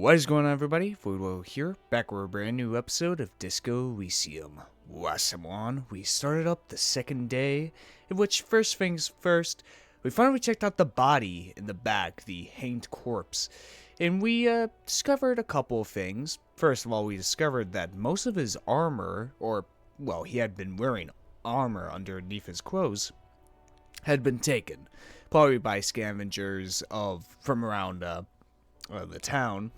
What is going on, everybody? Voidlego here, back with a brand new episode of Disco Elysium. Last time on, we started up the second day, in which, first things first, we finally checked out the body in the back, the hanged corpse, and we discovered a couple of things. First of all, we discovered that most of his armor, well, he had been wearing armor underneath his clothes, had been taken, probably by scavengers from around the town.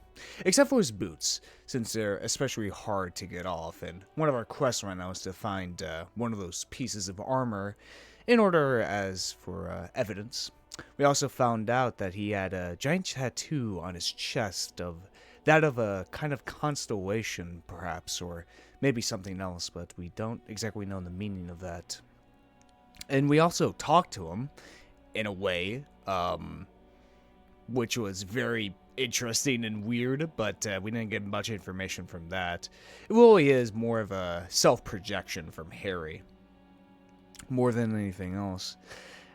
Except for his boots, since they're especially hard to get off, and one of our quests right now is to find one of those pieces of armor in order as for evidence. We also found out that he had a giant tattoo on his chest of that of a kind of constellation, perhaps, or maybe something else, but we don't exactly know the meaning of that. And we also talked to him, in a way, which was very interesting and weird, but we didn't get much information from that. It really is more of a self-projection from Harry, more than anything else.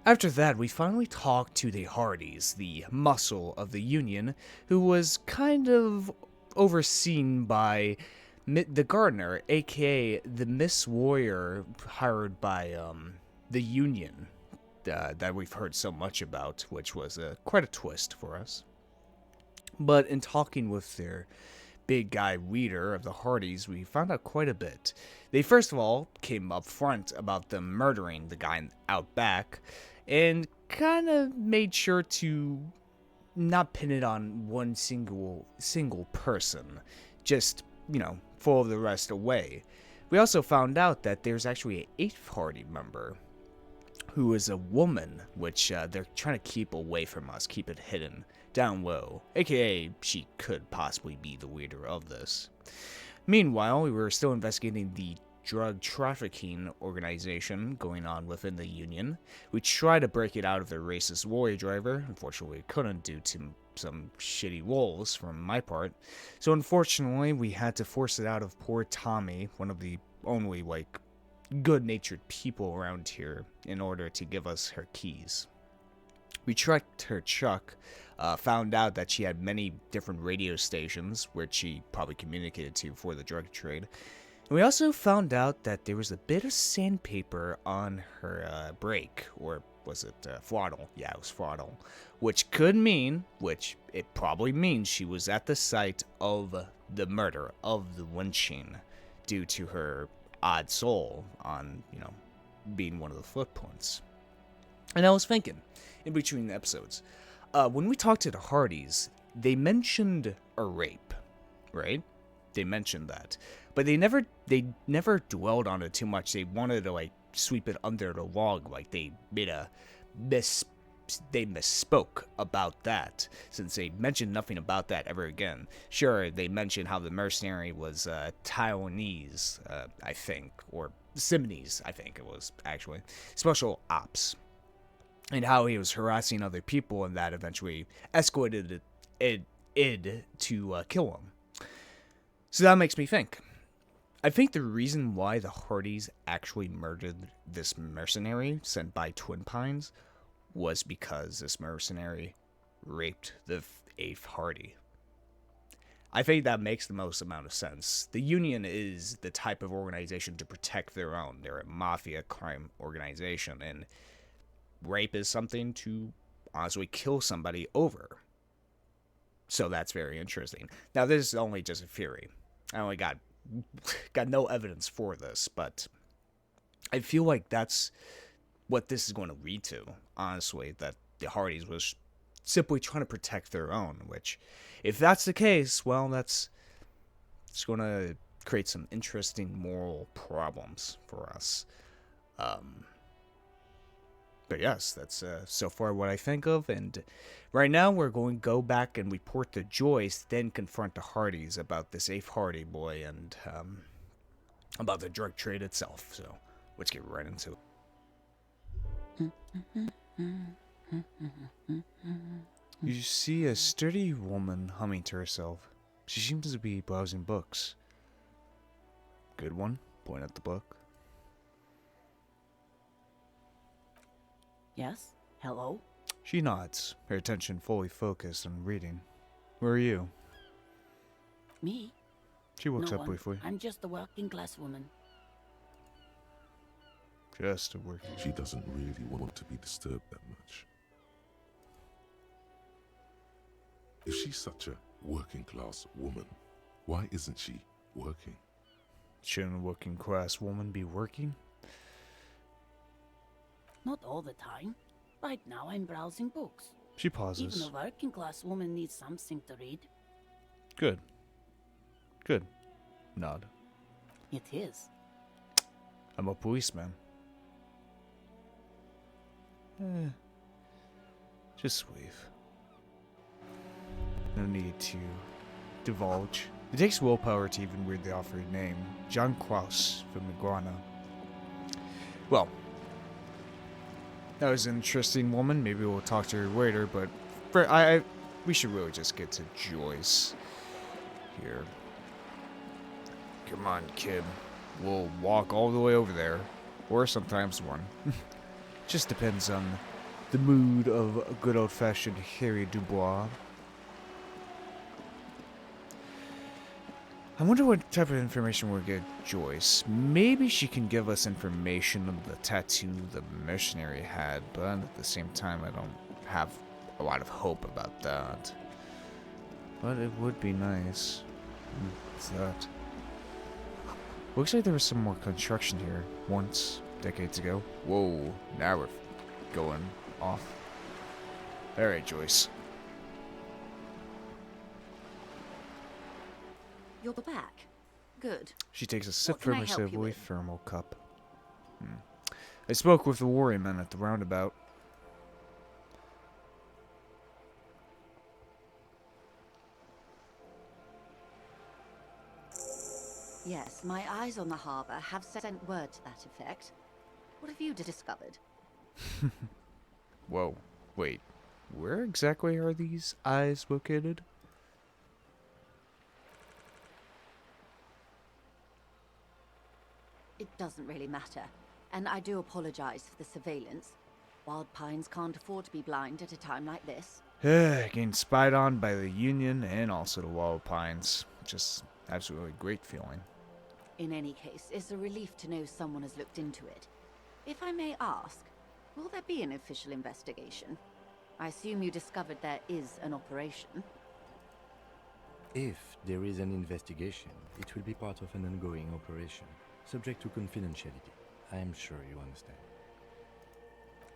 After that, we finally talked to the Hardies, the muscle of the Union, who was kind of overseen by the gardener, aka the Miss Warrior hired by the Union that we've heard so much about, which was quite a twist for us. But in talking with their big guy leader of the Hardies, we found out quite a bit. They first of all came up front about them murdering the guy out back, and kind of made sure to not pin it on one single person, just, throw the rest away. We also found out that there's actually an 8th Hardy member, who is a woman, which they're trying to keep away from us, keep it hidden, down low, aka she could possibly be the leader of this. Meanwhile, we were still investigating the drug trafficking organization going on within the Union. We tried to break it out of the racist lorry driver. Unfortunately, we couldn't due to some shitty rolls from my part. So unfortunately, we had to force it out of poor Tommy, one of the only, good-natured people around here, in order to give us her keys. We tracked her truck, found out that she had many different radio stations, which she probably communicated to for the drug trade. And we also found out that there was a bit of sandpaper on her brake, or was it throttle? Yeah, it was throttle. Which it probably means she was at the site of the murder, of the lynching, due to her odd soul on, being one of the footprints. And I was thinking, in between the episodes, when we talked to the Hardies, they mentioned a rape, right? They mentioned that, but they never dwelled on it too much. They wanted to sweep it under the rug, they made they misspoke about that, since they mentioned nothing about that ever again. Sure, they mentioned how the mercenary was Taiwanese, I think, or Simonese, I think it was, actually. Special ops. And how he was harassing other people, and that eventually escalated it to kill him. So that makes me think. I think the reason why the Hardies actually murdered this mercenary sent by Twin Pines was because this mercenary raped the 8th Hardy. I think that makes the most amount of sense. The Union is the type of organization to protect their own. They're a mafia crime organization, and rape is something to honestly kill somebody over. So that's very interesting. Now, this is only just a theory. I only got no evidence for this, but I feel like that's what this is going to lead to, honestly, that the Hardies was simply trying to protect their own, which, if that's the case, well, it's going to create some interesting moral problems for us. But yes, that's so far what I think of, and right now we're going to go back and report to Joyce, then confront the Hardies about this 8th Hardy boy and about the drug trade itself. So let's get right into it. You see a sturdy woman humming to herself. She seems to be browsing books. Good one? Point at the book. Yes? Hello? She nods, her attention fully focused on reading. Who are you? Me? She walks No up one. briefly. I'm just a working class woman. Just a work. She doesn't really want to be disturbed that much. If she's such a working class woman, why isn't she working? Shouldn't a working class woman be working? Not all the time. Right now I'm browsing books. She pauses. Even a working class woman needs something to read. Good. Good. Nod. It is. I'm a policeman. Just wave. No need to divulge. It takes willpower to even read the offered name. John Klaus from Iguana. Well, that was an interesting woman. Maybe we'll talk to her later, but we should really just get to Joyce here. Come on, kid. We'll walk all the way over there, or sometimes one. Just depends on the mood of a good old-fashioned Harry Dubois. I wonder what type of information we'll get Joyce. Maybe she can give us information of the tattoo the mercenary had, but at the same time I don't have a lot of hope about that. But it would be nice. What's that? Looks like there was some more construction here once, decades ago. Whoa, now we're going off. Alright, Joyce. You're back. Good. She takes a sip What can from I her help you Savoy with? thermal cup. I spoke with the warriormen at the roundabout. Yes, my eyes on the harbour have sent word to that effect. What have you discovered? Whoa, wait. Where exactly are these eyes located? It doesn't really matter, and I do apologize for the surveillance. Wild Pines can't afford to be blind at a time like this. Getting spied on by the Union and also the Wild Pines. Just absolutely great feeling. In any case, it's a relief to know someone has looked into it. If I may ask, will there be an official investigation? I assume you discovered there is an operation. If there is an investigation, it will be part of an ongoing operation, subject to confidentiality. I am sure you understand.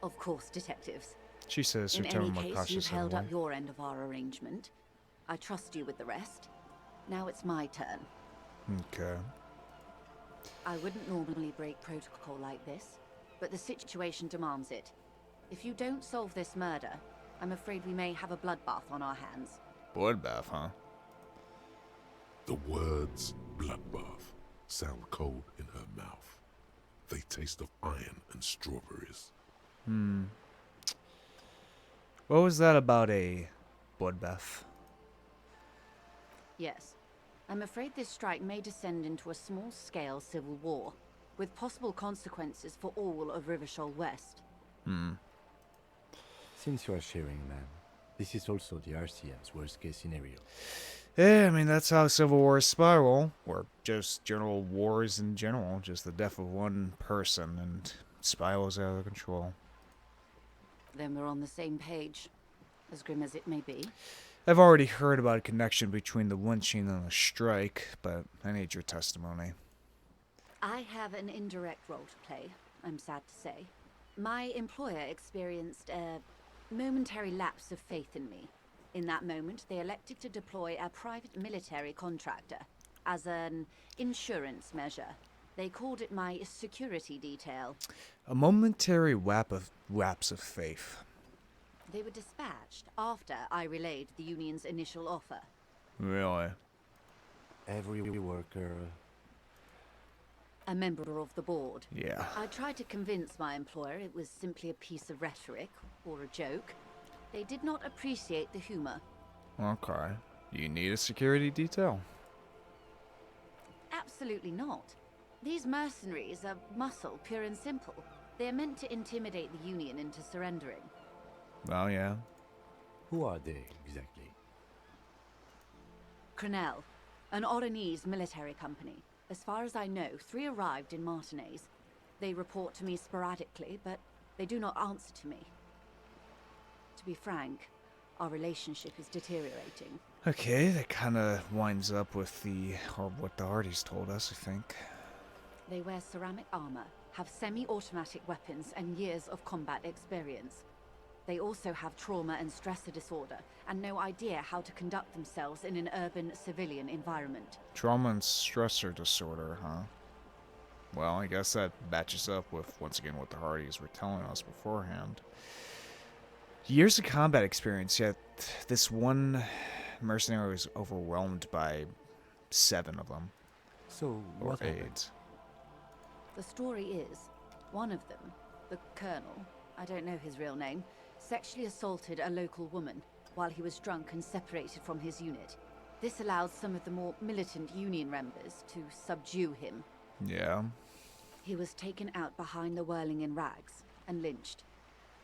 Of course, detectives. She says her In tone any more case, cautious you've held than up your end of our arrangement. I trust you with the rest. Now it's my turn. Okay. I wouldn't normally break protocol like this, but the situation demands it. If you don't solve this murder, I'm afraid we may have a bloodbath on our hands. Bloodbath, huh? The words bloodbath sound cold in her mouth. They taste of iron and strawberries. What was that about a bloodbath? Yes. I'm afraid this strike may descend into a small-scale civil war, with possible consequences for all of Rivershoal West. Since you are sharing, ma'am, this is also the RCM's worst-case scenario. Yeah, I mean, that's how civil wars spiral. Or just general wars in general. Just the death of one person and spirals out of control. Then we're on the same page, as grim as it may be. I've already heard about a connection between the lynching and the strike, but I need your testimony. I have an indirect role to play, I'm sad to say. My employer experienced a momentary lapse of faith in me. In that moment, they elected to deploy a private military contractor as an insurance measure. They called it my security detail. A momentary lapse of faith. They were dispatched after I relayed the union's initial offer. Really? Every worker... A member of the board. Yeah. I tried to convince my employer it was simply a piece of rhetoric or a joke. They did not appreciate the humor. Okay. You need a security detail? Absolutely not. These mercenaries are muscle, pure and simple. They are meant to intimidate the Union into surrendering. Well, yeah. Who are they, exactly? Crenell, An Oranese military company. As far as I know, 3 arrived in Martinez. They report to me sporadically, but they do not answer to me. To be frank, our relationship is deteriorating. Okay, that kind of winds up with what the Hardies told us, I think. They wear ceramic armor, have semi-automatic weapons, and years of combat experience. They also have trauma and stressor disorder, and no idea how to conduct themselves in an urban civilian environment. Trauma and stressor disorder, huh? Well, I guess that matches up with, once again, what the Hardies were telling us beforehand. Years of combat experience, yet this one mercenary was overwhelmed by 7 of them. So, Or what 8. happened? The story is, one of them, the Colonel, I don't know his real name, sexually assaulted a local woman while he was drunk and separated from his unit. This allowed some of the more militant Union members to subdue him. Yeah. He was taken out behind the whirling in rags and lynched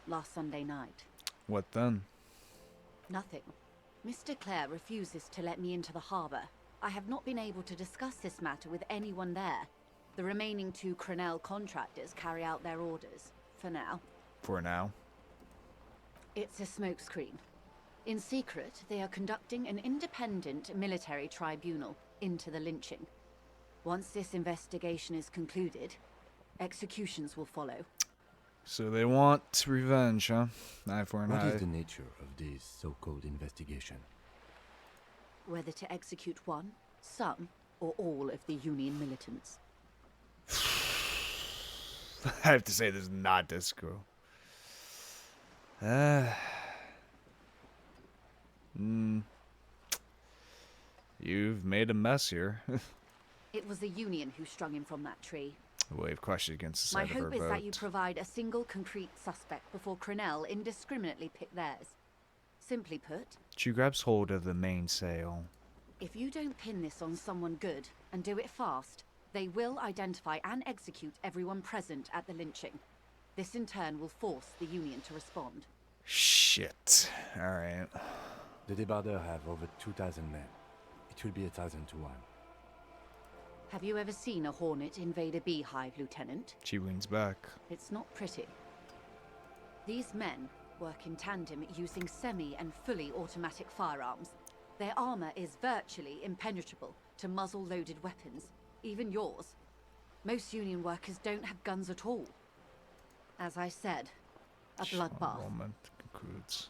last Sunday night. What then? Nothing. Mr. Clare refuses to let me into the harbor. I have not been able to discuss this matter with anyone there. The remaining 2 Crenell contractors carry out their orders, for now. For now. It's a smokescreen. In secret, they are conducting an independent military tribunal into the lynching. Once this investigation is concluded, executions will follow. So they want revenge, huh? Eye for an What eye. is the nature of this so-called investigation? Whether to execute one, some, or all of the Union militants. I have to say, this is not disco. You've made a mess here. It was the Union who strung him from that tree. Wave questioned against the My side of hope her is boat. that you provide a single concrete suspect before Crenell indiscriminately pick theirs. Simply put, She grabs hold of the mainsail. if you don't pin this on someone good and do it fast, they will identify and execute everyone present at the lynching. This in turn will force the Union to respond. Shit. Alright. The Debardeurs have over 2,000 men. It will be 1,000 to 1. Have you ever seen a Hornet invade a beehive, Lieutenant? She leans back. It's not pretty. These men work in tandem using semi and fully automatic firearms. Their armor is virtually impenetrable to muzzle-loaded weapons, even yours. Most Union workers don't have guns at all. As I said, a bloodbath. Moment concludes.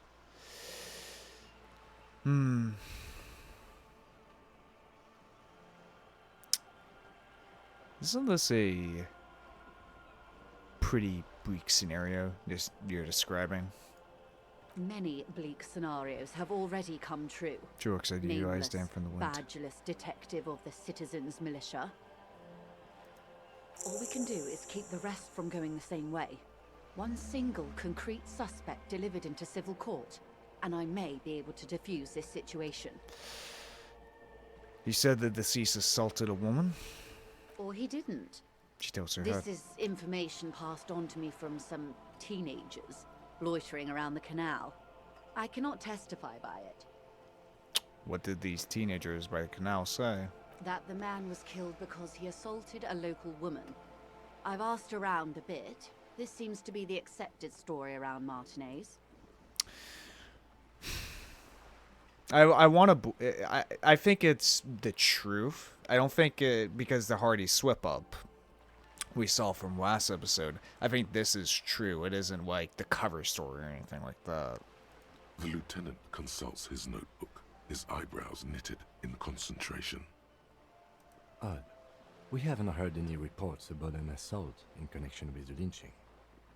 Isn't this a pretty bleak scenario you're describing? Many bleak scenarios have already come true. Jork said you eyes Nameless, down from the wind. badgeless detective of the citizens' militia. All we can do is keep the rest from going the same way. One single concrete suspect delivered into civil court, and I may be able to defuse this situation. He said the deceased assaulted a woman. Or he didn't. She tilts her head. This is information passed on to me from some teenagers loitering around the canal. I cannot testify by it. What did these teenagers by the canal say? That the man was killed because he assaulted a local woman. I've asked around a bit. This seems to be the accepted story around Martinez. I think it's the truth. I don't think because the Hardy slip up we saw from last episode. I think this is true. It isn't like the cover story or anything like that. The lieutenant consults his notebook, his eyebrows knitted in concentration. Odd. We haven't heard any reports about an assault in connection with the lynching.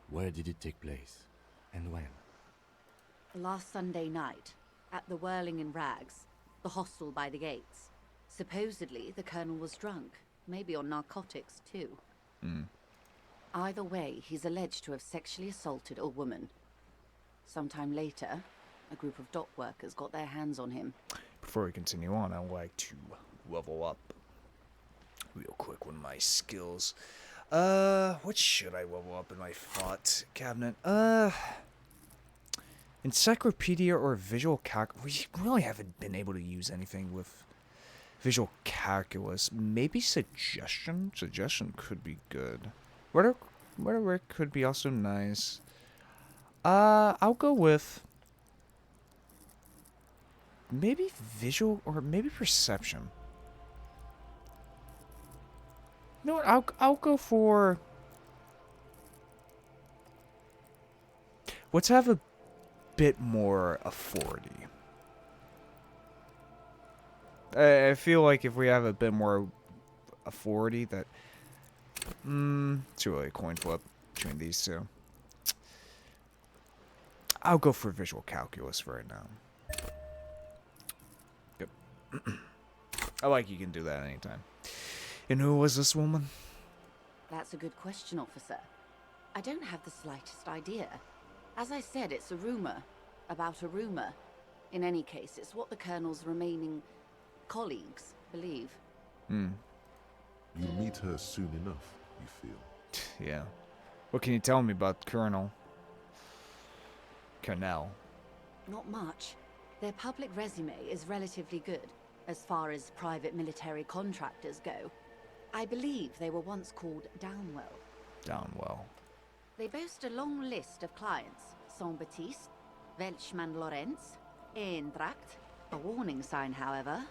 Where did it take place? And when? Last Sunday night, at the Whirling in Rags, the hostel by the gates. Supposedly, the colonel was drunk, maybe on narcotics too. Either way, he's alleged to have sexually assaulted a woman. Sometime later, a group of dock workers got their hands on him. Before we continue on, I'd like to level up real quick one of my skills. What should I level up in my thought cabinet? Encyclopedia or visual calc. We really haven't been able to use anything with visual calculus. Maybe suggestion? Suggestion could be good. Rhetoric could be also nice. I'll go with maybe visual or maybe perception. You know what? I'll go for. Let's have a bit more authority. I feel like if we have a bit more authority, that it's really a coin flip between these two. I'll go for visual calculus for right now. Yep. I like you can do that anytime. And who was this woman? That's a good question, officer. I don't have the slightest idea. As I said, it's a rumor. About a rumor. In any case, it's what the Colonel's remaining colleagues believe. You'll meet her soon enough, you feel. Yeah. What can you tell me about Colonel? Not much. Their public resume is relatively good, as far as private military contractors go. I believe they were once called Downwell. Downwell. They boast a long list of clients. Saint-Baptiste, Welchman Lorenz, Eintracht. A warning sign, however.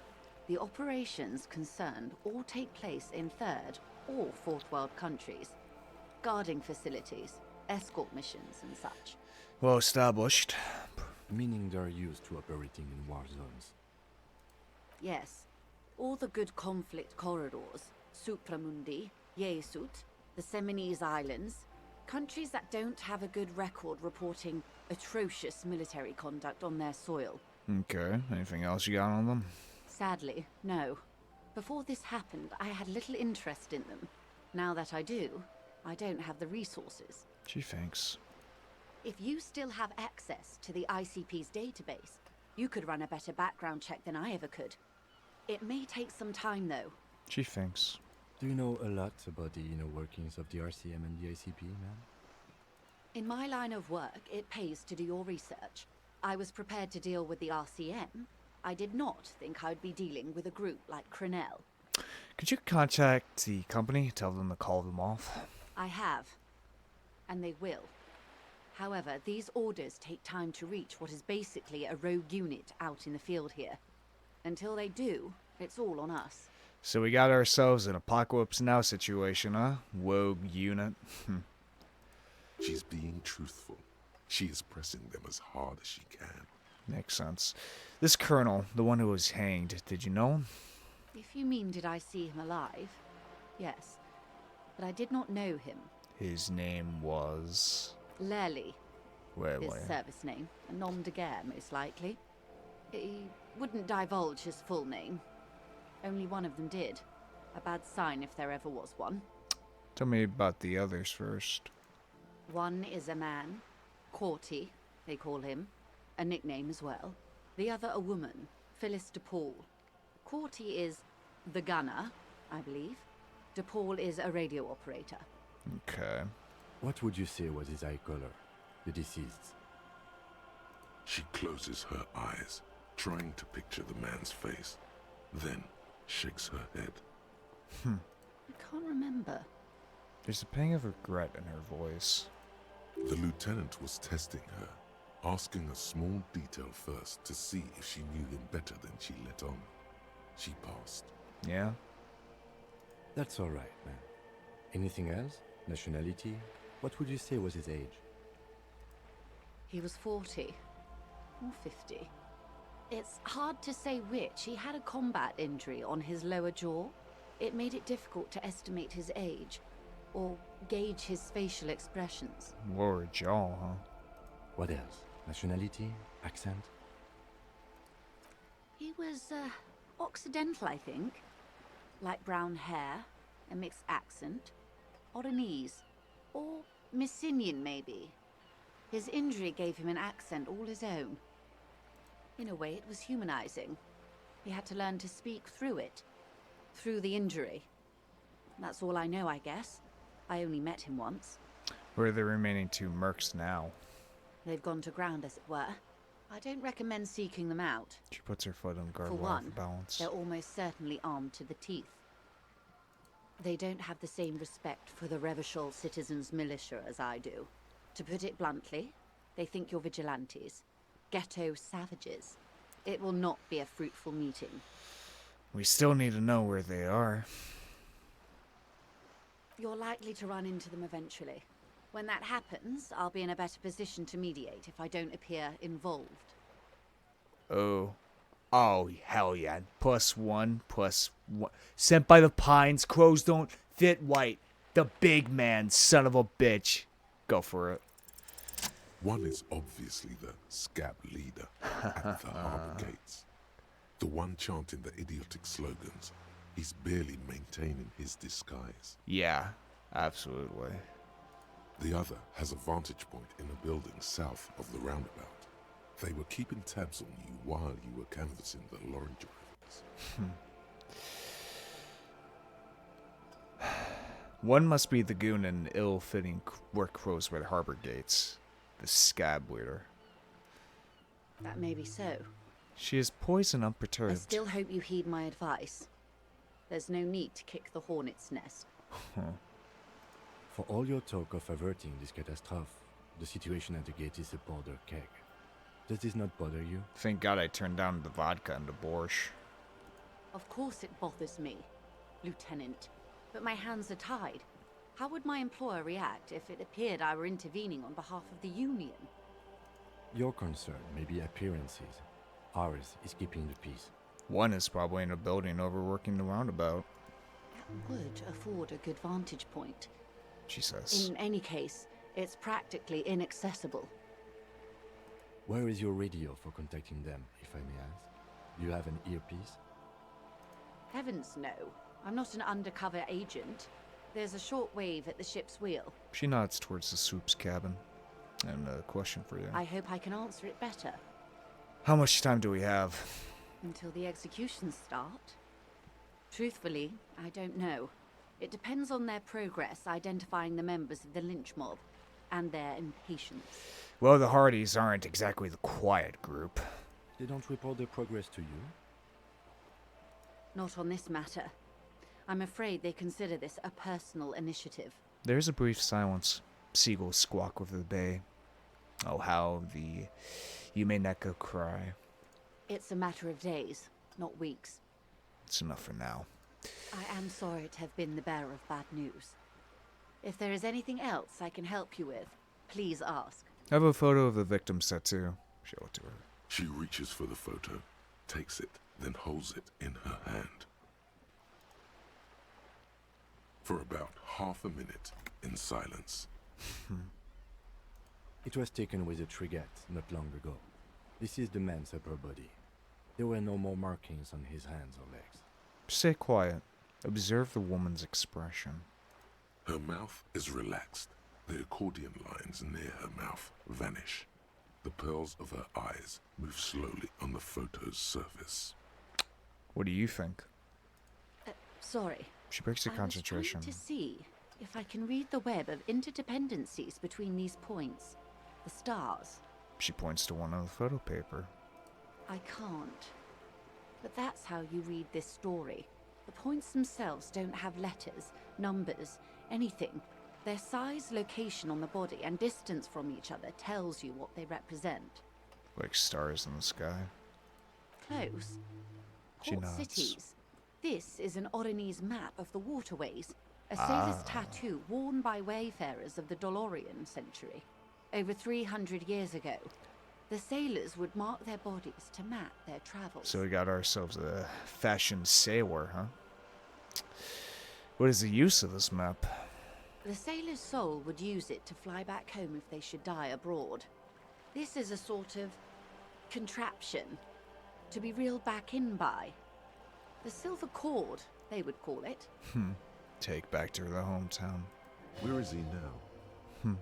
The operations concerned all take place in third or fourth world countries. Guarding facilities, escort missions and such. Well established. Meaning they're used to operating in war zones. Yes. All the good conflict corridors, Supramundi, Yesut, the Seminese Islands, countries that don't have a good record reporting atrocious military conduct on their soil. Okay, anything else you got on them? Sadly, no. Before this happened, I had little interest in them. Now that I do, I don't have the resources. Gee, thanks. If you still have access to the ICP's database, you could run a better background check than I ever could. It may take some time, though. Gee, thanks. Do you know a lot about the inner workings of the RCM and the ICP, ma'am? In my line of work, it pays to do your research. I was prepared to deal with the RCM. I did not think I'd be dealing with a group like Crenell. Could you contact the company, tell them to call them off? I have. And they will. However, these orders take time to reach what is basically a rogue unit out in the field here. Until they do, it's all on us. So we got ourselves an Apocalypse Now situation, huh? Rogue unit. She's being truthful. She is pressing them as hard as she can. Makes sense. This colonel, the one who was hanged, did you know him? If you mean did I see him alive? Yes. But I did not know him. His name was... Lely. Wait. His service name. A nom de guerre, most likely. He wouldn't divulge his full name. Only one of them did. A bad sign if there ever was one. Tell me about the others first. One is a man. Corty, they call him. A nickname as well. The other a woman. Phyllis DePaul. Corty is the gunner, I believe. DePaul is a radio operator. Okay. What would you say was his eye color, the deceased? She closes her eyes, trying to picture the man's face, then shakes her head. I can't remember. There's a pang of regret in her voice. The lieutenant was testing her, asking a small detail first to see if she knew him better than she let on. She passed. Yeah? That's all right, man. Anything else? Nationality? What would you say was his age? He was 40. Or 50. It's hard to say which. He had a combat injury on his lower jaw. It made it difficult to estimate his age, or gauge his facial expressions. Lower jaw, huh? What else? Nationality? Accent? He was, Occidental, I think. Light brown hair, a mixed accent, Oranese, or Messinian, maybe. His injury gave him an accent all his own. In a way, it was humanizing. He had to learn to speak through it, through the injury. That's all I know, I guess. I only met him once. Where are the remaining two mercs now? They've gone to ground, as it were. I don't recommend seeking them out. She puts her foot on the For guardrail one, for balance. they're almost certainly armed to the teeth. They don't have the same respect for the Revachol citizens' militia as I do. To put it bluntly, they think you're vigilantes. Ghetto savages. It will not be a fruitful meeting. We still need to know where they are. You're likely to run into them eventually. When that happens, I'll be in a better position to mediate if I don't appear involved. Oh. Oh, hell yeah. +1, +1. Sent by the Pines, crows don't fit white. The big man, son of a bitch. Go for it. One is obviously the scab leader at the harbor gates. The one chanting the idiotic slogans. He's barely maintaining his disguise. Yeah, absolutely. The other has a vantage point in a building south of the roundabout. They were keeping tabs on you while you were canvassing the Lorringer rivers. One must be the goon in ill-fitting work clothes by the harbor gates. The scab leader. That may be so. She is poison I unperturbed. still hope you heed my advice. There's no need to kick the hornet's nest. For all your talk of averting this catastrophe, the situation at the gate is a powder keg. Does this not bother you? Thank God I turned down the vodka and the borscht. Of course it bothers me, Lieutenant. But my hands are tied. How would my employer react if it appeared I were intervening on behalf of the Union? Your concern may be appearances. Ours is keeping the peace. One is probably in a building overworking the roundabout, That would afford a good vantage point. she says. In any case, it's practically inaccessible. Where is your radio for contacting them, if I may ask? Do you have an earpiece? Heavens no. I'm not an undercover agent. There's a short wave at the ship's wheel. She nods towards the soup's cabin. And a question for you. I hope I can answer it better. How much time do we have? Until the executions start? Truthfully, I don't know. It depends on their progress identifying the members of the lynch mob, and their impatience. Well, the Hardies aren't exactly the quiet group. They don't report their progress to you? Not on this matter. I'm afraid they consider this a personal initiative. There's a brief silence. Seagulls squawk over the bay. Oh, how the Yumeneko cry. It's a matter of days, not weeks. It's enough for now. I am sorry to have been the bearer of bad news. If there is anything else I can help you with, please ask. I have a photo of the victim's tattoo. Show it to her. She reaches for the photo, takes it, then holds it in her hand. For about half a minute, in silence. It was taken with a Trigette not long ago. This is the man's upper body. There were no more markings on his hands or legs. Stay quiet. Observe the woman's expression. Her mouth is relaxed. The accordion lines near her mouth vanish. The pearls of her eyes move slowly on the photo's surface. What do you think? Sorry. She breaks her concentration. I was trying to see if I can read the web of interdependencies between these points. The stars. She points to one on the photo paper. I can't. But that's how you read this story. The points themselves don't have letters, numbers, anything. Their size, location on the body, and distance from each other tells you what they represent. Like stars in the sky. Close. She Port nods. cities. This is an Oronese map of the waterways. A sailor's tattoo worn by wayfarers of the Dolorian century. Over 300 years ago, the sailors would mark their bodies to map their travels. So we got ourselves a fashion sailor, huh? What is the use of this map? The sailor's soul would use it to fly back home if they should die abroad. This is a sort of contraption to be reeled back in by. The silver cord, they would call it. Take back to their hometown. Where is he now?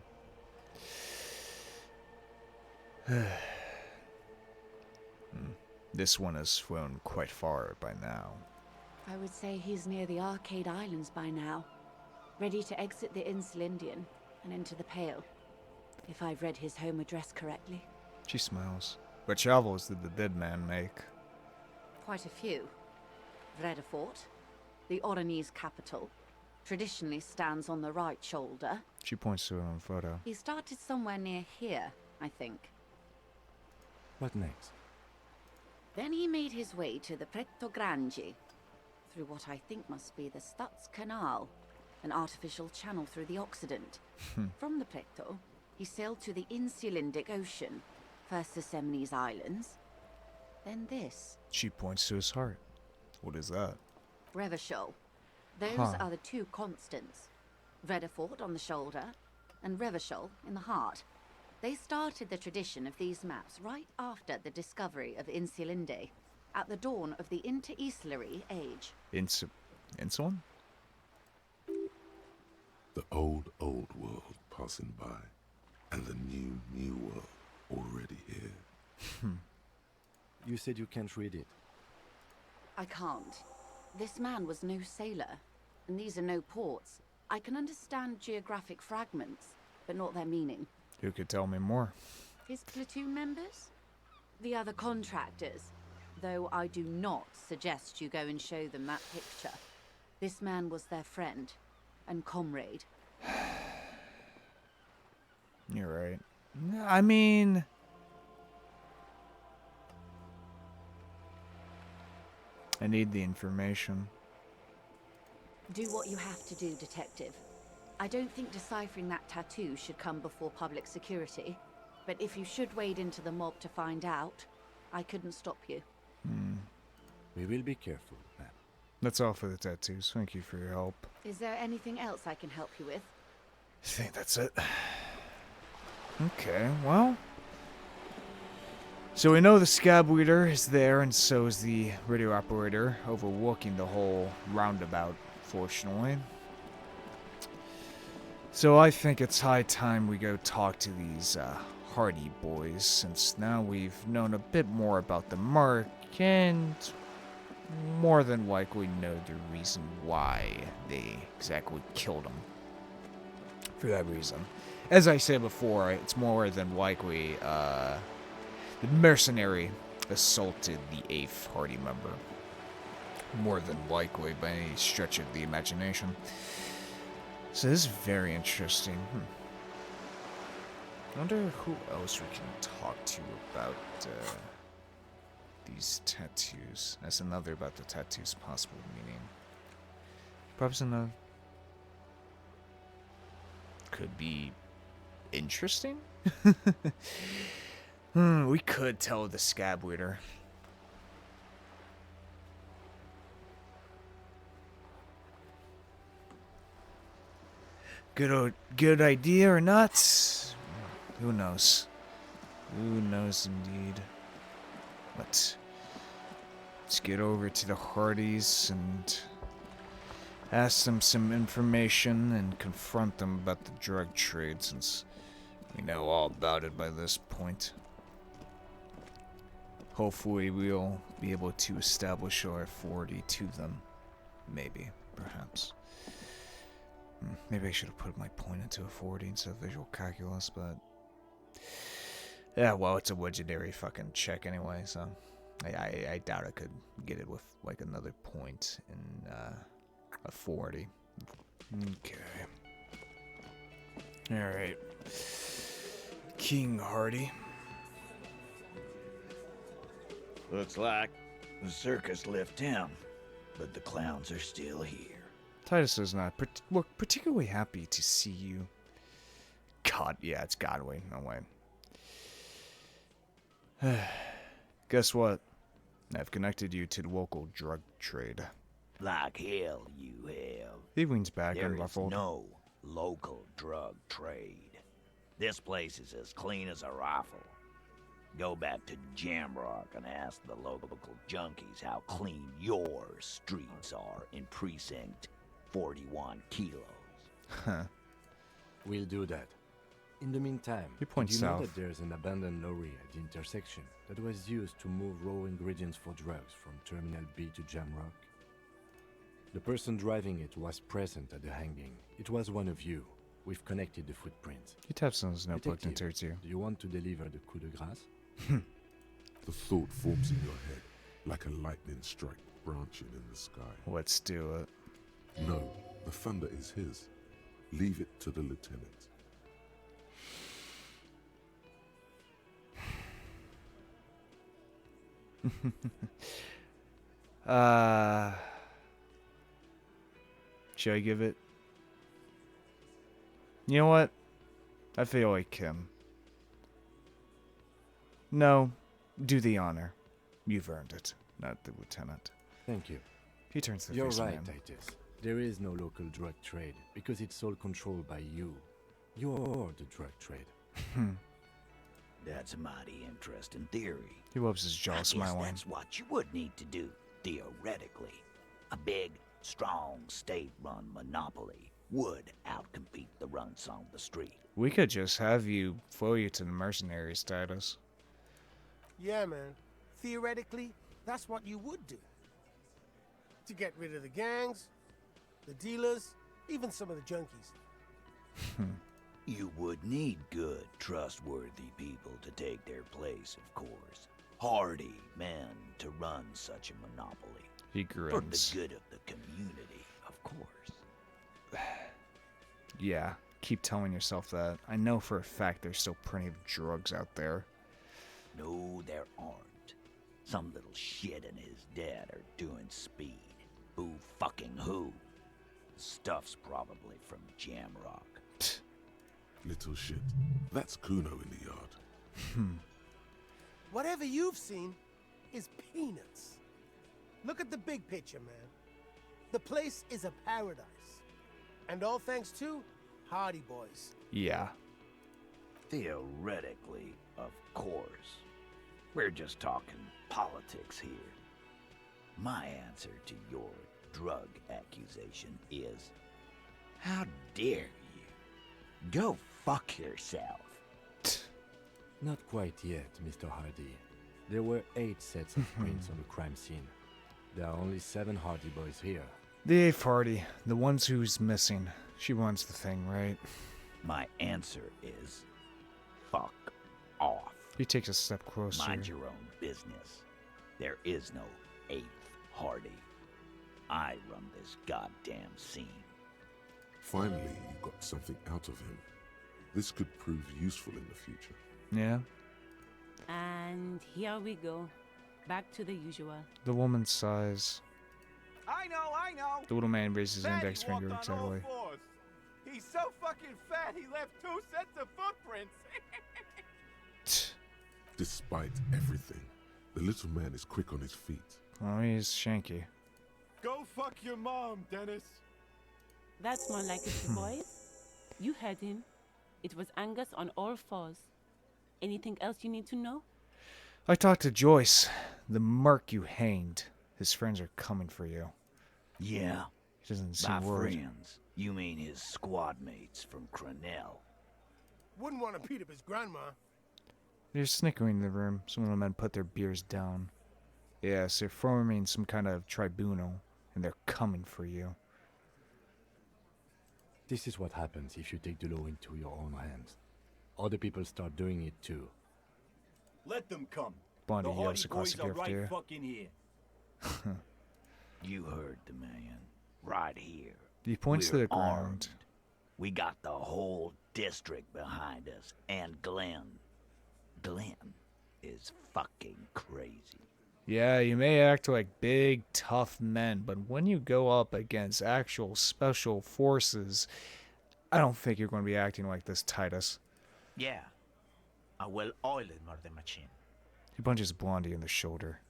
This one has flown quite far by now. I would say he's near the Arcade Islands by now, ready to exit the Insel Indian and into the Pale, if I've read his home address correctly. She smiles. What travels did the dead man make? Quite a few. Vredefort, the Oranese capital, traditionally stands on the right shoulder. She points to her own photo. He started somewhere near here, I think. What next? Then he made his way to the Pretto Grande, through what I think must be the Stutz Canal, an artificial channel through the Occident. From the Pretto, he sailed to the Insulindic Ocean, first the Semines Islands, then this. She points to his heart. What is that? Revachol. Those are the two constants. Vredefort on the shoulder, and Revachol in the heart. They started the tradition of these maps right after the discovery of Insulinde, at the dawn of the Inter-Islary Age. Insulin? The old world passing by, and the new world already here. You said you can't read it. I can't. This man was no sailor, and these are no ports. I can understand geographic fragments, but not their meaning. Who could tell me more? His platoon members? The other contractors. Though I do not suggest you go and show them that picture. This man was their friend and comrade. You're right. I mean... I need the information. Do what you have to do, Detective. I don't think deciphering that tattoo should come before public security. But if you should wade into the mob to find out, I couldn't stop you. We will be careful, ma'am. That's all for the tattoos. Thank you for your help. Is there anything else I can help you with? I think that's it. Okay, well... So we know the scab leader is there, and so is the radio operator, overlooking the whole roundabout, fortunately. So I think it's high time we go talk to these Hardy boys, since now we've known a bit more about the mark, and more than likely know the reason why they exactly killed him. For that reason. As I said before, it's more than likely, the mercenary assaulted the 8th Hardy member. More than likely, by any stretch of the imagination. So this is very interesting. I wonder who else we can talk to about these tattoos. That's another about the tattoos' possible meaning. Perhaps another... Could be interesting? We could tell the scab leader. Good idea or not? Who knows? Who knows indeed. But let's get over to the Hardies and ask them some information and confront them about the drug trade, since we know all about it by this point. Hopefully we'll be able to establish our authority to them. Maybe. Perhaps. Maybe I should have put my point into authority instead of visual calculus, but... Yeah, well, it's a legendary fucking check anyway, so... I doubt I could get it with, like, another point in, authority. Okay. Alright. King Hardy. Looks like the circus left town, but the clowns are still here. Titus is not particularly happy to see you. God, yeah, it's Godway. No way. Guess what? I've connected you to the local drug trade. Like hell you have. He leans back There and is ruffled. no local drug trade. This place is as clean as a rifle. Go back to Jamrock and ask the local junkies how clean your streets are in Precinct 41 kilos. Huh. We'll do that. In the meantime, You point did you know south. that there's an abandoned lorry at the intersection that was used to move raw ingredients for drugs from Terminal B to Jamrock? The person driving it was present at the hanging. It was one of you. We've connected the footprints. He taps on his notebook and Detective, turns to you. do you want to deliver the coup de grâce? The thought forms in your head like a lightning strike branching in the sky. Let's do it. No, the thunder is his. Leave it to the lieutenant. Should I give it? You know what? I feel like him. No, do the honor. You've earned it, not the lieutenant. Thank you. He turns to the You're face right, man. Titus. There is no local drug trade because it's all controlled by you. You're the drug trade. That's a mighty interesting theory. He rubs his I jaw, guess smiling. that's what you would need to do, theoretically. A big, strong, state-run monopoly would outcompete the runts on the street. We could just have you throw you to the mercenaries, Titus. Yeah, man. Theoretically, that's what you would do. To get rid of the gangs, the dealers, even some of the junkies. You would need good, trustworthy people to take their place, of course. Hardy men to run such a monopoly. He For grins. the good of the community, of course. Yeah, keep telling yourself that. I know for a fact there's still plenty of drugs out there. No, there aren't. Some little shit and his dad are doing speed. Who fucking who? Stuff's probably from Jamrock. Little shit. That's Kuno in the yard. Whatever you've seen is peanuts. Look at the big picture, man. The place is a paradise. And all thanks to Hardy boys. Yeah. Theoretically, of course. We're just talking politics here. My answer to your drug accusation is, how dare you? Go fuck yourself. Not quite yet, Mr. Hardy. There were 8 sets of prints on the crime scene. There are only 7 Hardy boys here. The 8th Hardy, the ones who's missing. She runs the thing, right? My answer is, fuck off. He takes a step closer. Mind your own business. There is no 8th Hardy. I run this goddamn scene. Finally, you got something out of him. This could prove useful in the future. Yeah. And here we go. Back to the usual. The woman's size. I know. The little man raises his Fatty index finger walked on all excitedly. fours. He's so fucking fat he left 2 sets of footprints. Despite everything, the little man is quick on his feet. Oh, he's shanky. Go fuck your mom, Dennis. That's more like it, boys. You heard him. It was Angus on all fours. Anything else you need to know? I talked to Joyce. The merc you hanged. His friends are coming for you. Yeah, He doesn't seem my worried. friends. You mean his squad mates from Cronell? Wouldn't want to beat up his grandma. They're snickering in the room. Some of the men put their beers down. Yes, they're forming some kind of tribunal, and they're coming for you. This is what happens if you take the law into your own hands. Other people start doing it too. Let them come. Blondie The yells Hardy across boys the are right cafeteria. fucking here. You heard the man. Right here. He points to We're the ground. armed. We got the whole district behind us. And Glenn. Glenn is fucking crazy. Yeah, you may act like big, tough men, but when you go up against actual special forces, I don't think you're going to be acting like this, Titus. Yeah, a well-oiled murder machine. He punches Blondie in the shoulder.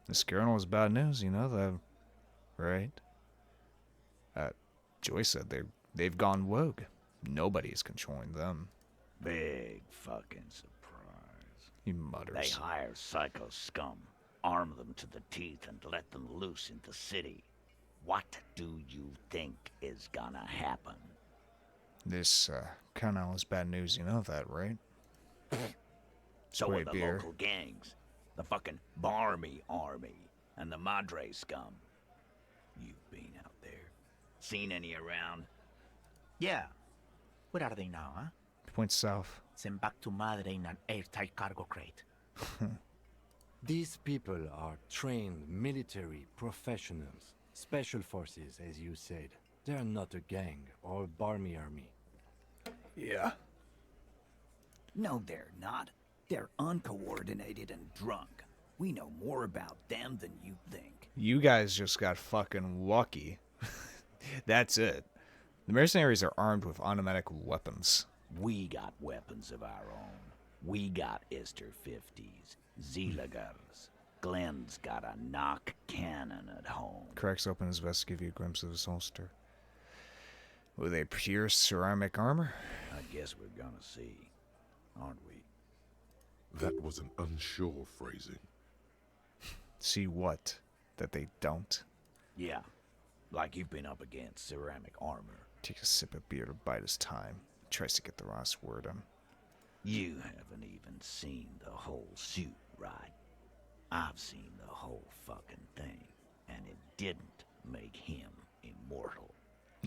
This colonel is bad news, you know that, right? Joyce said they've gone rogue. Nobody is controlling them. Big fucking surprise. He They mutters. hire psycho scum, arm them to the teeth, and let them loose in the city. What do you think is gonna happen? This colonel is bad news, you know that, right? So are Wait, the beer. local gangs, the fucking Barmy Army, and the Madre scum. You've been out there. Seen any around? Yeah. Where are they now, huh? Point south. Send back to Madre in an airtight cargo crate. These people are trained military professionals. Special forces, as you said. They are not a gang or a barmy army. Yeah. No, they're not. They're uncoordinated and drunk. We know more about them than you think. You guys just got fucking lucky. That's it. The mercenaries are armed with automatic weapons. We got weapons of our own. We got Ister 50s, Zeelagers. Glenn's got a knock cannon at home. Cracks open his vest to give you a glimpse of his holster. Will they pure ceramic armor? I guess we're gonna see, aren't we? That was an unsure phrasing. See what? That they don't? Yeah, like you've been up against ceramic armor. Takes a sip of beer to bite his time. Tries to get the last word in. You haven't even seen the whole suit, right? I've seen the whole fucking thing, and it didn't make him immortal.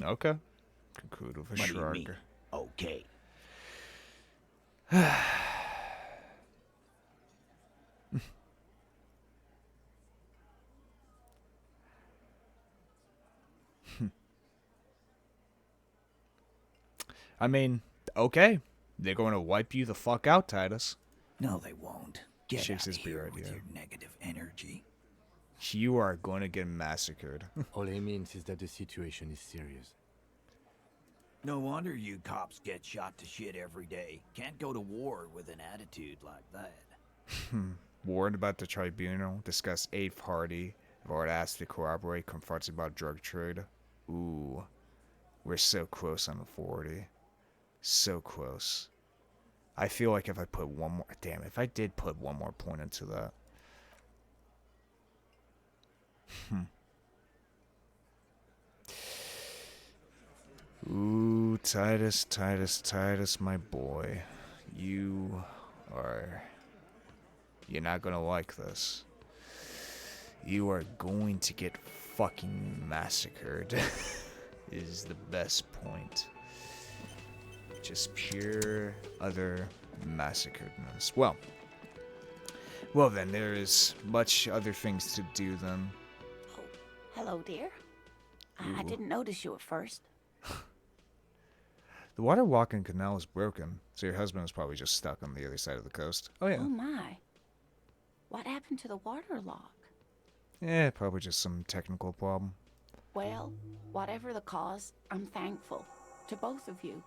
Okay. Conclude with a What do you shrug. mean? Okay. I mean, okay. They're going to wipe you the fuck out, Titus. No, they won't. Get Shakes out his here beard, with yeah. your negative energy. You are going to get massacred. All he means is that the situation is serious. No wonder you cops get shot to shit every day. Can't go to war with an attitude like that. Warned about the tribunal. Discuss 8th Hardy. I've already asked to corroborate. Confronts about drug trade. Ooh. We're so close on the 40. So close. I feel like if I put one more... Damn, if I did put one more point into that. Ooh, Titus, my boy. You're not gonna like this. You are going to get fucking massacred. Is the best point. Just pure other massacredness. Well then, there is much other things to do then. Oh, hello, dear. I didn't notice you at first. The water walking canal is broken, so your husband is probably just stuck on the other side of the coast. Oh yeah. Oh my. What happened to the water lock? Yeah, probably just some technical problem. Well, whatever the cause, I'm thankful. To both of you.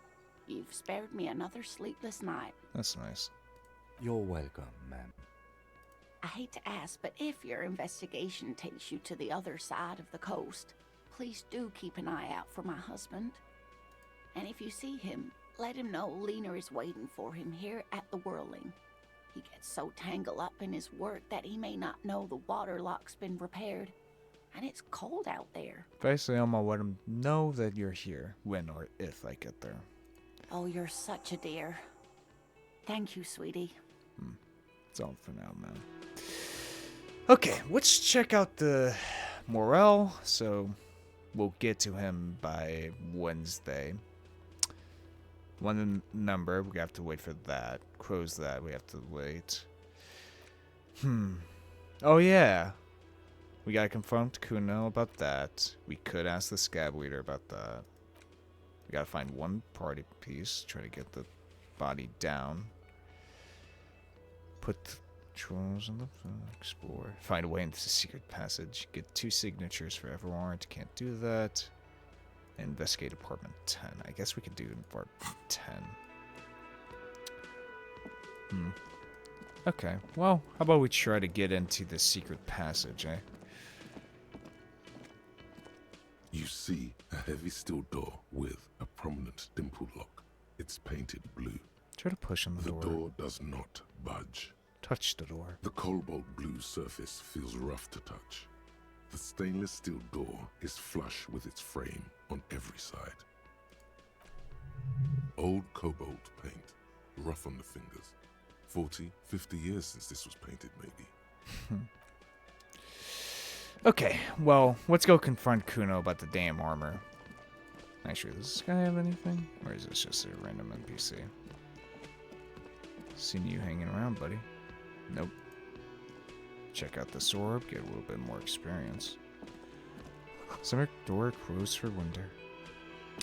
You've spared me another sleepless night. That's nice. You're welcome, ma'am. I hate to ask, but if your investigation takes you to the other side of the coast, please do keep an eye out for my husband. And if you see him, let him know Lena is waiting for him here at the Whirling. He gets so tangled up in his work that he may not know the water lock's been repaired. And it's cold out there. If I say I'm gonna let him know that you're here, when or if I get there. Oh, you're such a dear. Thank you, sweetie. That's all for now, man. Okay, let's check out the morale. So we'll get to him by Wednesday. One number, we have to wait for that. Close that, we have to wait. Oh yeah. We gotta confront Kuno about that. We could ask the scab leader about that. We gotta find one party piece. Try to get the body down. Put trolls on the explore. Find a way into the secret passage. Get 2 signatures for every warrant. Can't do that. Investigate apartment 10. I guess we could do apartment 10. Okay. Well, how about we try to get into the secret passage, eh? You see a heavy steel door with a prominent dimple lock. It's painted blue. Try to push on the The door. door does not budge. Touch the door. The cobalt blue surface feels rough to touch. The stainless steel door is flush with its frame on every side. Old cobalt paint, rough on the fingers. 40, 50 years since this was painted, maybe. Okay, well, let's go confront Kuno about the damn armor. Actually, does this guy have anything? Or is this just a random NPC? Seen you hanging around, buddy. Nope. Check out this orb, get a little bit more experience. Summer door closed for winter.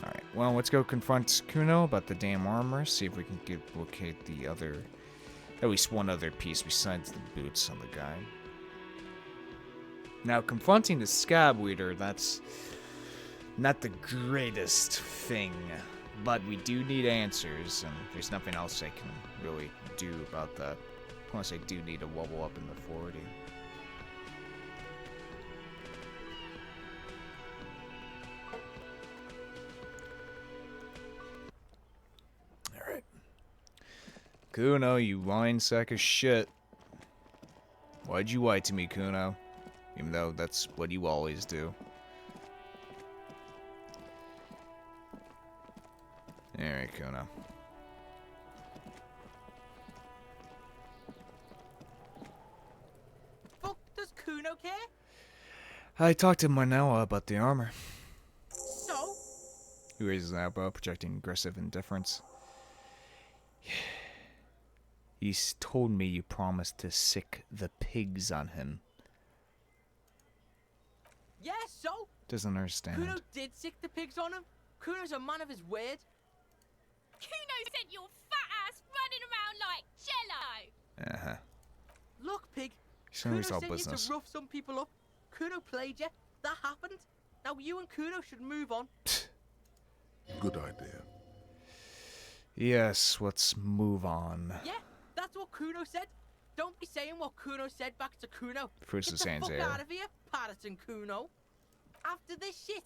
Alright, well, let's go confront Kuno about the damn armor, see if we can locate the other, at least one other piece besides the boots on the guy. Now, confronting the scab leader, that's not the greatest thing, but we do need answers, and there's nothing else I can really do about that. Plus, I do need to level up in the 40. Alright. Kuno, you lying sack of shit. Why'd you lie to me, Kuno? Even though that's what you always do. Alright, Kuno. Fuck does Kuno care? I talked to Manella about the armor. So? He raises an eyebrow, projecting aggressive indifference. He's told me you promised to sick the pigs on him. Yeah, so? Doesn't understand. Kuno did sick the pigs on him. Kuno's a man of his word. Kuno sent your fat ass running around like Jello! Uh-huh. Look, pig. He's Kuno always all sent you business. to rough some people up. Kuno played you. That happened. Now you and Kuno should move on. Good idea. Yes, let's move on. Yeah, that's what Kuno said. Don't be saying what Kuno said back to Kuno. Fruits Get of the Saints fuck here. out of here, Patterson Kuno. After this shit,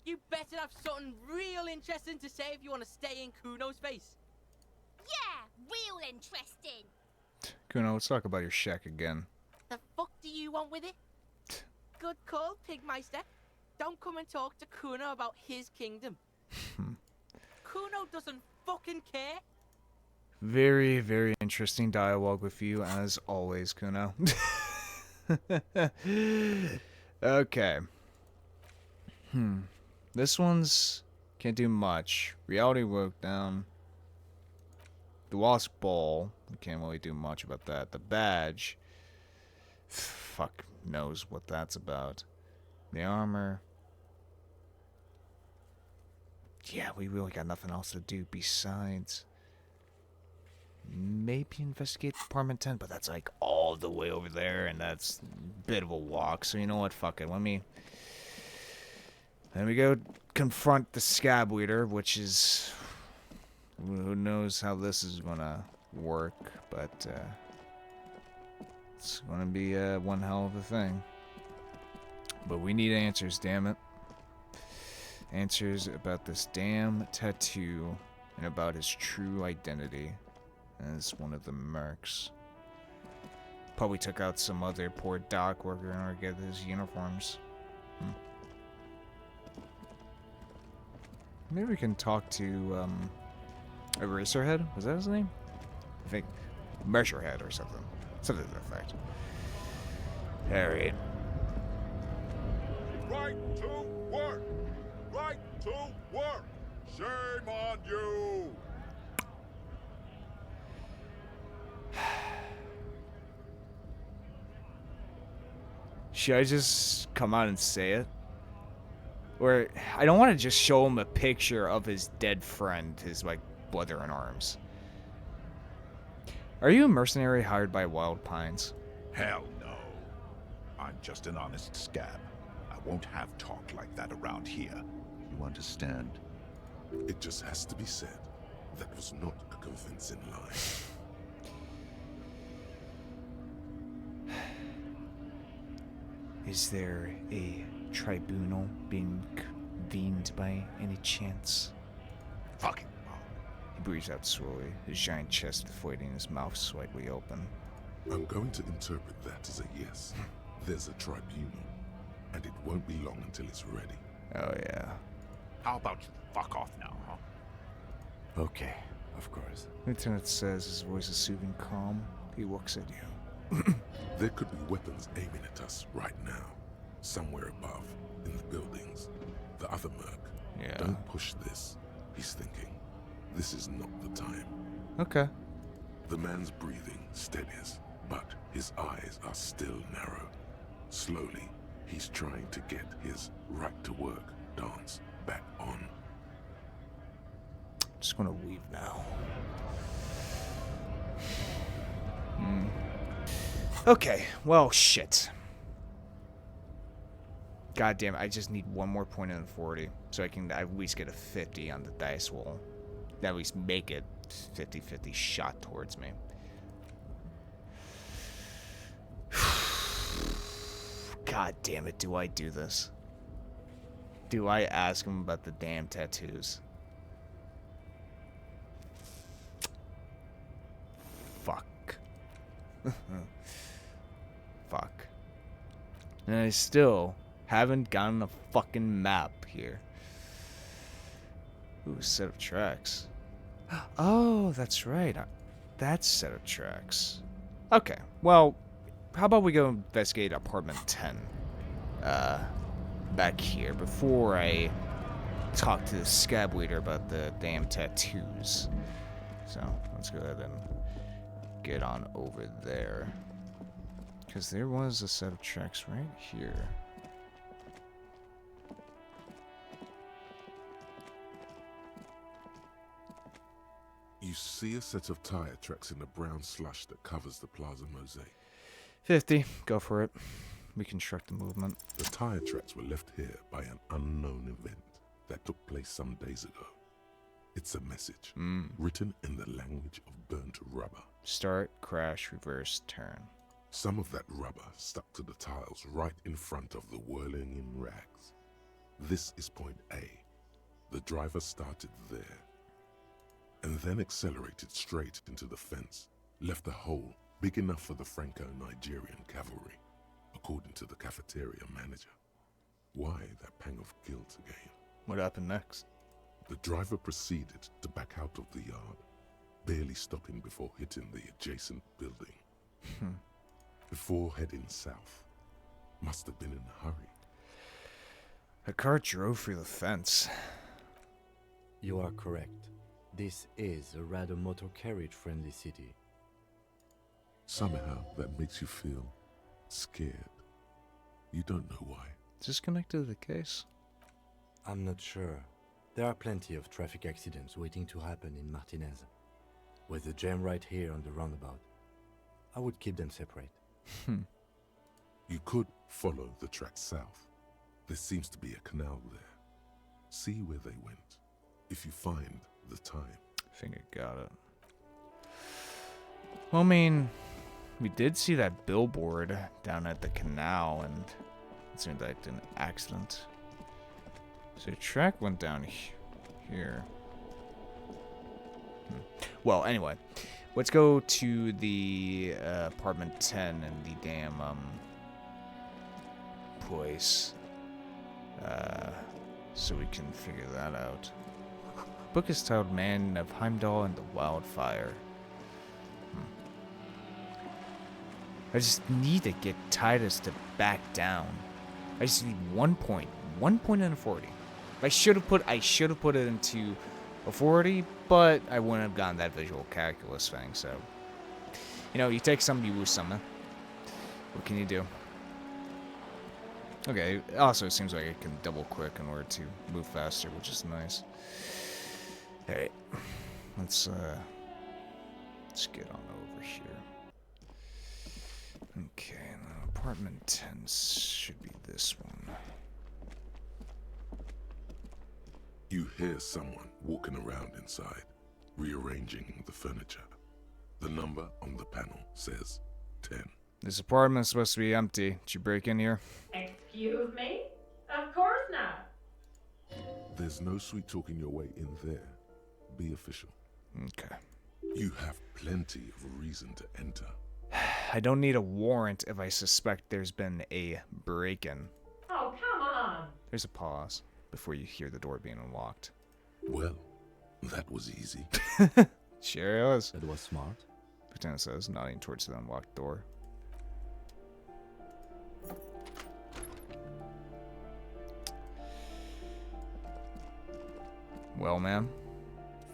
you better have something real interesting to say if you want to stay in Kuno's face. Yeah, real interesting. Kuno, let's talk about your shack again. The fuck do you want with it? Good call, Pigmeister. Don't come and talk to Kuno about his kingdom. Kuno doesn't fucking care. Very, very interesting dialogue with you, as always, Kuno. Okay. This one's can't do much. Reality woke down. The Wasp Ball, we can't really do much about that. The badge, fuck knows what that's about. The armor. Yeah, we really got nothing else to do besides maybe investigate Department 10, but that's like all the way over there, and that's a bit of a walk. So you know what? Fuck it. Let me go confront the scab leader, which is who knows how this is gonna work, but it's gonna be one hell of a thing. But we need answers, damn it. Answers about this damn tattoo and about his true identity as one of the mercs. Probably took out some other poor dock worker in order to get his uniforms. Maybe we can talk to Eraserhead? Was that his name? I think Mercerhead or something. Something to that effect. Alright. Right to work! Right to work! Shame on you! Should I just come out and say it? Or I don't want to just show him a picture of his dead friend, his like brother in arms. Are you a mercenary hired by Wild Pines? Hell no. I'm just an honest scab. I won't have talk like that around here. You understand? It just has to be said. That was not a convincing lie. Is there a tribunal being convened by any chance? Fucking He breathes out slowly, his giant chest deflating, his mouth slightly open. I'm going to interpret that as a yes. There's a tribunal, and it won't be long until it's ready. Oh yeah. How about you fuck off now, huh? Okay, of course. Lieutenant says, his voice is soothing calm. He looks at you. There could be weapons aiming at us right now. Somewhere above, in the buildings. The other merc. Yeah. Don't push this. He's thinking. This is not the time. Okay. The man's breathing steadies, but his eyes are still narrow. Slowly, he's trying to get his right-to-work dance back on. Just gonna leave now. Okay, well, shit. God damn it, I just need one more point in 40, so I can at least get a 50 on the dice roll. At least make it 50-50 shot towards me. God damn it, do I do this? Do I ask him about the damn tattoos? Fuck. Fuck. And I still haven't gotten a fucking map here. Ooh, set of tracks. Oh, that's right. That's set of tracks. Okay, well, how about we go investigate apartment 10? Back here, before I talk to the scab leader about the damn tattoos. So, let's go ahead and get on over there. Because there was a set of tracks right here. You see a set of tire tracks in the brown slush that covers the plaza mosaic. 50. Go for it. Reconstruct the movement. The tire tracks were left here by an unknown event that took place some days ago. It's a message, written in the language of burnt rubber. Start, crash, reverse, turn. Some of that rubber stuck to the tiles right in front of the whirling in rags. This is point A. The driver started there, and then accelerated straight into the fence, left a hole big enough for the Franco-Nigerian cavalry, according to the cafeteria manager. Why that pang of guilt again? What happened next? The driver proceeded to back out of the yard, barely stopping before hitting the adjacent building. Before heading south. Must have been in a hurry. A car drove through the fence. You are correct. This is a rather motor carriage-friendly city. Somehow that makes you feel scared. You don't know why. Is this connected to the case? I'm not sure. There are plenty of traffic accidents waiting to happen in Martinez. With the jam right here on the roundabout, I would keep them separate. You could follow the track south. There seems to be a canal there. See where they went. If you find the time. I think I got it. Well, I mean, we did see that billboard down at the canal, and it seemed like an accident. So the track went down here. Well, anyway, let's go to the apartment 10 and the damn place, so we can figure that out. Book is titled "Man of Heimdall and the Wildfire." I just need to get Titus to back down. I just need 1 point. 1 point in a 40. I should have put it into a 40, but I wouldn't have gotten that visual calculus thing, so. You know, you take some, you lose some. What can you do? Okay, also it seems like I can double click in order to move faster, which is nice. Alright. Let's get on over here. Okay, now apartment 10 should be this one. You hear someone walking around inside, rearranging the furniture. The number on the panel says 10. This apartment's supposed to be empty. Did you break in here? Excuse me? Of course not. There's no sweet talking your way in there. Be official. Okay. You have plenty of reason to enter. I don't need a warrant if I suspect there's been a break-in. Oh, come on. There's a pause before you hear the door being unlocked. Well, that was easy. Sure is. That was smart. Lieutenant says, nodding towards the unlocked door. Well, ma'am.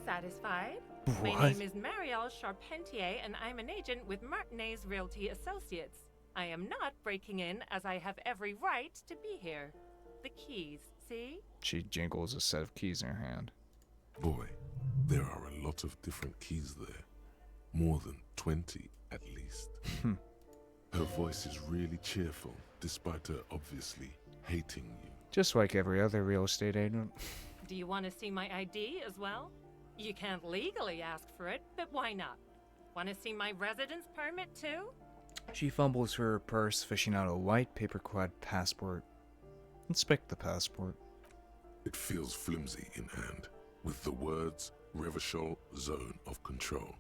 Satisfied? My What? name is Marielle Charpentier, and I'm an agent with Martinez Realty Associates. I am not breaking in, as I have every right to be here. The keys, see? She jingles a set of keys in her hand. Boy, there are a lot of different keys there. More than 20, at least. Her voice is really cheerful, despite her obviously hating you. Just like every other real estate agent. Do you want to see my ID as well? You can't legally ask for it, but why not? Want to see my residence permit too? She fumbles for her purse, fishing out a white paper-clad passport. Inspect the passport. It feels flimsy in hand, with the words Revachol Zone of Control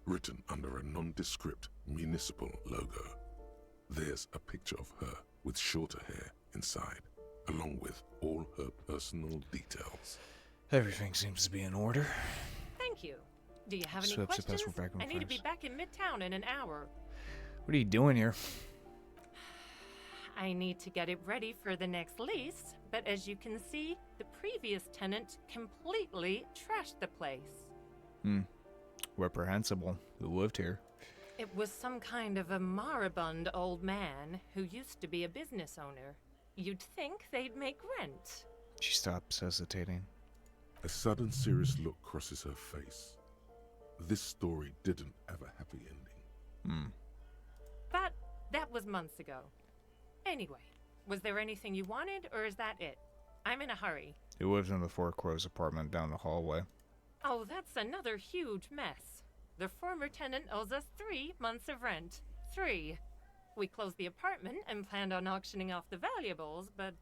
written under a nondescript municipal logo. There's a picture of her with shorter hair inside, along with all her personal details. Everything seems to be in order. Thank you. Do you have any Swipe the questions? passport back on I need to be first. back in Midtown in an hour. What are you doing here? I need to get it ready for the next lease, but as you can see, the previous tenant completely trashed the place. Reprehensible. Who lived here? It was some kind of a moribund old man who used to be a business owner. You'd think they'd make rent. She stops hesitating. A sudden serious look crosses her face. This story didn't have a happy ending. But that was months ago. Anyway, was there anything you wanted, or is that it? I'm in a hurry. He lives in the Four Crows apartment down the hallway. Oh, that's another huge mess. The former tenant owes us 3 months of rent. 3. We closed the apartment and planned on auctioning off the valuables, but...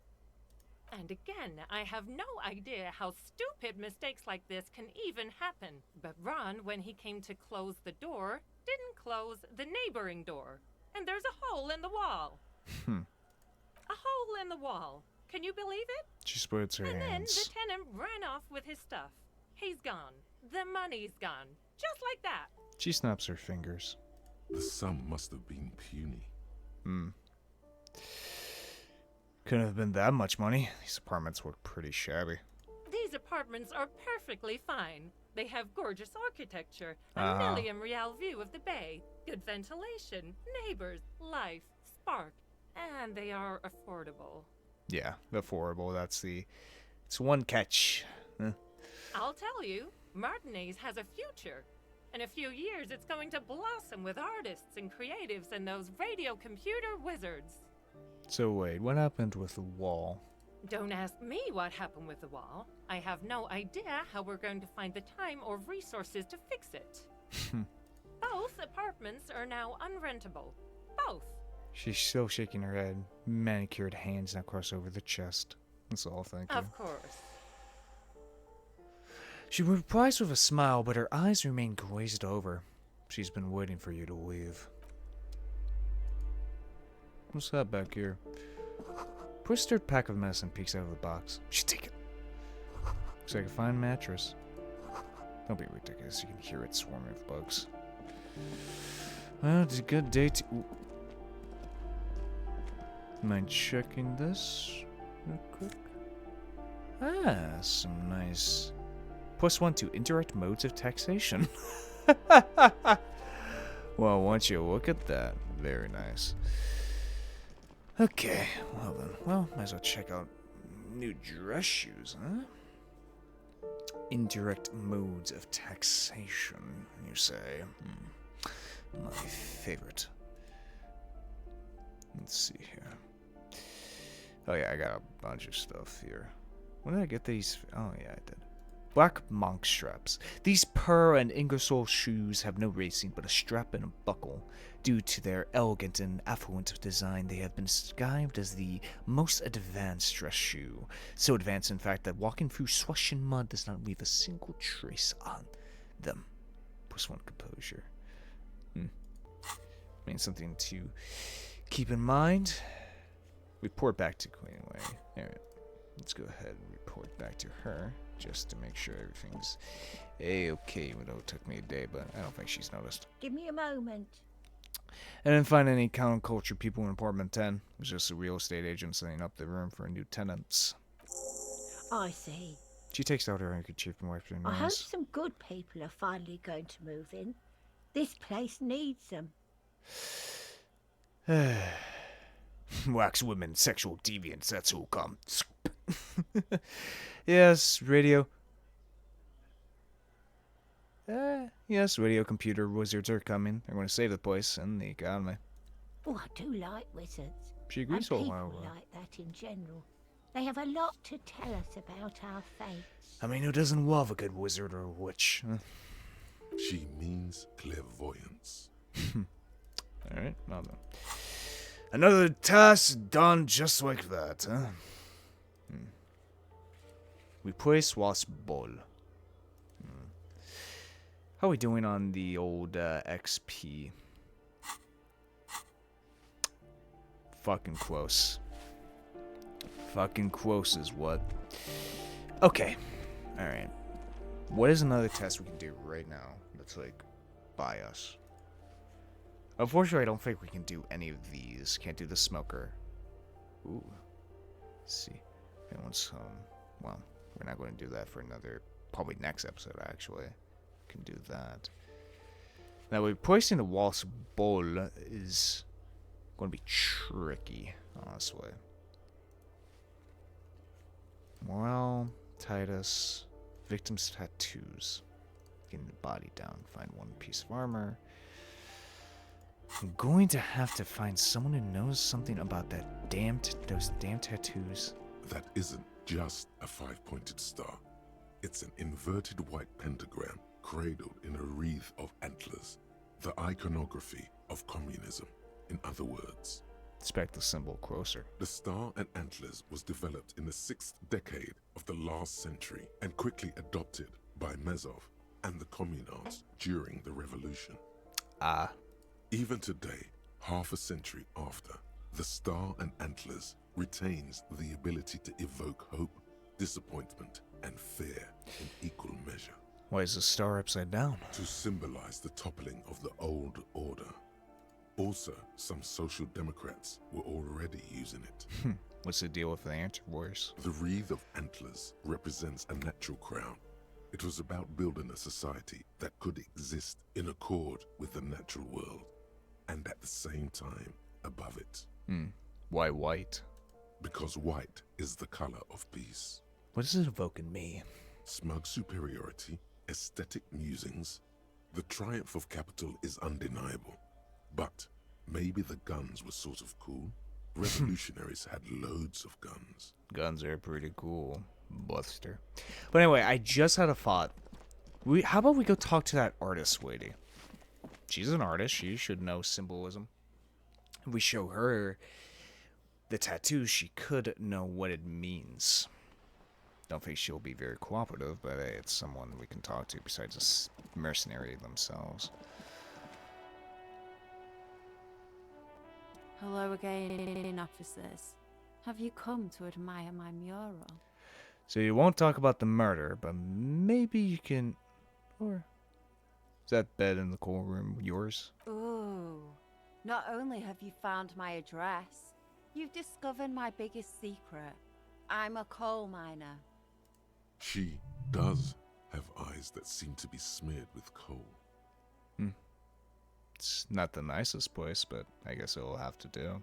And again, I have no idea how stupid mistakes like this can even happen. But Ron, when he came to close the door, didn't close the neighboring door. And there's a hole in the wall. A hole in the wall. Can you believe it? She spreads her And then hands. the tenant ran off with his stuff. He's gone. The money's gone. Just like that. She snaps her fingers. The sum must have been puny. Couldn't have been that much money. These apartments look pretty shabby. These apartments are perfectly fine. They have gorgeous architecture, a Uh-huh. million real view of the bay, good ventilation, neighbors, life, spark, and they are affordable. Yeah, affordable. It's one catch. I'll tell you, Martinez has a future. In a few years, it's going to blossom with artists and creatives and those radio computer wizards. So wait, what happened with the wall? Don't ask me what happened with the wall. I have no idea how we're going to find the time or resources to fix it. Both apartments are now unrentable. Both. She's still shaking her head. Manicured hands now cross over the chest. That's all, thank you. Of course. She replies with a smile, but her eyes remain glazed over. She's been waiting for you to leave. What's that back here? Twisted pack of medicine peeks out of the box. She take it. Looks like a fine mattress. Don't be ridiculous. You can hear it swarming with bugs. Well, it's a good day to... Ooh. Mind checking this real quick? Ah, some nice... +1 to indirect modes of taxation. Well, once you look at that, very nice. Okay, well then, might as well check out new dress shoes, huh? Indirect modes of taxation, you say? My favorite. Let's see here. Oh yeah, I got a bunch of stuff here. When did I get these? Oh yeah, I did. Black monk straps. These pearl and Ingersoll shoes have no racing but a strap and a buckle. Due to their elegant and affluent design, they have been described as the most advanced dress shoe. So advanced, in fact, that walking through slush and mud does not leave a single trace on them. +1 composure. Means something to keep in mind. Report back to Queen Wei. Alright, let's go ahead and report back to her, just to make sure everything's a-okay. Though it took me a day, but I don't think she's noticed. Give me a moment. I didn't find any counterculture people in apartment 10. It was just a real estate agent setting up the room for new tenants. I see. She takes out her handkerchief and wipes her I hope nose. some good people are finally going to move in. This place needs them. Wax women, sexual deviants, that's who come. Yes, radio. Yes, radio computer wizards are coming. They're going to save the place and the economy. Oh, I do like wizards. She agrees and so people well. like that in general. They have a lot to tell us about our fates. I mean, who doesn't love a good wizard or witch? She means clairvoyance. Alright, well then. Another task done just like that, huh? Replace wasp ball. How are we doing on the old XP? Fucking close. Fucking close is what. Okay. Alright. What is another test we can do right now that's like by us? Unfortunately, I don't think we can do any of these. Can't do the smoker. Ooh. Let's see. And once, well, we're not going to do that for another, probably next episode, actually. Can do that. Now, replacing the wasp bowl is going to be tricky, honestly. Morale, Titus, victim's tattoos. Getting the body down, find one piece of armor. I'm going to have to find someone who knows something about those damn tattoos. That isn't just a 5-pointed star. It's an inverted white pentagram cradled in a wreath of antlers. The iconography of communism, in other words. Inspect the symbol closer. The star and antlers was developed in the 6th decade of the last century and quickly adopted by Mezov and the communards during the revolution. Ah. Even today, half a century after, the star and antlers retains the ability to evoke hope, disappointment, and fear in equal measure. Why is the star upside down? To symbolize the toppling of the old order. Also, some social democrats were already using it. What's the deal with the anti-wars? The wreath of antlers represents a natural crown. It was about building a society that could exist in accord with the natural world, and at the same time above it. Why white? Because white is the color of peace. What does it evoke in me? Smug superiority, aesthetic musings. The triumph of capital is undeniable. But maybe the guns were sort of cool. Revolutionaries had loads of guns. Guns are pretty cool, Buster. But anyway, I just had a thought. How about we go talk to that artist lady? She's an artist. She should know symbolism. If we show her the tattoo, she could know what it means. Don't think she'll be very cooperative, but hey, it's someone we can talk to besides a mercenary themselves. Hello again, officers. Have you come to admire my mural? So you won't talk about the murder, but maybe you can... Or... Is that bed in the coal room yours? Ooh. Not only have you found my address, you've discovered my biggest secret. I'm a coal miner. She does have eyes that seem to be smeared with coal. It's not the nicest place, but I guess it'll have to do.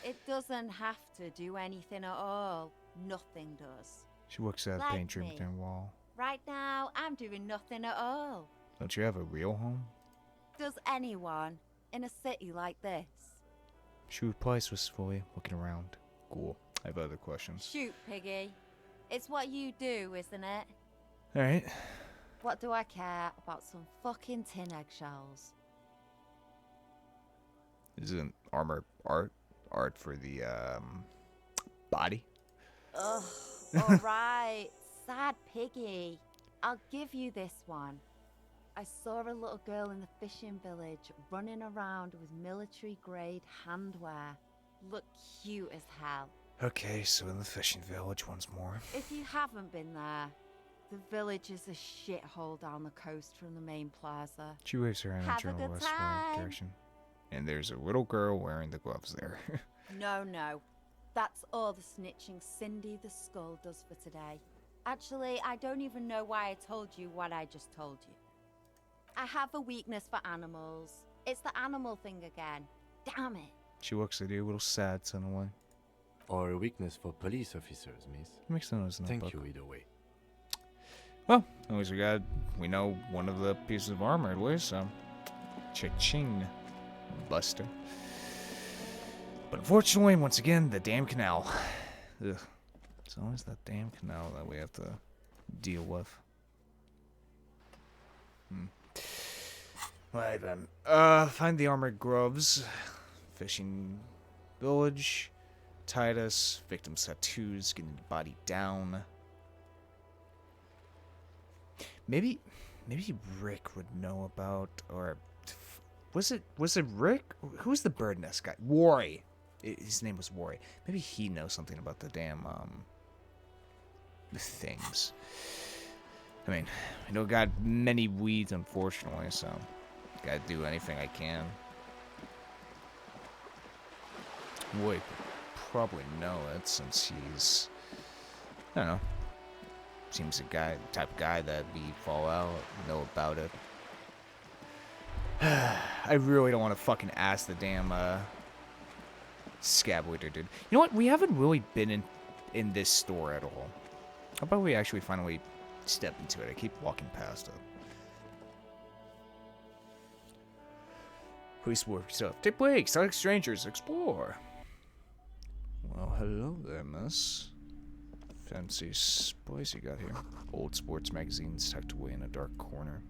It doesn't have to do anything at all. Nothing does. She looks at Like paint trimmed me. down wall. Right now, I'm doing nothing at all. Don't you have a real home? Does anyone in a city like this? She replies wistfully, looking around. Cool. I have other questions. Shoot, Piggy. It's what you do, isn't it? Alright. What do I care about some fucking tin eggshells? Isn't armor art for the body? Ugh, alright. Sad Piggy. I'll give you this one. I saw a little girl in the fishing village running around with military-grade handwear. Look cute as hell. Okay, so in the fishing village once more. If you haven't been there, the village is a shithole down the coast from the main plaza. She waves her hand in Have a general good westward time. direction. And there's a little girl wearing the gloves there. No. That's all the snitching Cindy the Skull does for today. Actually, I don't even know why I told you what I just told you. I have a weakness for animals. It's the animal thing again. Damn it. She looks at you a little sad, suddenly. Or a weakness for police officers, miss. Makes no sense. Thank you either way. Well, at least we know one of the pieces of armor at least, so. Cha-ching, Buster. But unfortunately, once again, the damn canal. Ugh. It's always that damn canal that we have to deal with. Right then. Find the armored gloves. Fishing village. Titus. Victim's tattoos. Getting the body down. Maybe Rick would know about, or was it Rick? Who's the bird nest guy? Worry. His name was Worry. Maybe he knows something about the damn things. I mean, I don't got many weeds, unfortunately, so gotta do anything I can. Would probably know it since he's, I don't know. Seems the type of guy that we fall out, know about it. I really don't want to fucking ask the damn scab leader, dude. You know what? We haven't really been in this store at all. How about we actually finally step into it? I keep walking past it. Police work stuff. Take breaks, select strangers, explore. Well, hello there, miss. Fancy boys you got here. Old sports magazines tucked away in a dark corner.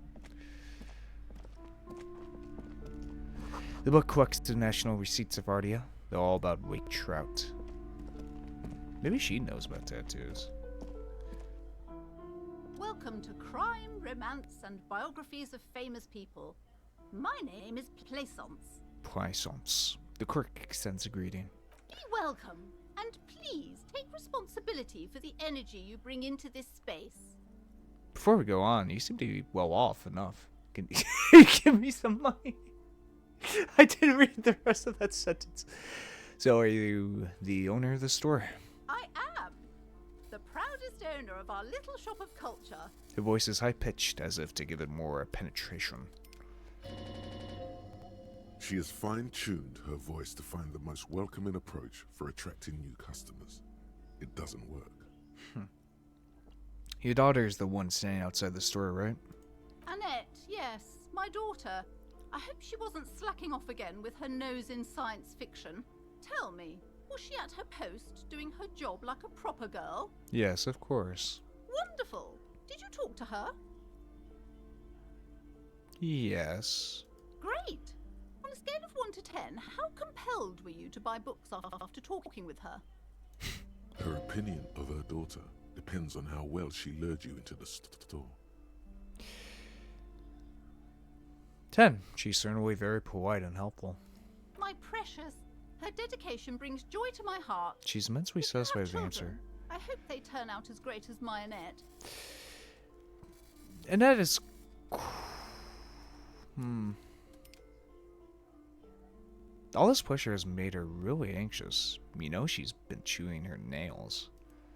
The book collects the national receipts of Hardia. They're all about wake trout. Maybe she knows about tattoos. Welcome to Crime, Romance, and Biographies of Famous People. My name is Plaisance. Plaisance. The clerk extends a greeting. Be welcome, and please take responsibility for the energy you bring into this space. Before we go on, you seem to be well off enough. Can you give me some money? I didn't read the rest of that sentence. So, are you the owner of the store? I am. The proudest owner of our little shop of culture. Her voice is high-pitched, as if to give it more penetration. She has fine-tuned her voice to find the most welcoming approach for attracting new customers. It doesn't work. Your daughter is the one standing outside the store, right? Annette, yes, my daughter. I hope she wasn't slacking off again with her nose in science fiction. Tell me, was she at her post doing her job like a proper girl? Yes, of course. Wonderful. Did you talk to her? Yes. Great. On a scale of 1 to 10, how compelled were you to buy books after talking with her? Her opinion of her daughter depends on how well she lured you into the store. 10. She's certainly very polite and helpful. My precious, her dedication brings joy to my heart. She's immensely satisfied with the answer. I hope they turn out as great as my Annette. Annette is... All this pressure has made her really anxious. You know she's been chewing her nails.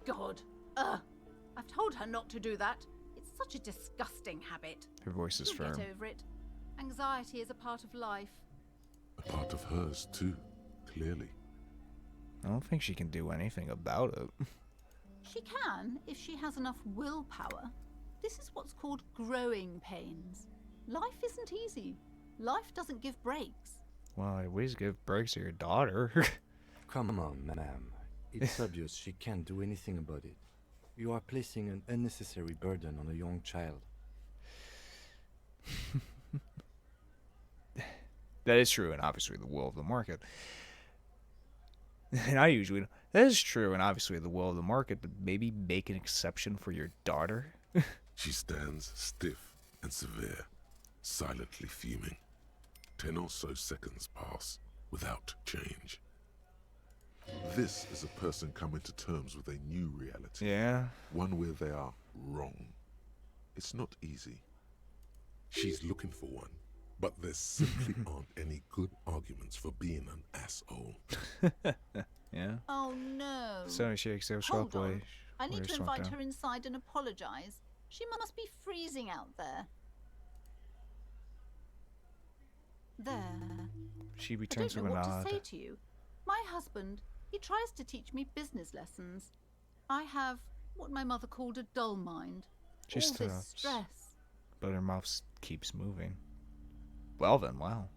God. I've told her not to do that. It's such a disgusting habit. Her voice is She'll firm. get over it. Anxiety is a part of life. A part of hers, too, clearly. I don't think she can do anything about it. She can, if she has enough willpower. This is what's called growing pains. Life isn't easy. Life doesn't give breaks. Well, at least give breaks to your daughter. Come on, ma'am. It's obvious she can't do anything about it. You are placing an unnecessary burden on a young child. That is true, and obviously the will of the market. And I usually... That is true, and obviously the will of the market, but maybe make an exception for your daughter? She stands stiff and severe, silently fuming. 10 or so seconds pass without change. This is a person coming to terms with a new reality. Yeah. One where they are wrong. It's not easy. She's looking for one, but there simply aren't any good arguments for being an asshole. Yeah. Oh no. So she shakes her Hold sharply. on. I need We're to just invite walking. her inside and apologize. She must be freezing out there. There. She I returns don't with know a what nod. to say to you. My husband, he tries to teach me business lessons. I have what my mother called a dull mind. She All this stops, stress. but her mouth keeps moving. Well then, wow.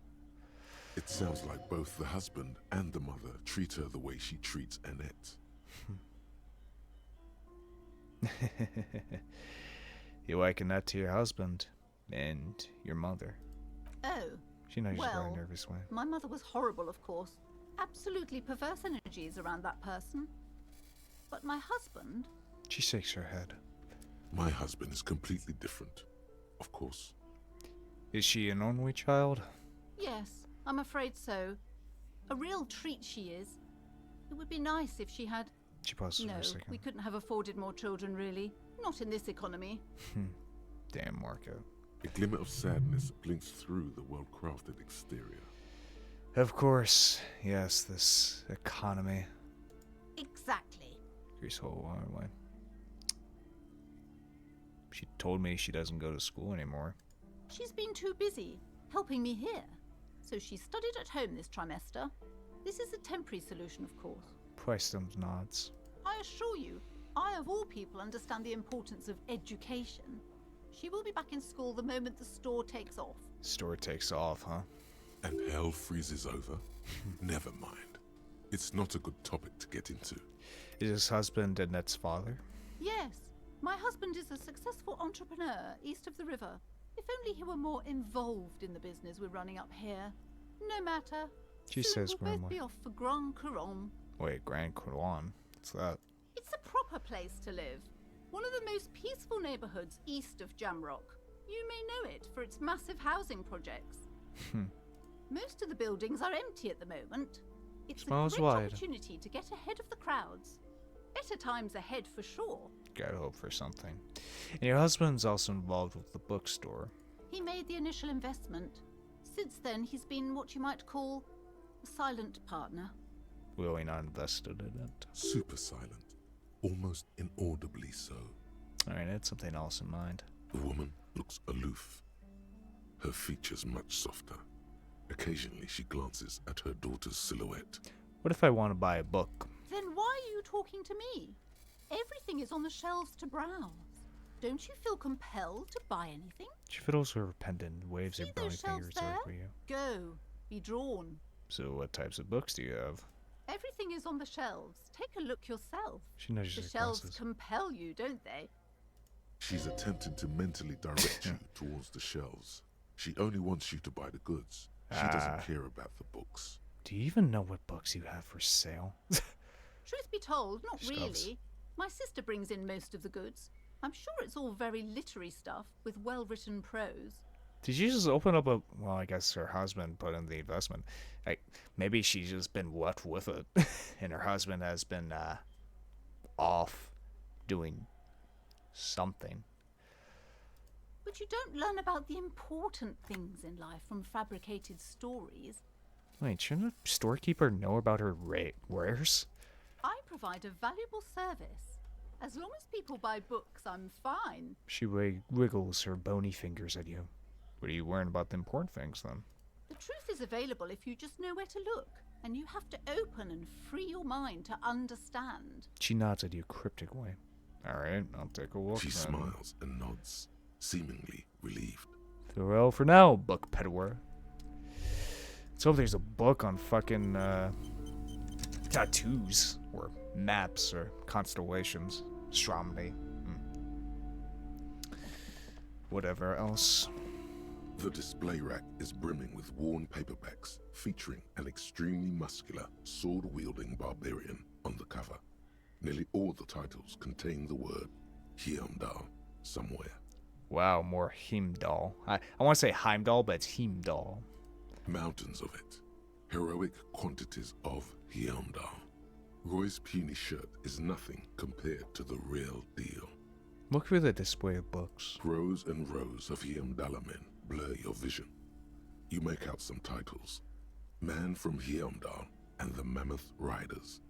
It sounds like both the husband and the mother treat her the way she treats Annette. You liken that to your husband and your mother. Oh. She knows she's a very Well, nervous way. my mother was horrible, of course. Absolutely perverse energies around that person. But my husband, She shakes her head. My husband is completely different, of course. Is she an only child? yes, I'm afraid so. A real treat she is. It would be nice if she had... She pauses No, for a second. we couldn't have afforded more children, really. Not in this economy. Damn, Marco. A glimmer of sadness blinks through the well-crafted exterior. Of course, yes, this economy. Exactly. Grease whole way. She told me she doesn't go to school anymore. She's been too busy helping me here. So she studied at home this trimester. This is a temporary solution, of course. Price them nods. I assure you, I of all people understand the importance of education. She will be back in school the moment the store takes off. Store takes off, huh? And hell freezes over? Never mind. It's not a good topic to get into. Is his husband Annette's father? Yes, my husband is a successful entrepreneur east of the river. If only he were more involved in the business we're running up here. No matter. She Soon says we'll both grimly. be off for Grand Couronne. Wait, Grand Couronne? What's that? It's a proper place to live. One of the most peaceful neighborhoods east of Jamrock. You may know it for its massive housing projects. Most of the buildings are empty at the moment. It's Smiles a great wide. opportunity to get ahead of the crowds. Better times ahead for sure. Gotta hope for something. And your husband's also involved with the bookstore. He made the initial investment. Since then, he's been what you might call a silent partner. Really not invested in it. Super silent. Almost inaudibly so. Alright, I had something else in mind. The woman looks aloof. Her features much softer. Occasionally she glances at her daughter's silhouette. What if I want to buy a book? Then why are you talking to me? Everything is on the shelves to browse. Don't you feel compelled to buy anything? She fiddles with her pendant and waves her See bony those shelves fingers there? over you. Go. Be drawn. So what types of books do you have? Everything is on the shelves. Take a look yourself. She knows The her shelves glasses. compel you, don't they? She's attempting to mentally direct you towards the shelves. She only wants you to buy the goods. She doesn't care about the books. Do you even know what books you have for sale? Truth be told, not Shelves. really. My sister brings in most of the goods. I'm sure it's all very literary stuff with well-written prose. Did you just open up a... Well, I guess her husband put in the investment. Like, maybe she's just been left with it. And her husband has been off doing something. But you don't learn about the important things in life from fabricated stories. Wait, shouldn't a storekeeper know about her wares? I provide a valuable service. As long as people buy books, I'm fine. She wiggles her bony fingers at you. What are you worrying about the important things, then? The truth is available if you just know where to look. And you have to open and free your mind to understand. She nods at you cryptic way. Alright, I'll take a look She then. smiles and nods, seemingly relieved. Farewell for now, book peddler. Let's hope there's a book on fucking tattoos or maps or constellations. Astronomy. Whatever else. The display rack is brimming with worn paperbacks featuring an extremely muscular, sword-wielding barbarian on the cover. Nearly all the titles contain the word Heimdall somewhere. Wow, more Heimdall. I want to say Heimdall, but it's Heimdall. Mountains of it. Heroic quantities of Heimdall. Roy's puny shirt is nothing compared to the real deal. Look through the display of books. Rows and rows of Heimdallamen blur your vision. You make out some titles. Man from Heimdall and the Mammoth Riders.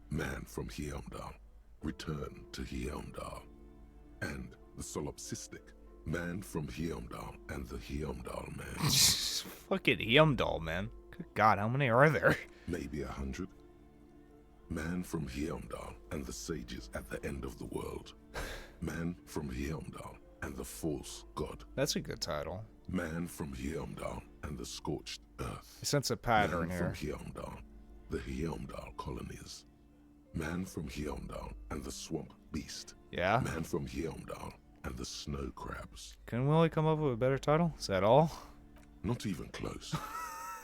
Man from Heimdall. Return to Heimdall. And the solipsistic, Man from Heimdall and the Heimdall Man. Fucking Heimdall, man. Good God, how many are there? Maybe 100. Man from Heimdall and the sages at the end of the world. Man from Heimdall and the false god. That's a good title. Man from Heimdall and the scorched earth. I sense a pattern Man here. from Heimdall, the Heimdall colonies. Man from Heimdall and the swamp beast. Yeah? Man from Heimdall and the snow crabs. Can Willie come up with a better title? Is that all? Not even close.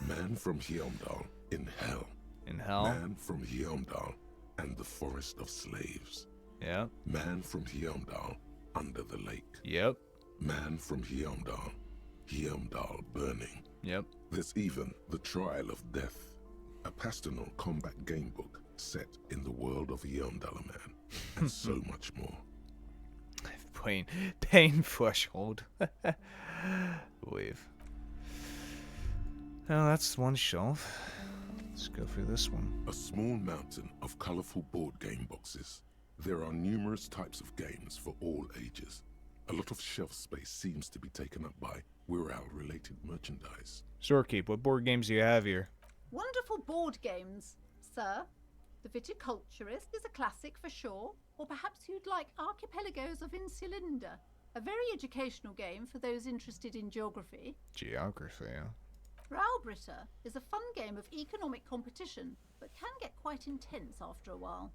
Man from Heimdall in hell. In hell? Man from Heimdall and the forest of slaves. Yep. Man from Heimdall under the lake. Yep. Man from Heimdall. Heimdall burning. Yep. There's even The Trial of Death, a pastoral combat game book set in the world of Heimdall Man, and so much more. Pain threshold. Wave. Well, that's one shelf. Let's go through this one. A small mountain of colorful board game boxes. There are numerous types of games for all ages. A lot of shelf space seems to be taken up by Wirral-related merchandise. Storekeep, what board games do you have here? Wonderful board games, sir. The Viticulturist is a classic for sure, or perhaps you'd like Archipelagos of Insulinda, a very educational game for those interested in geography. Geography, yeah. Raubritter is a fun game of economic competition, but can get quite intense after a while.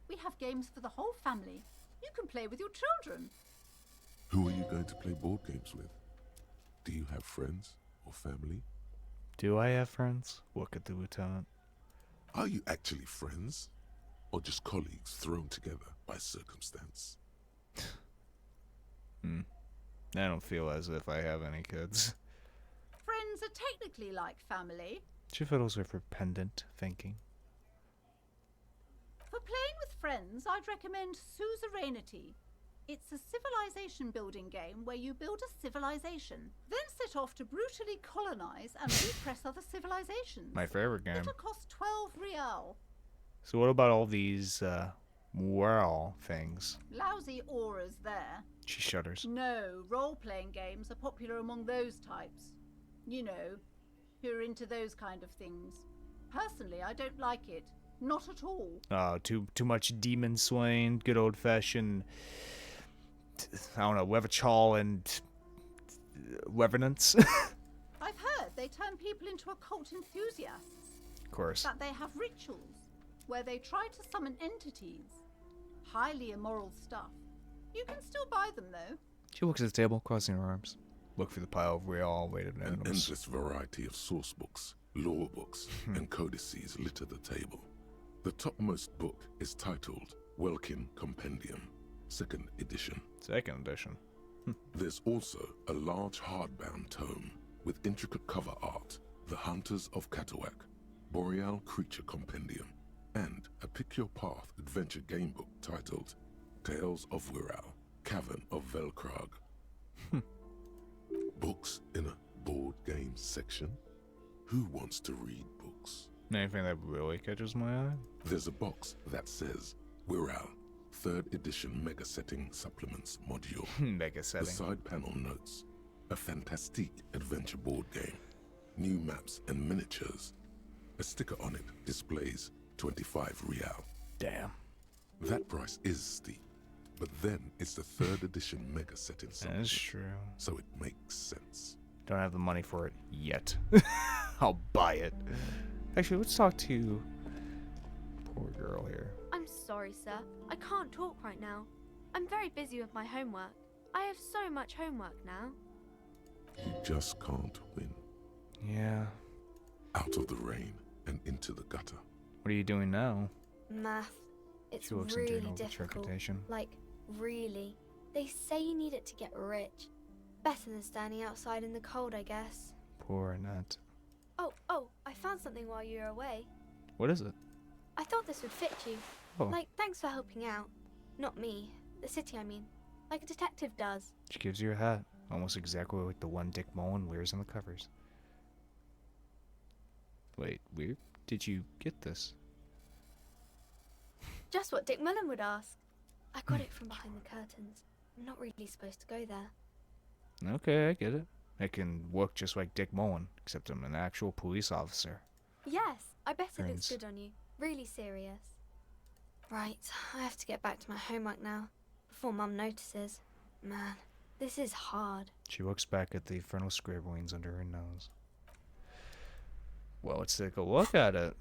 We have games for the whole family. You can play with your children. Who are you going to play board games with? Do you have friends or family? Do I have friends? Look at the lieutenant. Are you actually friends? Or just colleagues thrown together by circumstance? I don't feel as if I have any kids. Friends are technically like family. She fiddles with her pendant thinking. For playing with friends, I'd recommend Suzerainty. It's a civilization building game where you build a civilization, then set off to brutally colonize and repress other civilizations. My favorite game. It'll cost 12 real. So what about all these, whirl things? Lousy auras there. She shudders. No, role-playing games are popular among those types. You know, who are into those kind of things. Personally, I don't like it. Not at all. Too much demon slaying, good old-fashioned, I don't know, Wevichal and revenants. I've heard they turn people into occult enthusiasts. Of course. That they have rituals where they try to summon entities. Highly immoral stuff. You can still buy them, though. She looks at the table, crossing her arms. Look through the pile of real-weighted An items. endless variety of source books, lore books, and codices litter the table. The topmost book is titled Welkin Compendium, 2nd edition. 2nd edition. There's also a large hardbound tome with intricate cover art, The Hunters of Katawak, Boreal Creature Compendium, and a Pick Your Path adventure game book titled Tales of Wirral, Cavern of Velkrag. Books in a board game section? Who wants to read books? Anything that really catches my eye? There's a box that says Wirral, 3rd edition Mega Setting Supplements Module. Mega Setting. The side panel notes, a fantastique adventure board game, new maps and miniatures. A sticker on it displays 25 real. Damn. That price is steep, but then it's the 3rd edition Mega Setting Supplement. That's true. So it makes sense. Don't have the money for it yet. I'll buy it. Actually, let's talk to poor girl here. I'm sorry, sir. I can't talk right now. I'm very busy with my homework. I have so much homework now. You just can't win. Yeah. Out of the rain and into the gutter. What are you doing now? Math. It's She looks into really your difficult. interpretation. Like, really. They say you need it to get rich. Better than standing outside in the cold, I guess. Poor Annette. Oh, I found something while you were away. What is it? I thought this would fit you. Oh. Like, thanks for helping out. Not me. The city, I mean. Like a detective does. She gives you a hat. Almost exactly like the one Dick Mullen wears on the covers. Wait, where did you get this? Just what Dick Mullen would ask. I got it from behind the curtains. I'm not really supposed to go there. Okay, I get it. I can work just like Dick Mullen, except I'm an actual police officer. Yes, I bet it looks Friends. good on you. Really serious. Right, I have to get back to my homework now, before Mum notices. Man, this is hard. She looks back at the infernal scribblings under her nose. Well, let's take a look at it.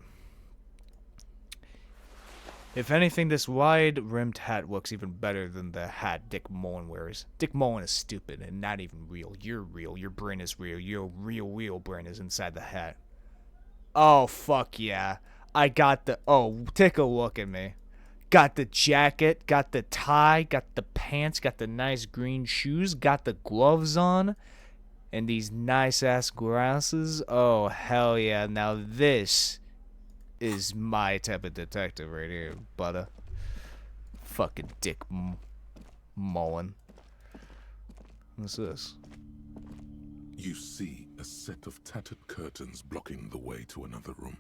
If anything, this wide-rimmed hat looks even better than the hat Dick Mullen wears. Dick Mullen is stupid and not even real. You're real. Your brain is real. Your real brain is inside the hat. Oh, fuck yeah. I got the... Oh, take a look at me. Got the jacket, got the tie, got the pants, got the nice green shoes, got the gloves on, and these nice-ass glasses. Oh, hell yeah. Now this is my type of detective right here, butter. Fucking Dick Mullen. What's this? You see a set of tattered curtains blocking the way to another room.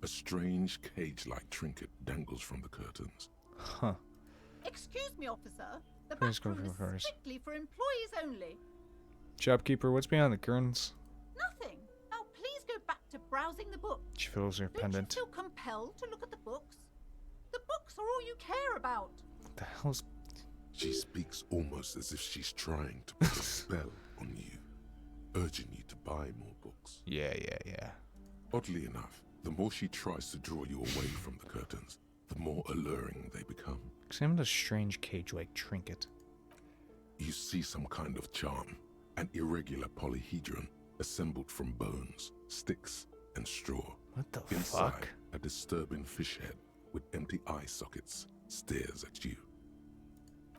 A strange cage-like trinket dangles from the curtains. Huh. Excuse me, officer. The Please back go room for is hers. strictly for employees only. Shopkeeper, what's behind the curtains? Nothing. Now please go back to browsing the books. She fills her Don't pendant. you feel compelled to look at the books? The books are all you care about. What the hell's... She speaks almost as if she's trying to put a spell on you, urging you to buy more books. Yeah. Oddly enough, the more she tries to draw you away from the curtains, the more alluring they become. Examine the strange cage-like trinket. You see some kind of charm, an irregular polyhedron assembled from bones, sticks, and straw. What the Inside, fuck? a disturbing fish head with empty eye sockets stares at you.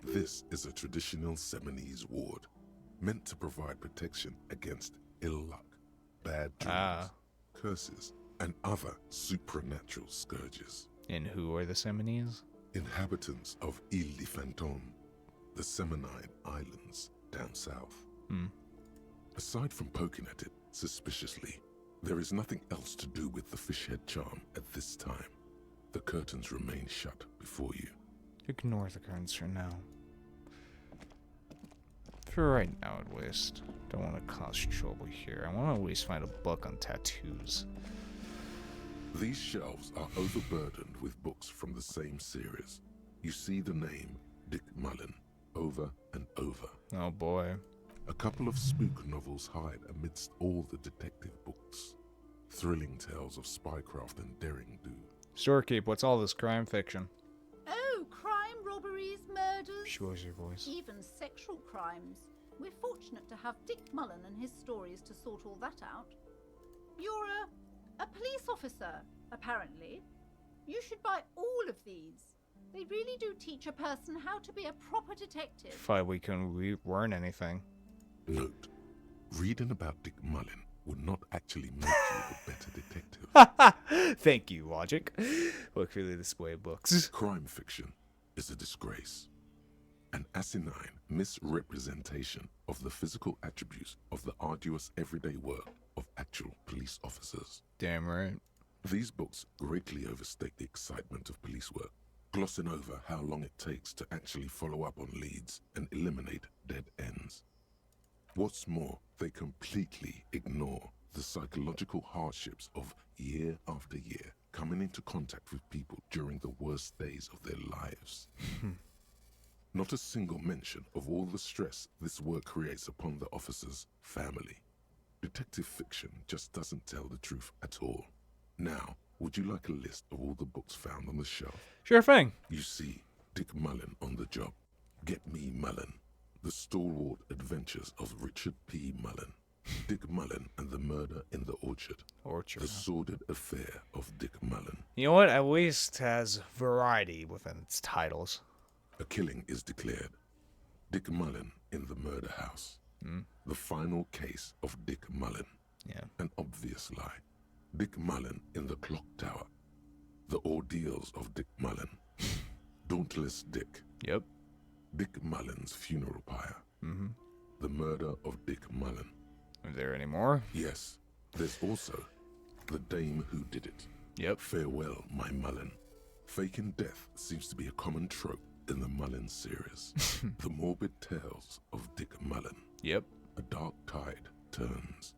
This is a traditional Seminese ward, meant to provide protection against ill luck, bad dreams, curses, and other supernatural scourges. And who are the Seminese? Inhabitants of Ile de Fantôme, the Seminide Islands down south. Aside from poking at it suspiciously, there is nothing else to do with the fish head charm at this time. The curtains remain shut before you. Ignore the curtains for now. For right now, at least. Don't want to cause trouble here. I want to at least find a book on tattoos. These shelves are overburdened with books from the same series. You see the name Dick Mullen over and over. Oh boy. A couple of spook novels hide amidst all the detective books. Thrilling tales of spycraft and daring do. Storekeep, what's all this crime fiction? Oh, crime, robberies, murders. She was your voice. Even sexual crimes. We're fortunate to have Dick Mullen and his stories to sort all that out. You're a police officer, apparently. You should buy all of these. They really do teach a person how to be a proper detective. If we couldn't learn anything. Note, reading about Dick Mullen would not actually make you a better detective. Thank you, Logic. Look for the display of books. Crime fiction is a disgrace. An asinine misrepresentation of the physical attributes of the arduous everyday work of actual police officers. Damn right. These books greatly overstate the excitement of police work, glossing over how long it takes to actually follow up on leads and eliminate dead ends. What's more, they completely ignore the psychological hardships of year after year coming into contact with people during the worst days of their lives. Not a single mention of all the stress this work creates upon the officer's family. Detective fiction just doesn't tell the truth at all. Now, would you like a list of all the books found on the shelf? Sure thing. You see Dick Mullen on the job. Get Me Mullen. The Stalwart Adventures of Richard P. Mullen. Dick Mullen and the Murder in the Orchard. The Sordid Affair of Dick Mullen. You know what? At least has variety within its titles. A killing is declared. Dick Mullen in the Murder House. The Final Case of Dick Mullen. Yeah. An obvious lie. Dick Mullen in the Clock Tower. The Ordeals of Dick Mullen. Dauntless Dick. Yep. Dick Mullen's Funeral Pyre. The Murder of Dick Mullen. Are there any more? Yes. There's also The Dame Who Did It. Yep. Farewell, My Mullen. Faking death seems to be a common trope in the Mullen series. The morbid tales of Dick Mullen. Yep. A dark tide turns.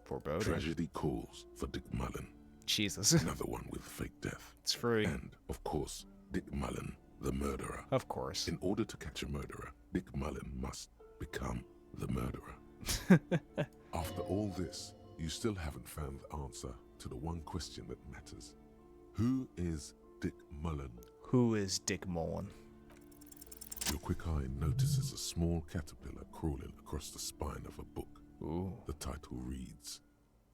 Foreboding. Tragedy calls for Dick Mullen. Jesus. Another one with fake death. It's free. And, of course, Dick Mullen, the murderer. Of course. In order to catch a murderer, Dick Mullen must become the murderer. After all this, you still haven't found the answer to the one question that matters. Who is Dick Mullen? Who is Dick Mullen? Your quick eye notices a small caterpillar crawling across the spine of a book. Ooh. The title reads,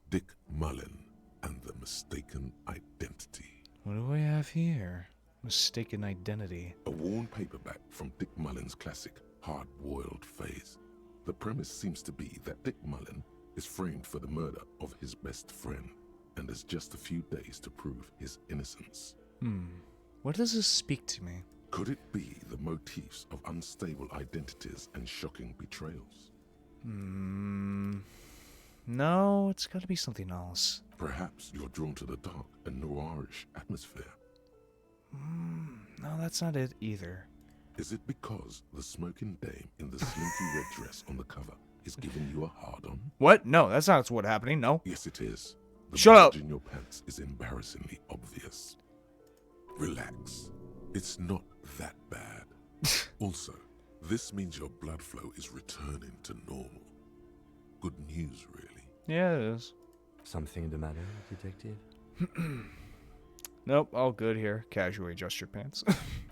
Dick Mullen and the Mistaken Identity. What do we have here? Mistaken Identity. A worn paperback from Dick Mullen's classic Hard-Boiled Phase. The premise seems to be that Dick Mullen is framed for the murder of his best friend and has just a few days to prove his innocence. What does this speak to me? Could it be the motifs of unstable identities and shocking betrayals? No, it's got to be something else. Perhaps you're drawn to the dark and noirish atmosphere. No, that's not it either. Is it because the smoking dame in the slinky red dress on the cover is giving you a hard-on? What? No, that's not what's happening. No. Yes, it is. The Shut up! bulge in your pants is embarrassingly obvious. Relax. It's not that bad. Also, this means your blood flow is returning to normal. Good news, really. Yeah, it is. Something the matter, detective? Nope, all good here. Casually adjust your pants.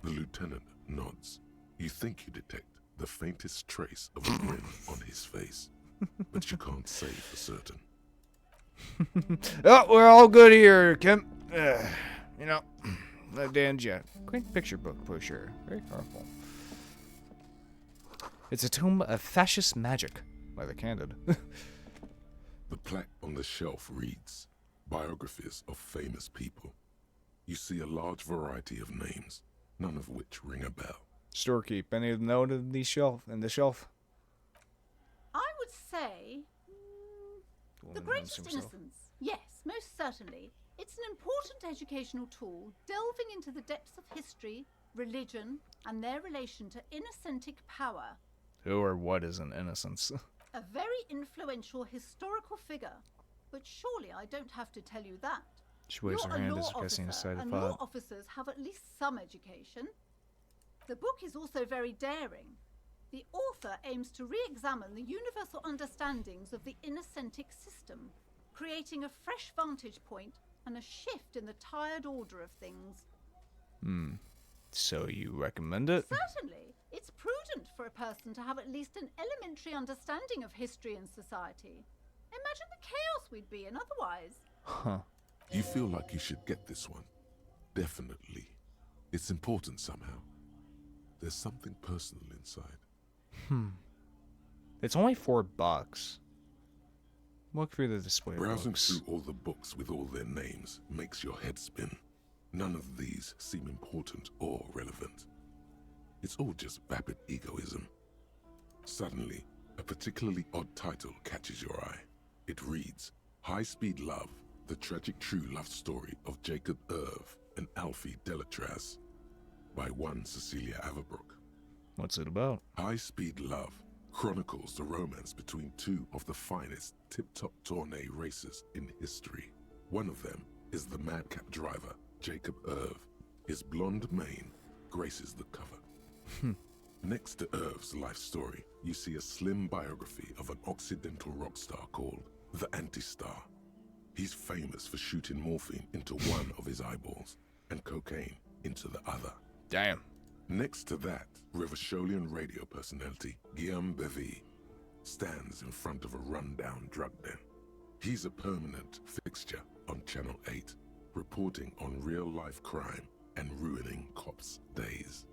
The lieutenant nods. You think you detect the faintest trace of a grin on his face, but you can't say for certain. Oh, we're all good here, Kim. You know, the Dan Jet. Great picture book pusher. Very powerful. It's a tome of fascist magic by the Candid. The plaque on the shelf reads, Biographies of Famous People. You see a large variety of names, none of which ring a bell. Storekeep. Any of note in the shelf? I would say the greatest innocence. Yes, most certainly. It's an important educational tool, delving into the depths of history, religion, and their relation to innocentic power. Who or what is an innocence? A very influential historical figure. But surely I don't have to tell you that. She waves her hand as pressing inside the and pod. law officers have at least some education. The book is also very daring. The author aims to re-examine the universal understandings of the innocentic system, creating a fresh vantage point and a shift in the tired order of things. So you recommend it? Certainly. It's prudent for a person to have at least an elementary understanding of history and society. Imagine the chaos we'd be in otherwise. Huh. You feel like you should get this one. Definitely. It's important somehow. There's something personal inside. It's only $4. Look through the display Browsing books. through all the books with all their names makes your head spin. None of these seem important or relevant. It's all just vapid egoism. Suddenly, a particularly odd title catches your eye. It reads, High-Speed Love, the tragic true love story of Jacob Irv and Alfie Delatraz, by one Cecilia Averbrook. What's it about? High-Speed Love chronicles the romance between two of the finest tip-top tourney racers in history. One of them is the madcap driver, Jacob Irv. His blonde mane graces the cover. Next to Irv's life story, you see a slim biography of an Occidental rock star called the Anti-Star. He's famous for shooting morphine into one of his eyeballs and cocaine into the other. Damn. Next to that, Rivasholian radio personality Guillaume Bevy stands in front of a rundown drug den. He's a permanent fixture on Channel 8, reporting on real-life crime and ruining cops' days.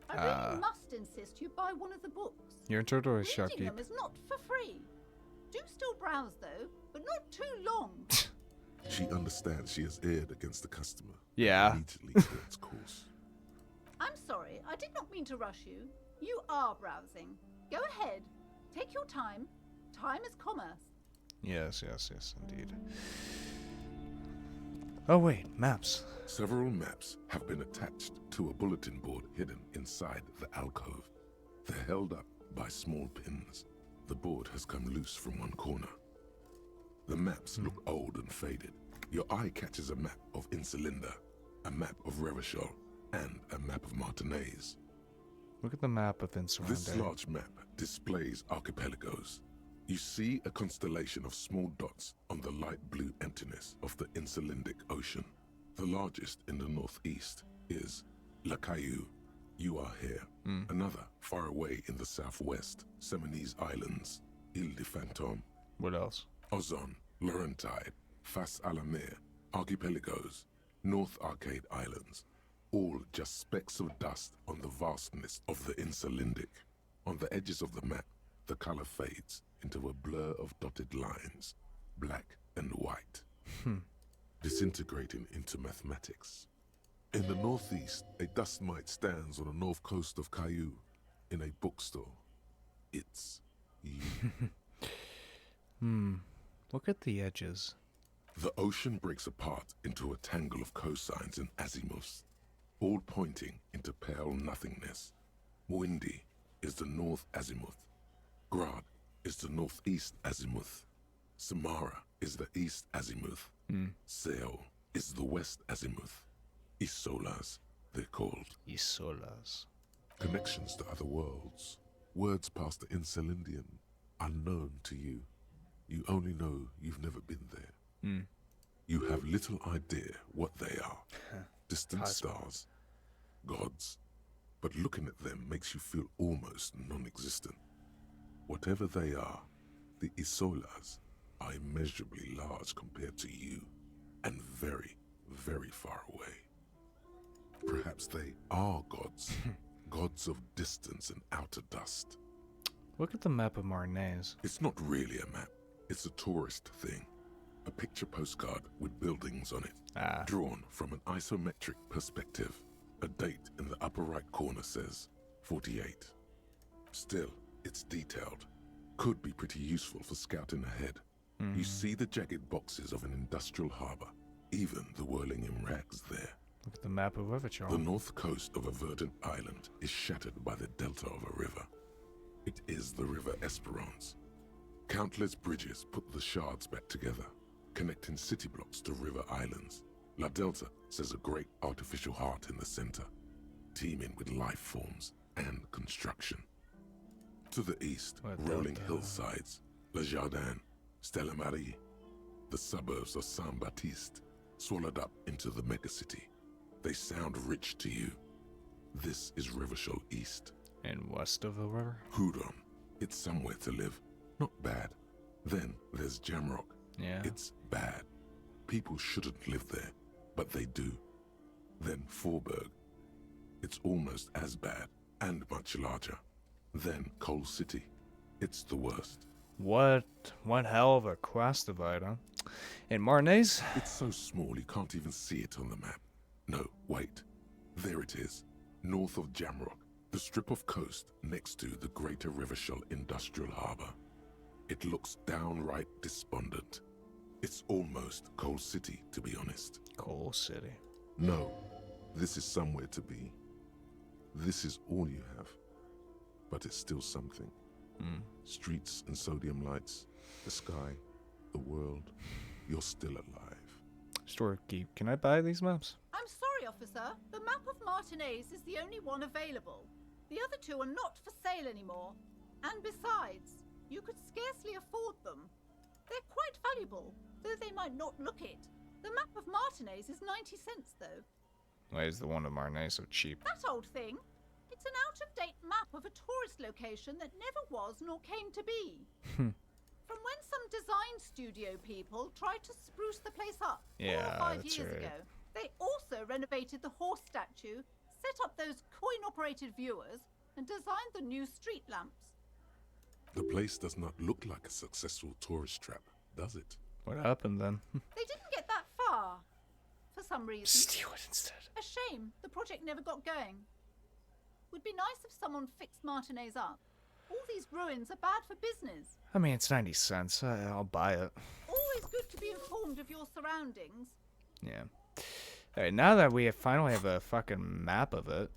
I really must insist you buy one of the books. You're totally Reading shocking. them is not for free. Do still browse though, but not too long. She understands she has erred against the customer. Yeah. Immediately corrects course. I'm sorry, I did not mean to rush you. You are browsing. Go ahead. Take your time. Time is commerce. Yes, indeed. Oh wait, maps. Several maps have been attached to a bulletin board hidden inside the alcove. They're held up by small pins. The board has come loose from one corner. The maps look old and faded. Your eye catches a map of Insulinda, a map of Revachol, and a map of Martinez. Look at the map of Insulinda. This large map displays archipelagos. You see a constellation of small dots on the light blue emptiness of the Insulindic Ocean. The largest in the northeast is La Caillou. You are here. Another far away in the southwest, Seminese Islands, Ile de Fantôme. What else? Ozon, Laurentide, Fas a la Mer, Archipelagos, North Arcade Islands, all just specks of dust on the vastness of the Insulindic. On the edges of the map, the color fades into a blur of dotted lines, black and white, disintegrating into mathematics. In the northeast, a dust mite stands on the north coast of Caillou in a bookstore. It's you. Look at the edges. The ocean breaks apart into a tangle of cosines and azimuths, all pointing into pale nothingness. Windy is the north azimuth. Grad is the northeast azimuth. Samara is the east azimuth. Seol is the west azimuth. Isolas, they're called. Isolas. Connections to other worlds. Words past the Insulindian, unknown to you. You only know you've never been there. You have little idea what they are. Distant stars, gods. But looking at them makes you feel almost non-existent. Whatever they are, the Isolas are immeasurably large compared to you, and very, very far away. Perhaps they are gods, gods of distance and outer dust. Look at the map of Martinez. It's not really a map. It's a tourist thing. A picture postcard with buildings on it, drawn from an isometric perspective. A date in the upper right corner says 48. Still, it's detailed. Could be pretty useful for scouting ahead. You see the jagged boxes of an industrial harbor, even the whirling in rags there. Look at the map of Revachol. The north coast of a verdant island is shattered by the delta of a river. It is the River Esperance. Countless bridges put the shards back together, connecting city blocks to river islands. La Delta says a great artificial heart in the center, teeming with life forms and construction. To the east, rolling hillsides, Le Jardin, Stella Marie, the suburbs of Saint-Baptiste, swallowed up into the megacity. They sound rich to you. This is Revachol East. And west of the river? Houdon. It's somewhere to live. Not bad. Then there's Jamrock. Yeah. It's bad. People shouldn't live there, but they do. Then Forberg. It's almost as bad, and much larger. Then Coal City. It's the worst. What hell of a class divide, huh? And Martinez? It's so small you can't even see it on the map. No, wait. There it is. North of Jamrock. The strip of coast next to the Greater Revachol Industrial Harbor. It looks downright despondent. It's almost Coal City, to be honest. Coal City. No, this is somewhere to be. This is all you have. But it's still something. Streets and sodium lights, the sky, the world. You're still alive. Storekeep, can I buy these maps? I'm sorry, officer. The map of Martinez is the only one available. The other two are not for sale anymore. And besides, you could scarcely afford them. They're quite valuable, though they might not look it. The map of Martinez is 90 cents, though. Why is the one of Martinez so cheap? That old thing. It's an out-of-date map of a tourist location that never was nor came to be. From when some design studio people tried to spruce the place up 4 or 5 years ago. They also renovated the horse statue, set up those coin-operated viewers, and designed the new street lamps. The place does not look like a successful tourist trap, does it? What happened then? They didn't get that far. For some reason. Steal it instead. A shame the project never got going. Would be nice if someone fixed Martinez up. All these ruins are bad for business. I mean, it's 90 cents. I'll buy it. Always good to be informed of your surroundings. Yeah. Alright, now that we finally have a fucking map of it,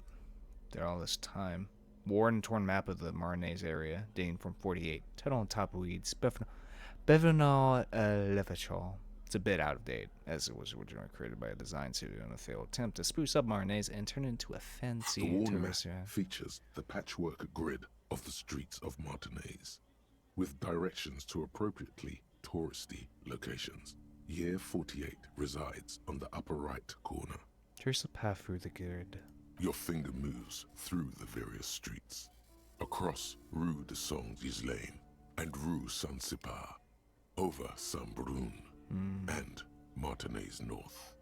there all this time. Worn and torn map of the Marnaise area, dating from 48. Title on top of weeds. Bevenal Levachol. It's a bit out of date, as it was originally created by a design studio in a failed attempt to spruce up Marnaise and turn it into a fancy The worn map tourist. features the patchwork grid of the streets of Martinaise, with directions to appropriately touristy locations. Year 48 resides on the upper right corner. Here's the path through the grid. Your finger moves through the various streets, across Rue de Saint-Ghislain and Rue Saint-Sipar, over Saint-Brun and Martinaise North.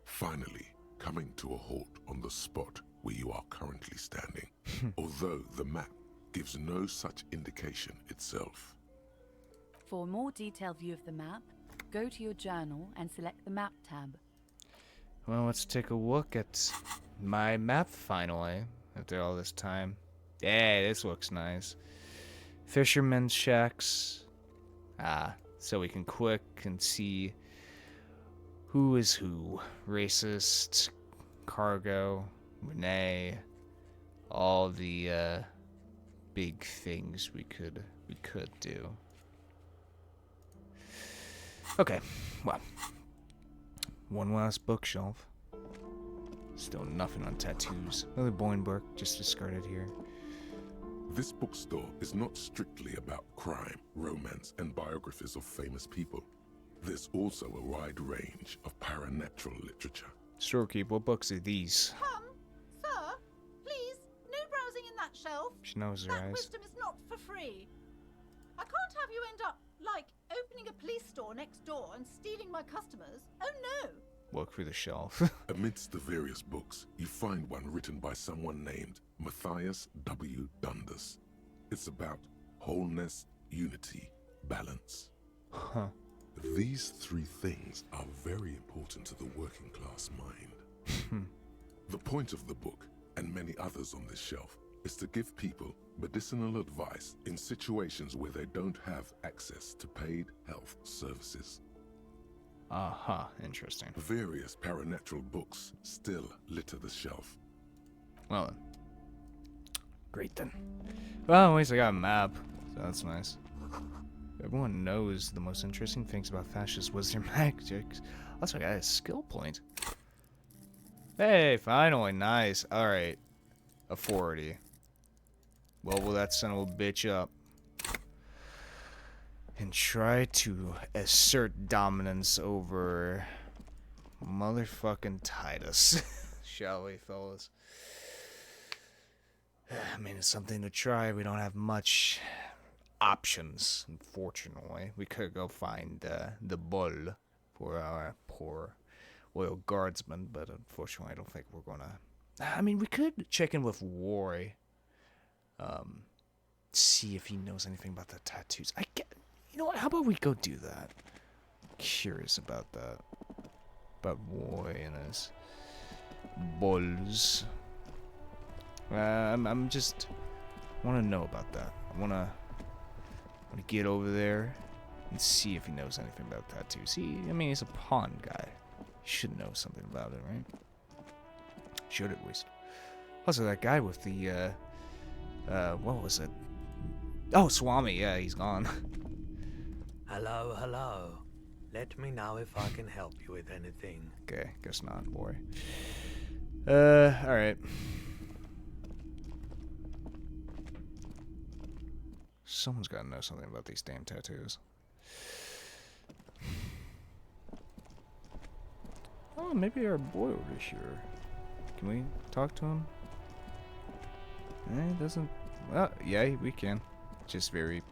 Finally, coming to a halt on the spot where you are currently standing, although the map gives no such indication itself. For a more detailed view of the map, go to your journal and select the map tab. Well, let's take a look at my map finally, after all this time. Yeah, this looks nice. Fishermen's shacks. So we can click and see who is who. Racist, cargo, Renee, all the big things we could do. Okay, well, one last bookshelf. Still nothing on tattoos. Another Boinbook, just discarded here. This bookstore is not strictly about crime, romance, and biographies of famous people. There's also a wide range of paranatural literature. Storekeep, what books are these? Sir, please, no browsing in that shelf. She knows her That eyes. wisdom is not for free. I can't have you end up, like, opening a police store next door and stealing my customers. Oh no! Look through the shelf. Amidst the various books, you find one written by someone named Matthias W. Dundas. It's about wholeness, unity, balance. Huh. These three things are very important to the working class mind. The point of the book, and many others on this shelf, is to give people medicinal advice in situations where they don't have access to paid health services. Interesting. Various paranatural books still litter the shelf. Well then. Great then. Well, at least I got a map, so that's nice. Everyone knows the most interesting things about fascist was their magics. Also, I got a skill point. Hey, finally, nice. Alright. A 40. Level that son of a bitch up. And try to assert dominance over motherfucking Titus. Shall we, fellas? I mean, it's something to try. We don't have much options, unfortunately. We could go find the bull for our poor loyal guardsman, but unfortunately I don't think we're gonna... I mean, we could check in with Roy. See if he knows anything about the tattoos. You know what? How about we go do that? I'm curious about that. About Roy and his bulls. I'm just want to know about that. I want to get over there and see if he knows anything about tattoos. I mean, he's a pawn guy. He should know something about it, right? Should at least. Also, that guy with the what was it? Oh, Swami. Yeah, he's gone. Hello, hello. Let me know if I can help you with anything. Okay, guess not, boy. Alright. Someone's gotta know something about these damn tattoos. Oh, maybe our boy over here. Can we talk to him? He doesn't... Well, yeah, we can. Just very...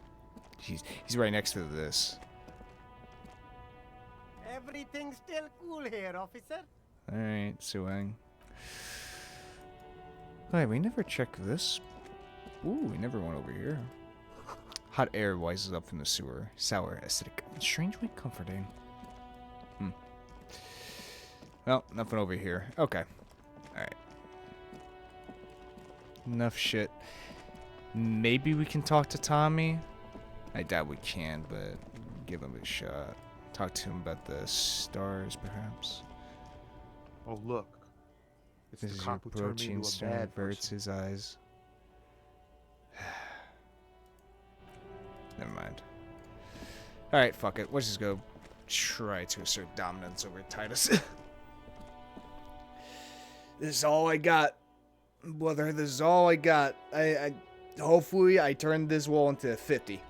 He's right next to this. Everything's still cool here, officer. Alright, Suang. Hey, we never checked this. Ooh, we never went over here. Hot air rises up from the sewer. Sour, acidic, and strangely comforting. Well, nothing over here. Okay. Alright. Enough shit. Maybe we can talk to Tommy? I doubt we can, but give him a shot. Talk to him about the stars, perhaps. Oh, look. It's This the is cop who turned me approaching, into a staring, bad averts person. his eyes. Never mind. Alright, fuck it. Let's just go try to assert dominance over Titus. This is all I got. Brother, this is all I got. I hopefully I turn this wall into a 50.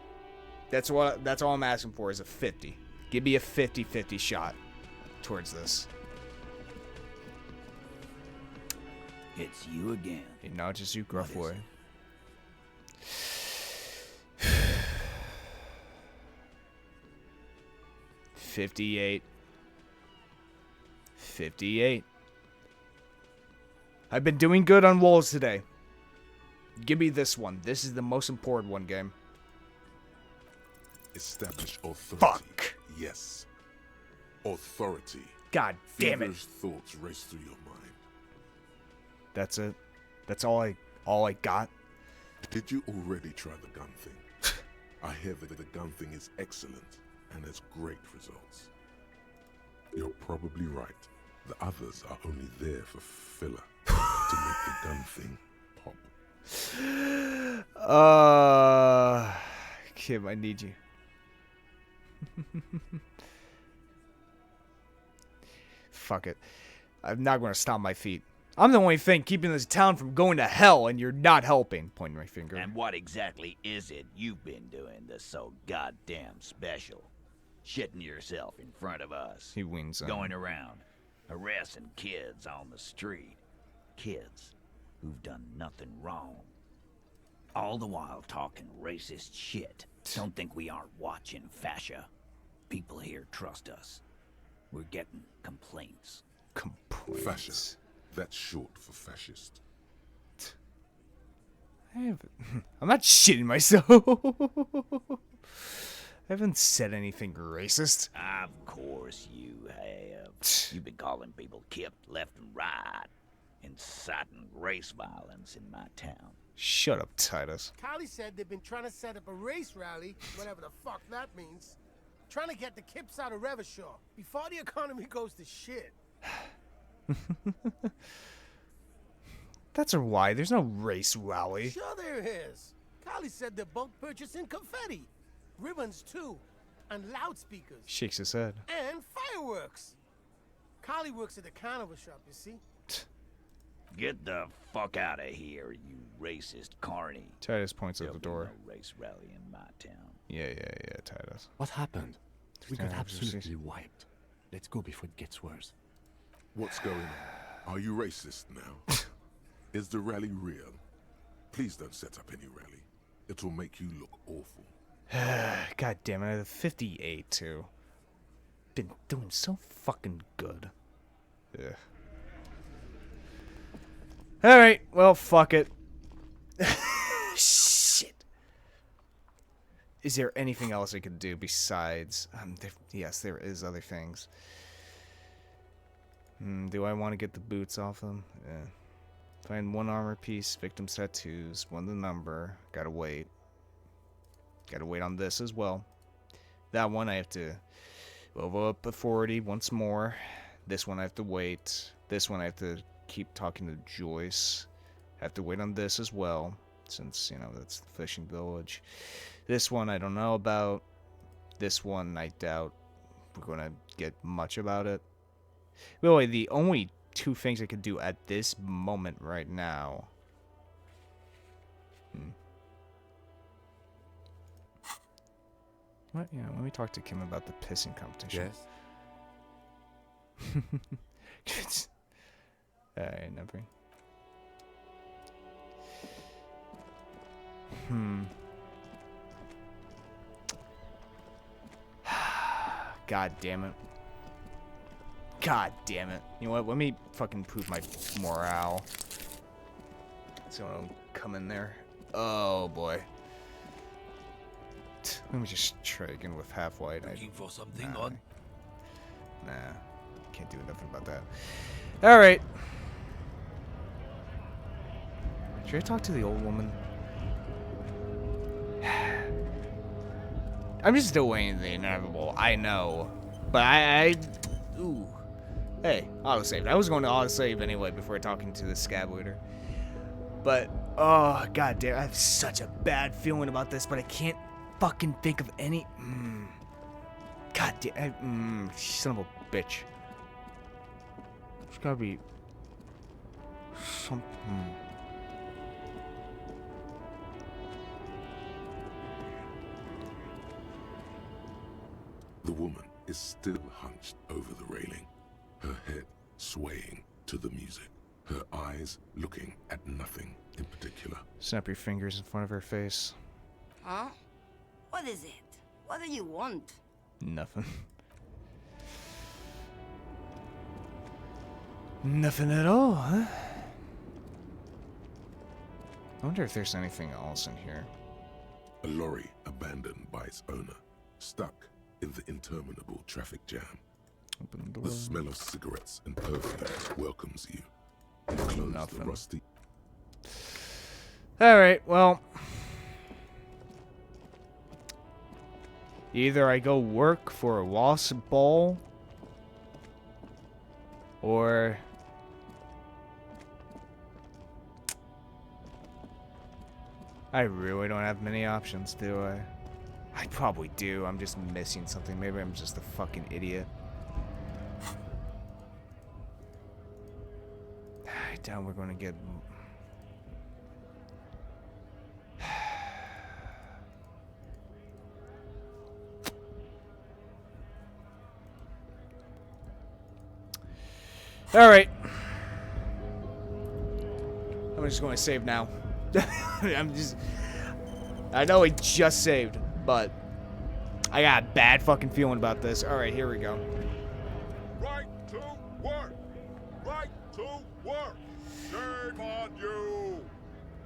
That's all I'm asking for is a 50. Give me a 50-50 shot towards this. It's you again. Hey, not just you, gruff boy. 58. 58. I've been doing good on walls today. Give me this one. This is the most important one, game. Establish authority. Fuck. Yes. Authority. God damn it. Feverish thoughts race through your mind. That's it. That's all I got. Did you already try the gun thing? I hear that the gun thing is excellent and has great results. You're probably right. The others are only there for filler to make the gun thing pop. Kim, I need you. Fuck it. I'm not going to stop my feet. I'm the only thing keeping this town from going to hell, and you're not helping. Pointing my finger. And what exactly is it you've been doing that's so goddamn special? Shitting yourself in front of us. He wins. Going around, arresting kids on the street. Kids who've done nothing wrong. All the while talking racist shit. Don't think we aren't watching, fascia. People here trust us. We're getting complaints. Complaints? Fascist. That's short for fascist. I'm not shitting myself. I haven't said anything racist. Of course you have. You've been calling people Kip left and right. Inciting race violence in my town. Shut up, Titus. Callie said they've been trying to set up a race rally, whatever the fuck that means. Trying to get the Kips out of Revachol before the economy goes to shit. That's a lie. There's no race rally. Sure there is. Callie said they're both purchasing confetti. Ribbons, too. And loudspeakers. Shakes his head. And fireworks. Callie works at the carnival shop, you see. Get the fuck out of here, you racist carny. Titus points at the door. No race rally in my town. Yeah, Titus. What happened? We got Yeah, absolutely wiped. Let's go before it gets worse. What's going on? Are you racist now? Is the rally real? Please don't set up any rally. It'll make you look awful. God damn it, I have 58 too. Been doing so fucking good. Ugh. Alright, well, fuck it. Shit. Is there anything else I could do besides... yes, there is other things. Do I want to get the boots off them? Yeah. Find one armor piece, victim's tattoos, one the number. Gotta wait. Gotta wait on this as well. That one I have to level up authority once more. This one I have to wait. This one I have to keep talking to Joyce. Have to wait on this as well, since, you know, that's the fishing village. This one I don't know about. This one I doubt we're gonna get much about it. Really, the only two things I could do at this moment right now. What? Yeah, let me talk to Kim about the pissing competition. Yes. Alright, nothing. God damn it. God damn it. You know what? Let me fucking prove my morale. So I don't come in there. Oh boy. Let me just try again with half white. Looking for something on? Nah. Can't do nothing about that. Alright. Should I talk to the old woman? I'm just still waiting for the inevitable. I know. But ooh. Hey, autosave. I was going to autosave anyway before talking to the scab leader. But, oh, god damn, I have such a bad feeling about this, but I can't fucking think of any... God damn, son of a bitch. There's gotta be... something... The woman is still hunched over the railing, her head swaying to the music, her eyes looking at nothing in particular. Snap your fingers in front of her face. Huh? What is it? What do you want? Nothing. Nothing at all, huh? I wonder if there's anything else in here. A lorry abandoned by its owner, stuck in the interminable traffic jam. Open the door. The smell of cigarettes and perfumes welcomes you. You close the rusty... Alright, well... Either I go work for a wasp ball, or... I really don't have many options, do I? I probably do. I'm just missing something. Maybe I'm just a fucking idiot. I doubt we're going to get... Alright. I'm just going to save now. I know I just saved, but I got a bad fucking feeling about this. Alright, here we go. Right to work! Right to work! Shame on you!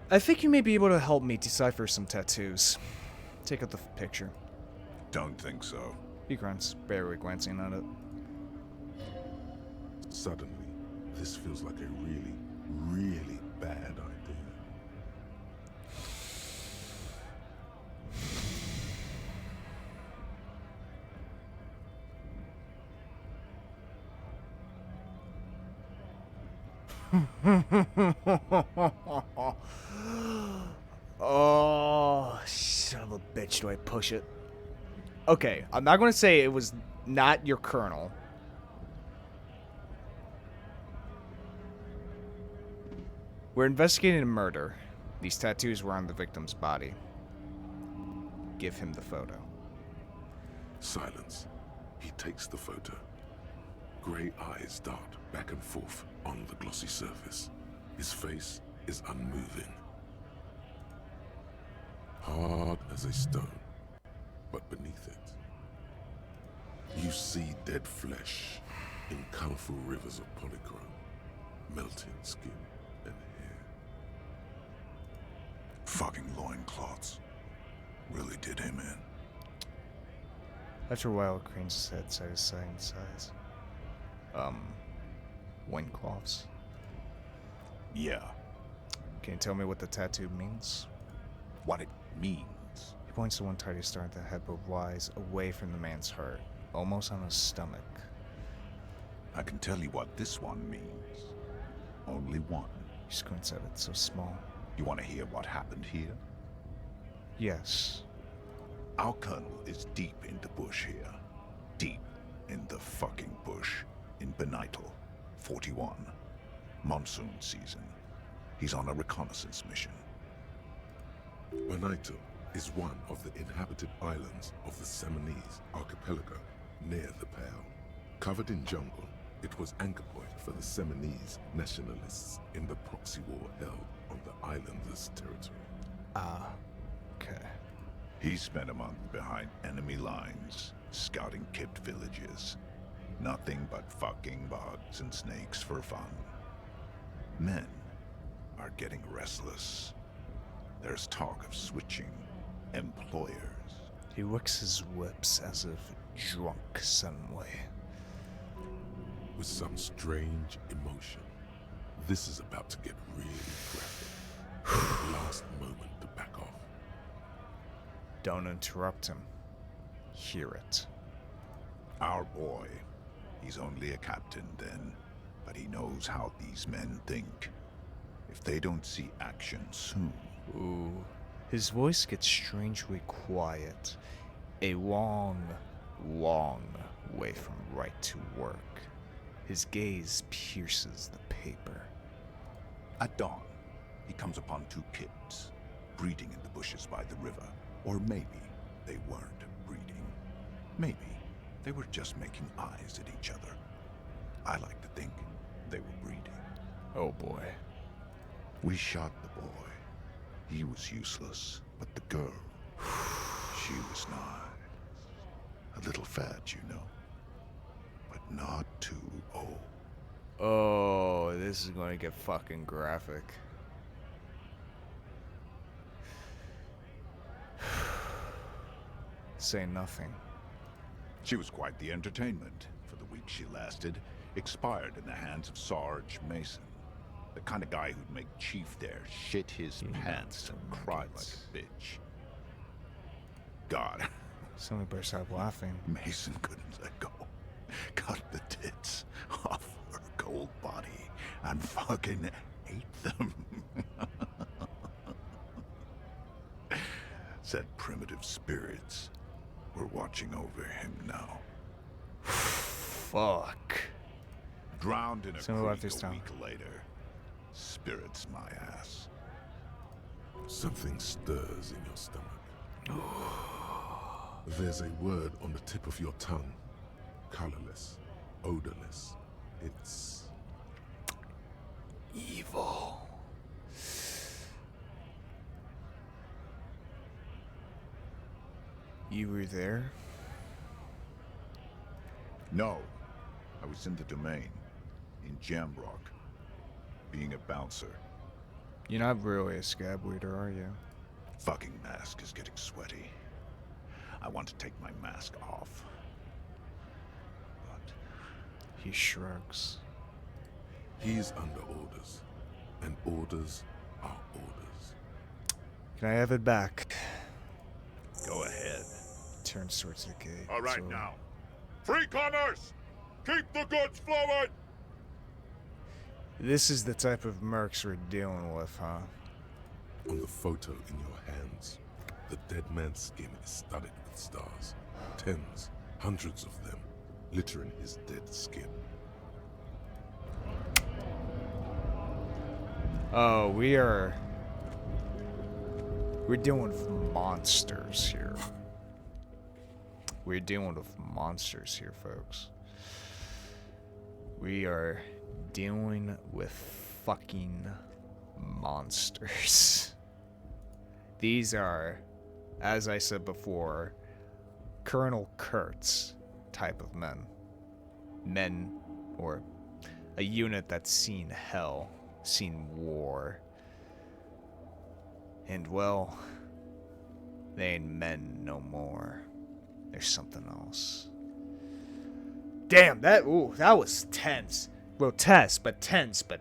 I think you may be able to help me decipher some tattoos. Take out the picture. Don't think so. He grunts, barely glancing at it. Suddenly, this feels like a really, really bad idea. Oh, son of a bitch, do I push it? Okay, I'm not going to say it was not your colonel. We're investigating a murder. These tattoos were on the victim's body. Give him the photo. Silence. He takes the photo. Grey eyes dart back and forth on the glossy surface. His face is unmoving. Hard as a stone. But beneath it, you see dead flesh in colorful rivers of polychrome, melting skin and hair. Fucking loincloths. Really did him in. After a while, cranes his head side to side in size. Loincloths. Yeah. Can you tell me what the tattoo means? What it means? He points to one tiny star at the head but wise away from the man's heart, almost on his stomach. I can tell you what this one means. Only one. He squints at it, so small. You want to hear what happened here? Yes. Our colonel is deep in the bush here. Deep in the fucking bush. In Benital, 41. Monsoon season. He's on a reconnaissance mission. Benital is one of the inhabited islands of the Seminese archipelago near the Pale. Covered in jungle, it was anchor point for the Seminese nationalists in the proxy war held on the islanders' territory. Ah, okay. He spent a month behind enemy lines, scouting kept villages. Nothing but fucking bugs and snakes for fun. Men are getting restless. There's talk of switching employers. He licks his whips as if drunk suddenly. With some strange emotion, this is about to get really graphic. Last moment to back off. Don't interrupt him. Hear it. Our boy, He's only a captain then, but he knows how these men think. If they don't see action soon... Ooh. His voice gets strangely quiet. A long, long way from right to work. His gaze pierces the paper. At dawn, he comes upon two kids, breeding in the bushes by the river. Or maybe they weren't breeding. Maybe they were just making eyes at each other. I like to think they were breeding. Oh boy. We shot the boy. He was useless, but the girl, she was nice. A little fat, you know, but not too old. Oh, this is going to get fucking graphic. Say nothing. She was quite the entertainment for the week she lasted. Expired in the hands of Sarge Mason. The kind of guy who'd make Chief there shit his pants and cry like a bitch. God. Somebody better stop laughing. Mason couldn't let go. Cut the tits off her cold body and fucking ate them. Said primitive spirits were watching over him now. Fuck. Drowned in a Something about creek this a town. week later. Spirits my ass. Something stirs in your stomach. There's a word on the tip of your tongue. Colorless, odorless. It's... evil. You were there? No. I was in the domain. In Jamrock. Being a bouncer. You're not really a scab leader, are you? Fucking mask is getting sweaty. I want to take my mask off. But... He shrugs. He's under orders. And orders are orders. Can I have it back? Go ahead. Turns towards the gate. All right, so- now. Free commerce! Keep the goods flowing! This is the type of mercs we're dealing with, huh? On the photo in your hands, the dead man's skin is studded with stars. Tens, hundreds of them, littering his dead skin. Oh, we're dealing with monsters here. We're dealing with monsters here, folks. We are dealing with fucking monsters. These are, as I said before, Colonel Kurtz type of men. Men, or a unit that's seen hell, seen war. And well, they ain't men no more. There's something else. Damn, that was tense. Grotesque, but tense, but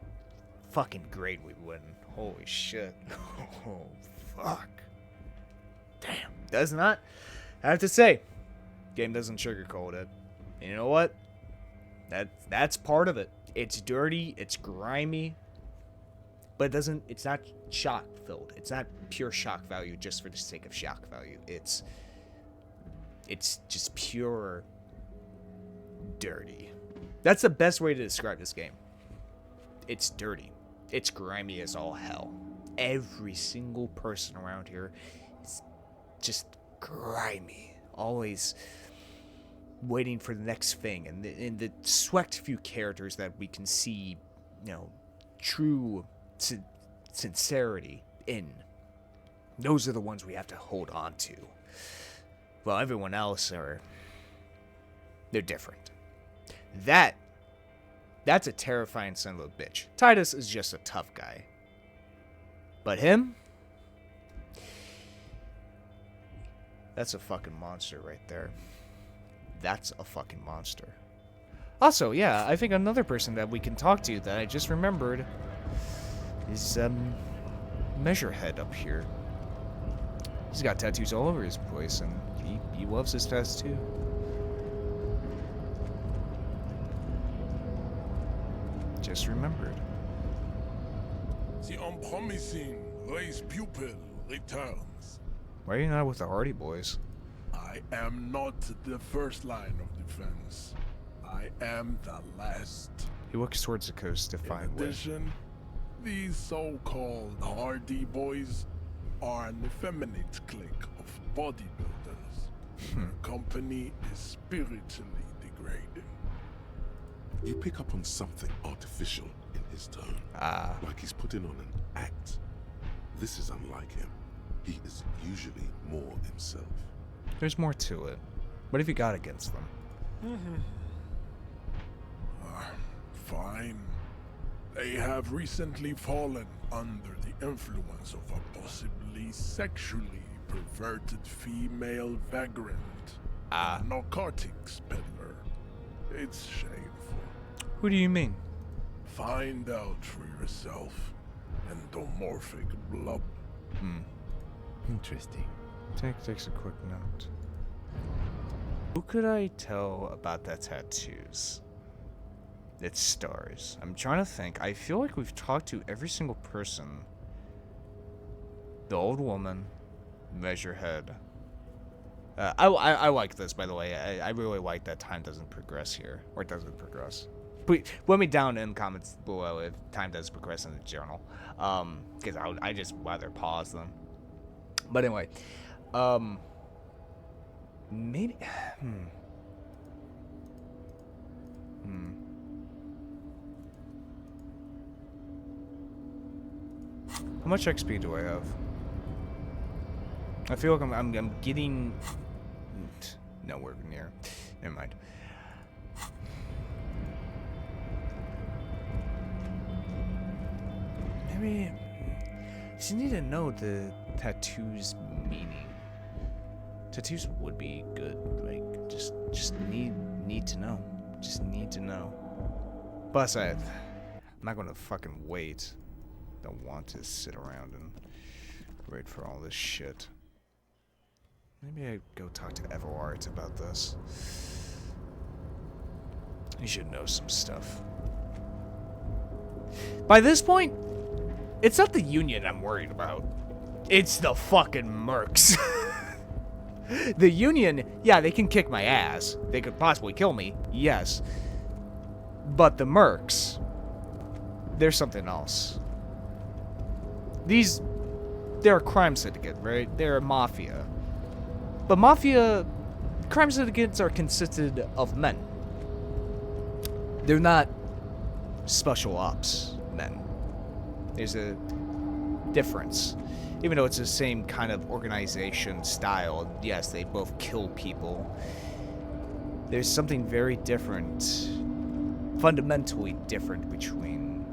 fucking great we win. Holy shit. Oh, fuck. Damn. Does not, I have to say, game doesn't sugarcoat it. And you know what? That's part of it. It's dirty, it's grimy, but it's not shock filled. It's not pure shock value just for the sake of shock value. It's just pure dirty. That's the best way to describe this game. It's dirty. It's grimy as all hell. Every single person around here is just grimy. Always waiting for the next thing. And the select few characters that we can see, true sincerity in, those are the ones we have to hold on to. Well, everyone else they're different. That's a terrifying son of a bitch. Titus is just a tough guy. But him? That's a fucking monster right there. That's a fucking monster. Also, yeah, I think another person that we can talk to that I just remembered is, Measurehead up here. He's got tattoos all over his place, and he loves his tattoo. just remembered. The unpromising race pupil returns. Why are you not with the Hardy boys? I am not the first line of defense. I am the last. He looks towards the coast to find In addition, these so-called Hardy boys are an effeminate clique of bodybuilders. Their company is spiritually degrading. You pick up on something artificial in his tone. Like he's putting on an act. This is unlike him. He is usually more himself. There's more to it. What have you got against them? Fine. They have recently fallen under the influence of a possibly sexually perverted female vagrant. A narcotics peddler. It's shameful. Who do you mean? Find out for yourself. Endomorphic blob. Interesting. Takes a quick note. Who could I tell about the tattoos? It's stars. I'm trying to think. I feel like we've talked to every single person. The old woman, Measurehead. I like this, by the way. I really like that time doesn't progress here, or it doesn't progress. Please let me down in the comments below if time does progress in the journal, because I just rather pause them. But anyway, maybe. How much XP do I have? I feel like I'm getting nowhere near. Never mind. Maybe just need to know the tattoos meaning. Tattoos would be good. Like just need to know. Just need to know. Plus I'm not gonna fucking wait. Don't want to sit around and wait for all this shit. Maybe I go talk to Everard about this. He should know some stuff. By this point, it's not the Union I'm worried about. It's the fucking mercs. The Union, yeah, they can kick my ass. They could possibly kill me, yes. But the mercs, they're something else. They're a crime syndicate, right? They're a mafia. But crime syndicates are consisted of men. They're not special ops men. There's a difference. Even though it's the same kind of organization style, yes, they both kill people. There's something very different, fundamentally different between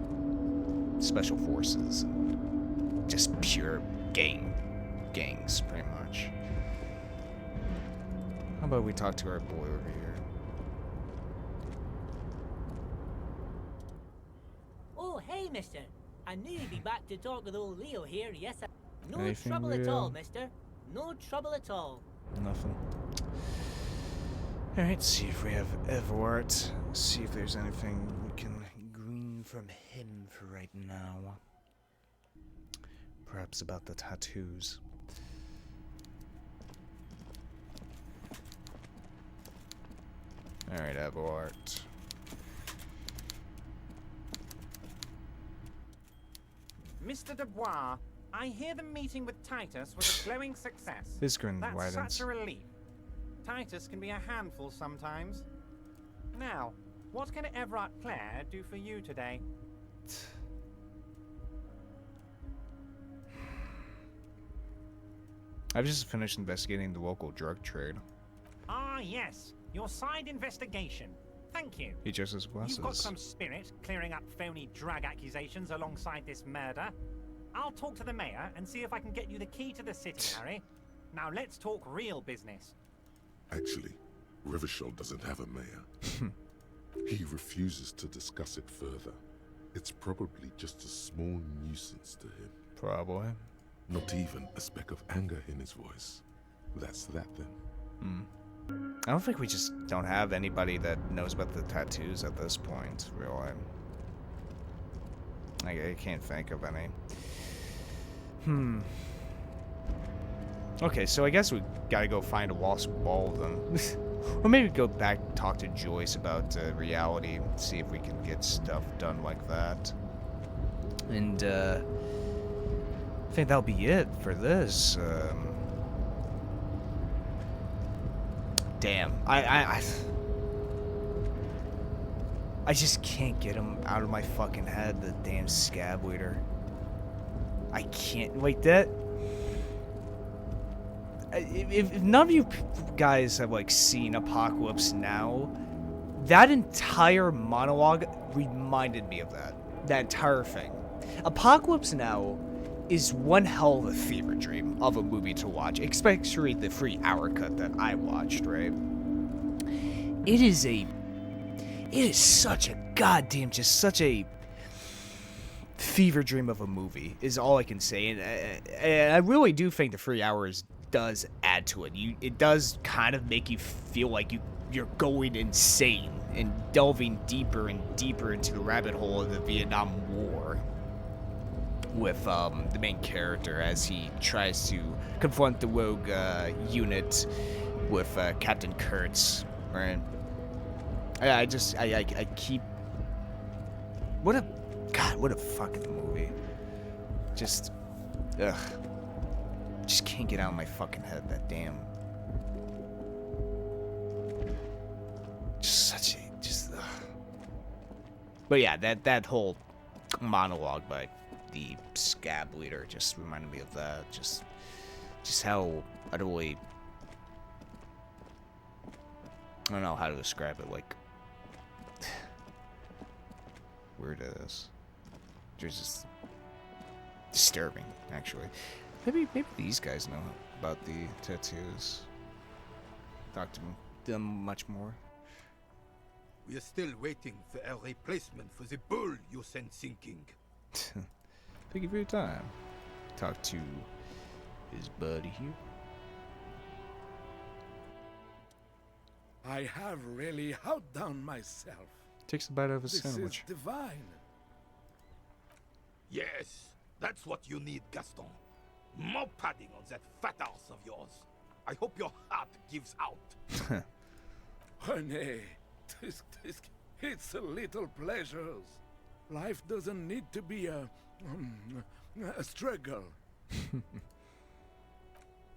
special forces and just pure gangs, pretty much. How about we talk to our boy over here? Oh, hey, mister. I knew you'd be back to talk with old Leo here, yes. No Anything trouble at real? all, mister. No trouble at all. Nothing. Alright, see if we have Everard. See if there's anything we can glean from him for right now. Perhaps about the tattoos. Alright, Everard. Mr. Dubois, I hear the meeting with Titus was a glowing success. His grin That's widens. such a relief. Titus can be a handful sometimes. Now, what can Everard Clare do for you today? I've just finished investigating the local drug trade. Ah, yes. Your side investigation. Thank you. He just as blesses. You've got some spirit clearing up phony drug accusations alongside this murder. I'll talk to the mayor and see if I can get you the key to the city, Harry. Now let's talk real business. Actually, Rivershell doesn't have a mayor. He refuses to discuss it further. It's probably just a small nuisance to him. Probably. Not even a speck of anger in his voice. That's that then. I don't think we just don't have anybody that knows about the tattoos at this point, really. I can't think of any. Okay, so I guess we gotta go find a lost ball then. Or maybe go back and talk to Joyce about reality, see if we can get stuff done like that. And I think that'll be it for this. Damn, I just can't get him out of my fucking head, the damn scab leader. I can't, like that. If none of you guys have like seen Apocalypse Now, that entire monologue reminded me of that entire thing. Apocalypse Now is one hell of a fever dream of a movie to watch, especially the 3-hour cut that I watched, right? It is such a goddamn, just such a fever dream of a movie, is all I can say. And I really do think the 3 hours does add to it. It does kind of make you feel like you're going insane and delving deeper and deeper into the rabbit hole of the Vietnam War with the main character as he tries to confront the rogue unit with Captain Kurtz, right? I keep... What a fucking movie. Just... Ugh. Just can't get out of my fucking head, that damn... Just such a... Just... Ugh. But yeah, that whole monologue by the scab leader just reminded me of that. Just how utterly... I don't know how to describe it, like... Weird it is. Just disturbing, actually. Maybe these guys know about the tattoos. Talk to them much more. We are still waiting for a replacement for the bull you sent sinking. Thank you for your time. Talk to his buddy here. I have really outdone myself. Takes a bite out of a sandwich. This is divine. Yes, that's what you need, Gaston. More padding on that fat ass of yours. I hope your heart gives out. René, it's a little pleasures. Life doesn't need to be a struggle.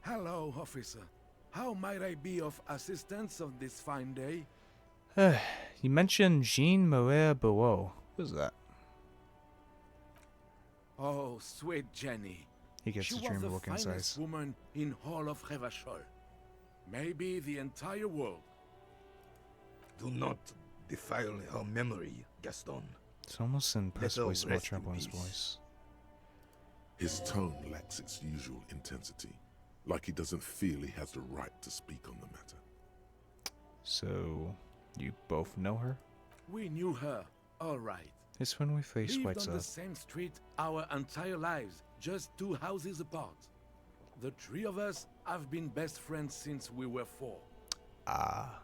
Hello, officer. How might I be of assistance on this fine day? You mentioned Jean-Marie Beau. Who's that? Oh, sweet Jenny. He gets she his dream was look the in his finest eyes. woman in all of Revachol. Maybe the entire world. Do not defile her memory, Gaston. It's almost impossibly small rest tremble in in his peace. voice. His tone lacks its usual intensity, like he doesn't feel he has the right to speak on the matter. So, you both know her? We knew her, all right. His friendly face Lived lights on up. the same street our entire lives, just 2 houses apart. The 3 of us have been best friends since we were 4. Ah.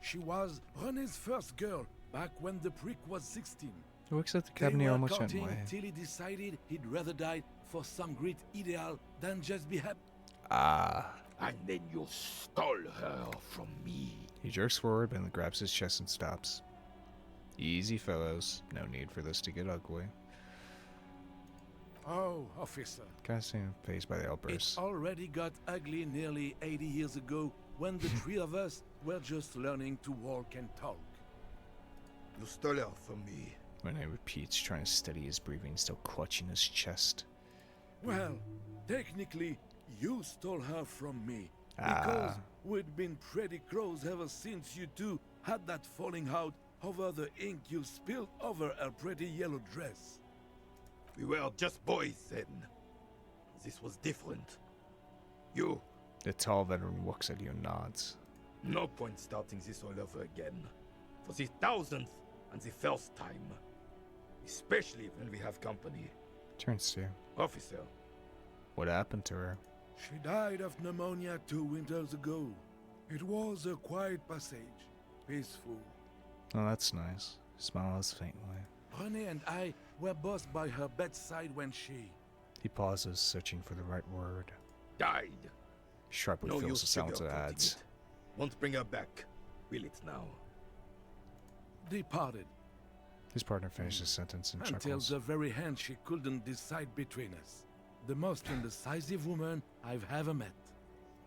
She was René's first girl back when the prick was 16. He works at the They Cabinet were almost courting anyway. till he decided he'd rather die for some great ideal than just be happy. Ah. And then you stole her from me. He jerks forward, then grabs his chest and stops. Easy, fellows. No need for this to get ugly. Oh, officer. Kind of phased by the outburst. It already got ugly nearly 80 years ago when the 3 of us were just learning to walk and talk. You stole her from me. Rene repeats, trying to steady his breathing, still clutching his chest. Well, technically, you stole her from me. Because we'd been pretty close ever since you two had that falling out over the ink you spilled over her pretty yellow dress. We were just boys then. This was different. You... The tall veteran looks at you and nods. No point starting this all over again. For the 1000th and the first time. Especially when we have company. Turns to you. Officer. What happened to her? She died of pneumonia 2 winters ago. It was a quiet passage. Peaceful. Oh, that's nice. Smiles faintly. René and I were both by her bedside when she... He pauses, searching for the right word. Died. Sharply No fills use the silence of sugarcoating ads. it. Won't bring her back. Will it now? departed. His partner finishes his sentence and Until chuckles. the very hand she couldn't decide between us. The most indecisive woman I've ever met.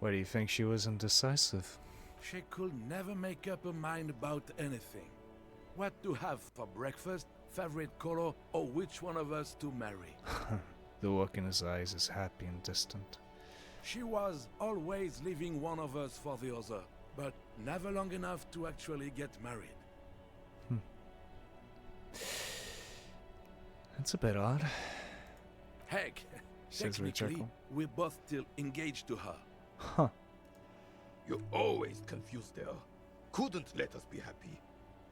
Why do you think she was indecisive? She could never make up her mind about anything. What to have for breakfast, favorite color, or which one of us to marry. The look in his eyes is happy and distant. She was always leaving one of us for the other, but never long enough to actually get married. That's a bit odd. Heck, Says with a technically, chuckle. we're both still engaged to her. Huh. You always confused her. Couldn't let us be happy.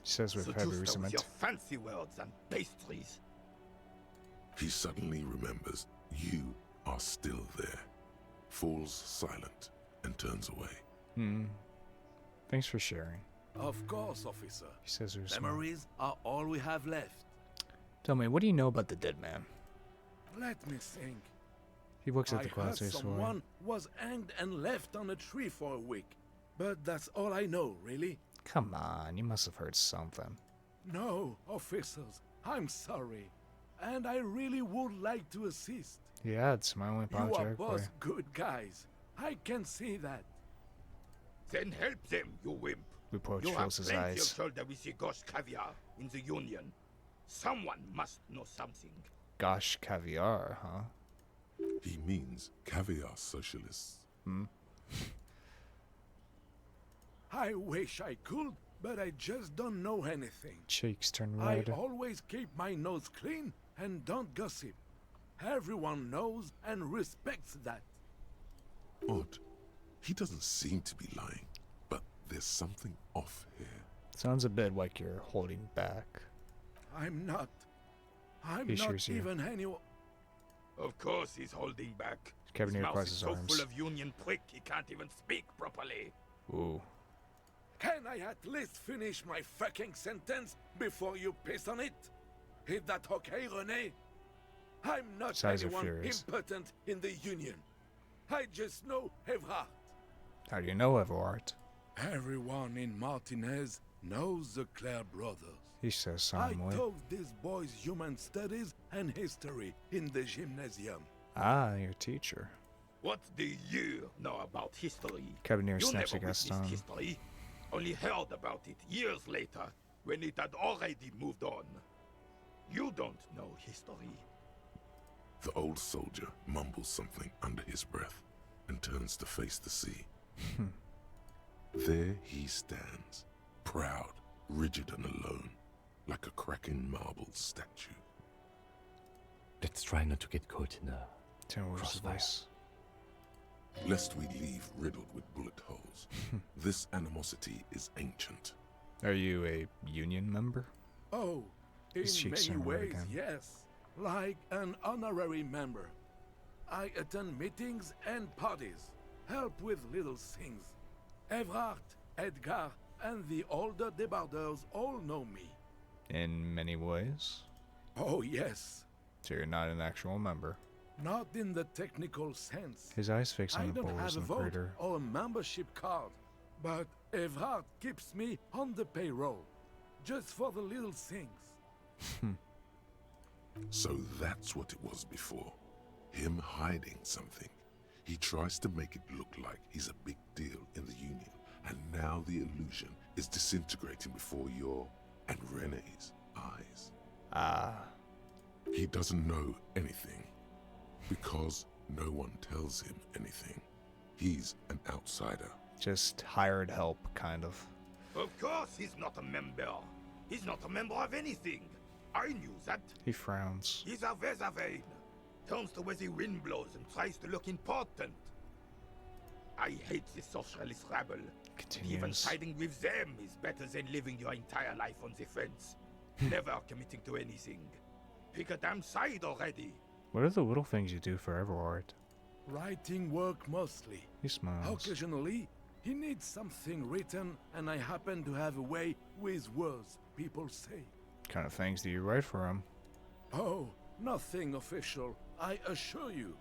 Says with heavy Seduced her with resentment. your fancy words and pastries. He suddenly remembers you are still there, falls silent, and turns away. Thanks for sharing. Of course, officer. He says there's more. Memories are all we have left. Tell me, what do you know about the dead man? Let me think. He looks at I the heard class A someone was hanged and left on a tree for a week. But that's all I know, really. Come on, you must have heard something. No, officers, I'm sorry. And I really would like to assist. Yeah, it's my only You are apologetic for you. both good guys. I can see that. Then help them, you wimp. Reproach You have fills his plenty eyes. of shoulder with the Gosh caviar in the Union. Someone must know something. Gosh, caviar, huh? He means caviar socialists. I wish I could, but I just don't know anything. Cheeks turn I red. always keep my nose clean and don't gossip. Everyone knows and respects that. Odd. He doesn't seem to be lying, but there's something off here. Sounds a bit like you're holding back. I'm not. I'm He not assures you. even anyone. Of course he's holding back. Kevin His here mouth crosses is his so arms. full of Union prick he can't even speak properly. Ooh. Can I at least finish my fucking sentence before you piss on it? Is that okay, René? I'm not His eyes are anyone furious. impotent in the Union. I just know Evrard. How do you know Everard? Everyone in Martinez knows the Clare brothers. He says I solemnly. taught these boys human studies and history in the gymnasium. Ah, your teacher. What do you know about history? Cabineer You snaps never a Gaston. witnessed history, only heard about it years later when it had already moved on. You don't know history. The old soldier mumbles something under his breath and turns to face the sea. There he stands, proud, rigid and alone, like a cracking marble statue. Let's try not to get caught in a Tenor crossfire. voice. Lest we leave riddled with bullet holes. This animosity is ancient. Are you a union member? Oh, in His cheeks many turn red ways, again. yes. Like an honorary member. I attend meetings and parties, help with little things. Evrard, Edgar, and the older debarders all know me. In many ways. Oh, yes. So you're not an actual member. Not in the technical sense. His eyes fix I on the don't bowls have a in the vote crater. or a membership card, but Evrard keeps me on the payroll, just for the little things. So that's what it was before. Him hiding something. He tries to make it look like he's a big deal in the Union, and now the illusion is disintegrating before your and Renee's eyes. Ah. He doesn't know anything, because no one tells him anything. He's an outsider. Just hired help, kind of. Of course he's not a member. He's not a member of anything. I knew that. He frowns. He's a Weservein. Turns to where the wind blows and tries to look important. I hate this socialist rabble. Even Continues. siding with them is better than living your entire life on the fence. Never committing to anything. Pick a damn side already. What are the little things you do for Everard? Writing work mostly. He smiles. Occasionally, he needs something written, and I happen to have a way with words, people say. What kind of things do you write for him? Oh, nothing official, I assure you.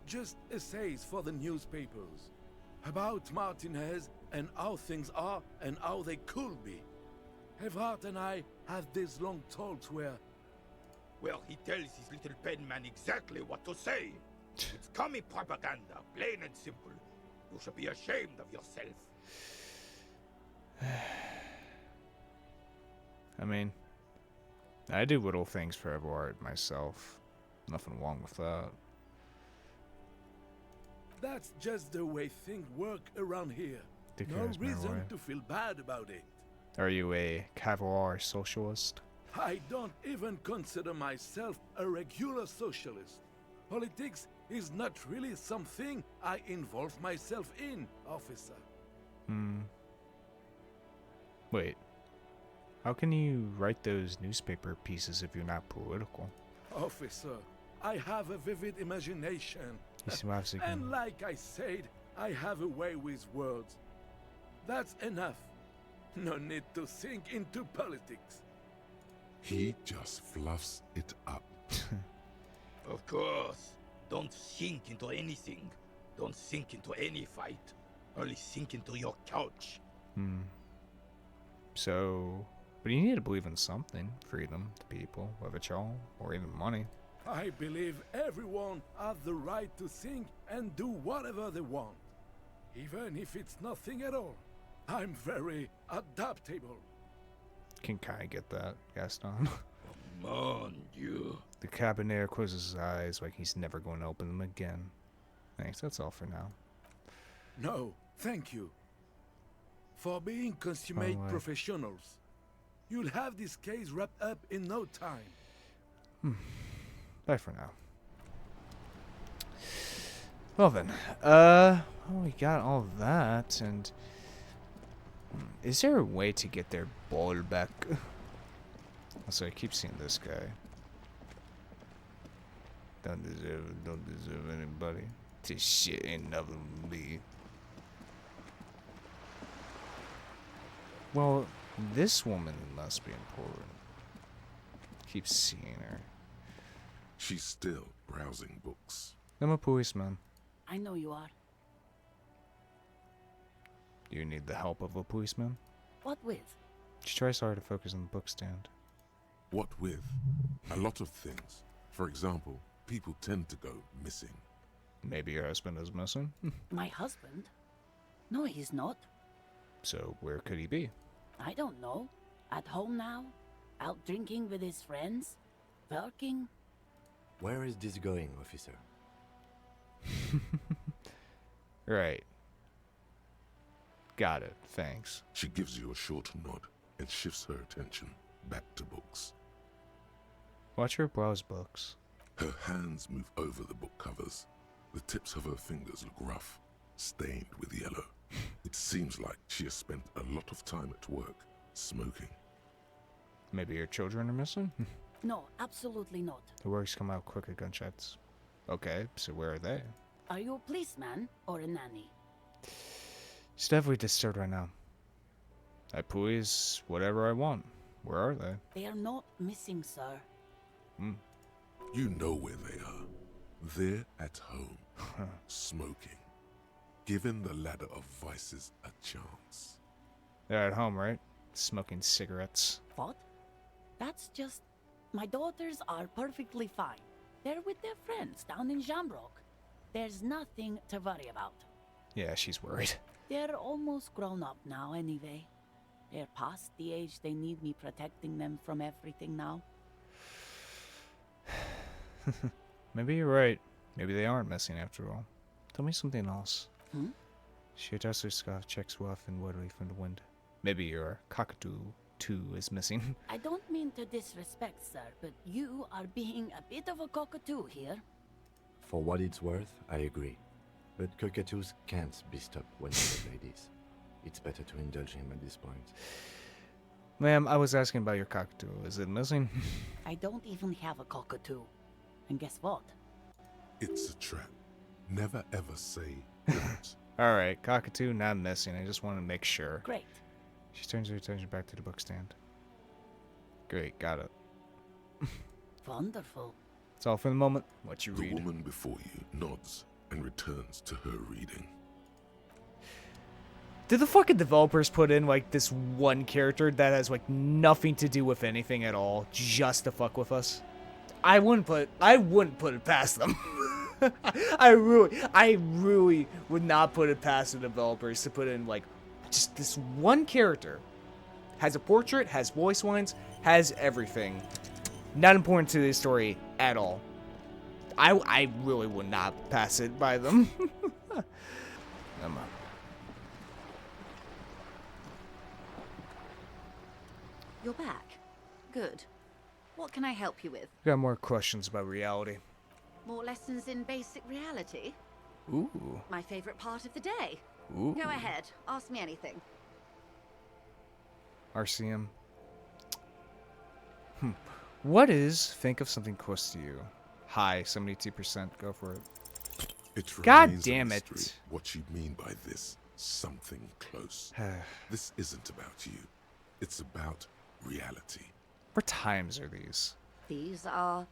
Just essays for the newspapers. About Martinez and how things are and how they could be. Evrard and I have these long talks where... Well, he tells his little penman exactly what to say. It's commie propaganda, plain and simple. You should be ashamed of yourself. I mean, I do little things for Evrard myself. Nothing wrong with that. That's just the way things work around here. Dick No has my reason way. to feel bad about it. Are you a caviar socialist? I don't even consider myself a regular socialist. Politics is not really something I involve myself in, officer. Wait. How can you write those newspaper pieces if you're not political? Officer, I have a vivid imagination. And And like I said, I have a way with words. That's enough. No need to sink into politics. He just fluffs it up. Of course. Don't sink into anything. Don't sink into any fight. Only sink into your couch. So, but you need to believe in something. Freedom, the people, whether it's all, or even money. I believe everyone has the right to think and do whatever they want. Even if it's nothing at all. I'm very adaptable. Can kinda get that, Gaston. Mon Dieu. The cabinet closes his eyes like he's never going to open them again. Thanks, that's all for now. No, thank you. For being consummate way. professionals. You'll have this case wrapped up in no time. Bye for now. Well then, well, we got all that, and is there a way to get their ball back? Also, I keep seeing this guy. Don't deserve anybody. This shit ain't nothing to me. Well, this woman must be important. Keep seeing her. She's still browsing books. I'm a policeman. I know you are. Do you need the help of a policeman? What with? She tries hard to focus on the book stand. What with? A lot of things. For example, people tend to go missing. Maybe your husband is missing? My husband? No, he's not. So where could he be? I don't know. At home now? Out drinking with his friends? Working? Where is this going, officer? Right. Got it. Thanks. She gives you a short nod and shifts her attention back to books. Watch her browse books. Her hands move over the book covers. The tips of her fingers look rough, stained with yellow. It seems like she has spent a lot of time at work, smoking. Maybe your children are missing? No, absolutely not. The words come out quick at gunshots. Okay, so where are they? Are you a policeman or a nanny? She's definitely disturbed right now. I police whatever I want. Where are they? They are not missing, sir. You know where they are. They're at home, smoking. Giving the ladder of vices a chance. They're at home, right? Smoking cigarettes. What? That's just... My daughters are perfectly fine. They're with their friends down in Jamrock. There's nothing to worry about. Yeah, she's worried. They're almost grown up now anyway. They're past the age they need me protecting them from everything now. Maybe you're right. Maybe they aren't missing after all. Tell me something else. She adjusts her scarf, checks rough and watery from the wind. Maybe your cockatoo, too, is missing. I don't mean to disrespect, sir, but you are being a bit of a cockatoo here. For what it's worth, I agree. But cockatoos can't be stopped when they're ladies. It's better to indulge him at this point. Ma'am, I was asking about your cockatoo. Is it missing? I don't even have a cockatoo. And guess what? It's a trap. Never ever say don't. Alright, cockatoo not missing. I just want to make sure. Great. She turns her attention back to the book stand. Great, got it. Wonderful. It's all for the moment. What you The read. woman before you nods and returns to her reading. Did the fucking developers put in like this one character that has like nothing to do with anything at all, just to fuck with us? I wouldn't put it past them. I really would not put it past the developers to put in like just this one character. Has a portrait, has voice lines, has everything. Not important to the story at all. I really would not pass it by them. Come on. You're back. Good. What can I help you with? Got more questions about reality. More lessons in basic reality? Ooh. My favorite part of the day. Ooh. Go ahead. Ask me anything. RCM. What is, think of something close to you? High, 72%. Go for it. It God remains damn a it. mystery what you mean by this something close. This isn't about you. It's about reality. What times are these? These are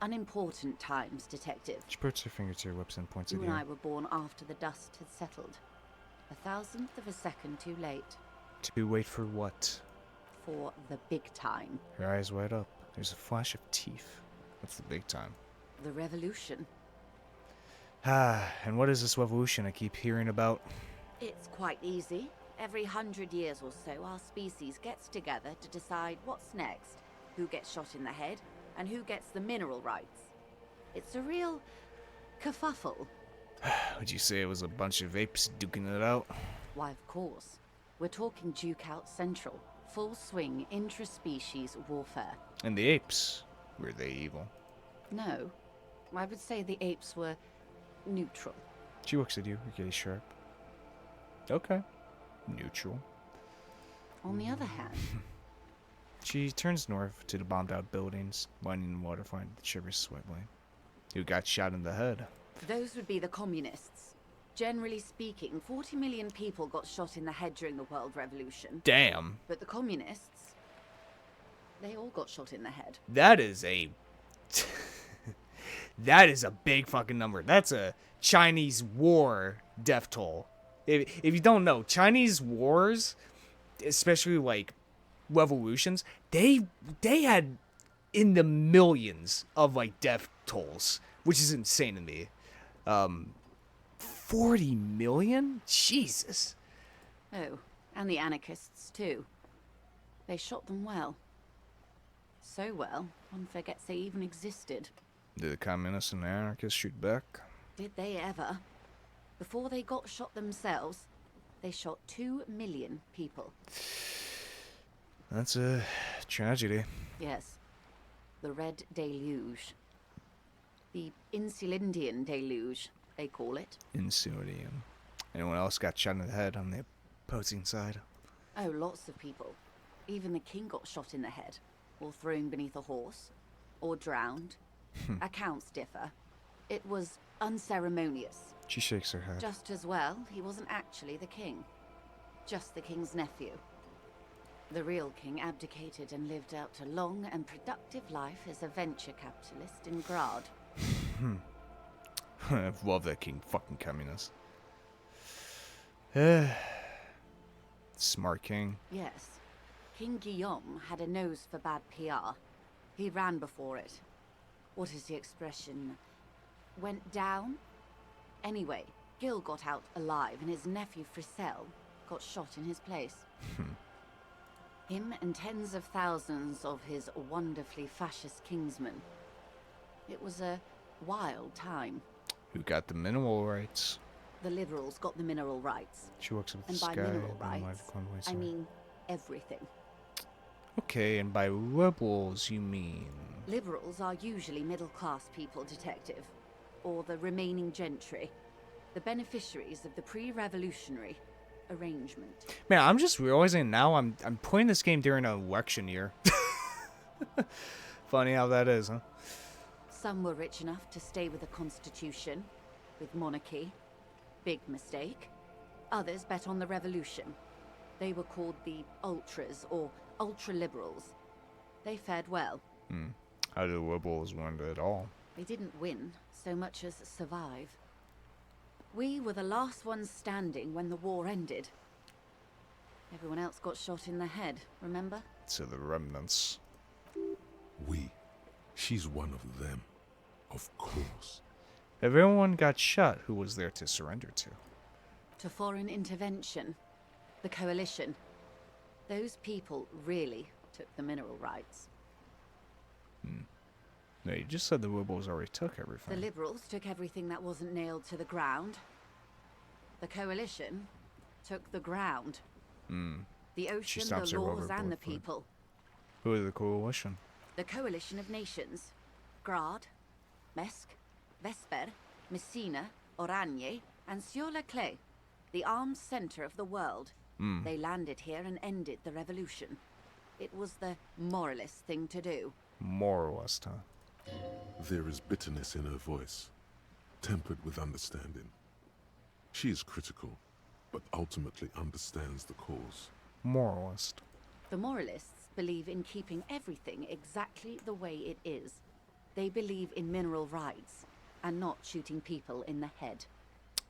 unimportant times, Detective. She puts her finger to her lips and points You at and you. I were born after the dust had settled. 1,000th of a second too late. To wait for what? For the big time. Her eyes wide up. There's a flash of teeth. What's the big time? The revolution. And what is this revolution I keep hearing about? It's quite easy. Every 100 years or so, our species gets together to decide what's next, who gets shot in the head, and who gets the mineral rights. It's a real kerfuffle. Would you say it was a bunch of apes duking it out? Why, of course. We're talking Duke Out Central. Full swing intraspecies warfare. And the apes, were they evil? No. I would say the apes were neutral. She looks at you, her gaze sharp. Okay. Neutral. On the other hand... She turns north to the bombed out buildings, winding the waterfront that shivers slightly. Who got shot in the head? Those would be the communists. Generally speaking, 40 million people got shot in the head during the World Revolution. Damn. But the communists, they all got shot in the head. That is a... that is a big fucking number. That's a Chinese war death toll. If you don't know, Chinese wars, especially like revolutions, they had in the millions of like death tolls, which is insane to me. 40 million? Jesus. Oh, and the anarchists too. They shot them well. So well, one forgets they even existed. Did the communists and the anarchists shoot back? Did they ever? Before they got shot themselves, they shot 2 million people. That's a tragedy. Yes. The Red Deluge. The Insulindian Deluge, they call it. Elysium. Anyone else got shot in the head on the opposing side? Oh, lots of people. Even the king got shot in the head, or thrown beneath a horse, or drowned. Accounts differ. It was unceremonious. She shakes her head. Just as well, he wasn't actually the king. Just the king's nephew. The real king abdicated and lived out a long and productive life as a venture capitalist in Grad. I love that king fucking communist. Smart king. Yes. King Guillaume had a nose for bad PR. He ran before it. What is the expression? Went down? Anyway, Gil got out alive and his nephew Frisell got shot in his place. Him and tens of thousands of his wonderfully fascist kingsmen. It was a wild time. Who got the mineral rights? The liberals got the mineral rights. She looks up at And the by sky. mineral and rights, light I mean everything. Okay, and by rebels you mean... Liberals are usually middle-class people, Detective. Or the remaining gentry. The beneficiaries of the pre-revolutionary arrangement. Man, I'm just realizing now I'm playing this game during an election year. Funny how that is, huh? Some were rich enough to stay with the Constitution, with monarchy. Big mistake. Others bet on the revolution. They were called the Ultras, or Ultra-Liberals. They fared well. How do the rebels win at all? They didn't win so much as survive. We were the last ones standing when the war ended. Everyone else got shot in the head, remember? To the remnants. She's one of them. Of course. Everyone got shot who was there to surrender to. To foreign intervention. The Coalition. Those people really took the mineral rights. No, you just said the rebels already took everything. The Liberals took everything that wasn't nailed to the ground. The Coalition took the ground. The ocean, the laws, and the people. Who are the Coalition? The Coalition of Nations. Grad, Mesk, Vesper, Messina, Oranje, and Sur-la-Clay. The armed center of the world. They landed here and ended the revolution. It was the moralist thing to do. Moralist, huh? There is bitterness in her voice, tempered with understanding. She is critical, but ultimately understands the cause. Moralist. The moralists believe in keeping everything exactly the way it is. They believe in mineral rights, and not shooting people in the head.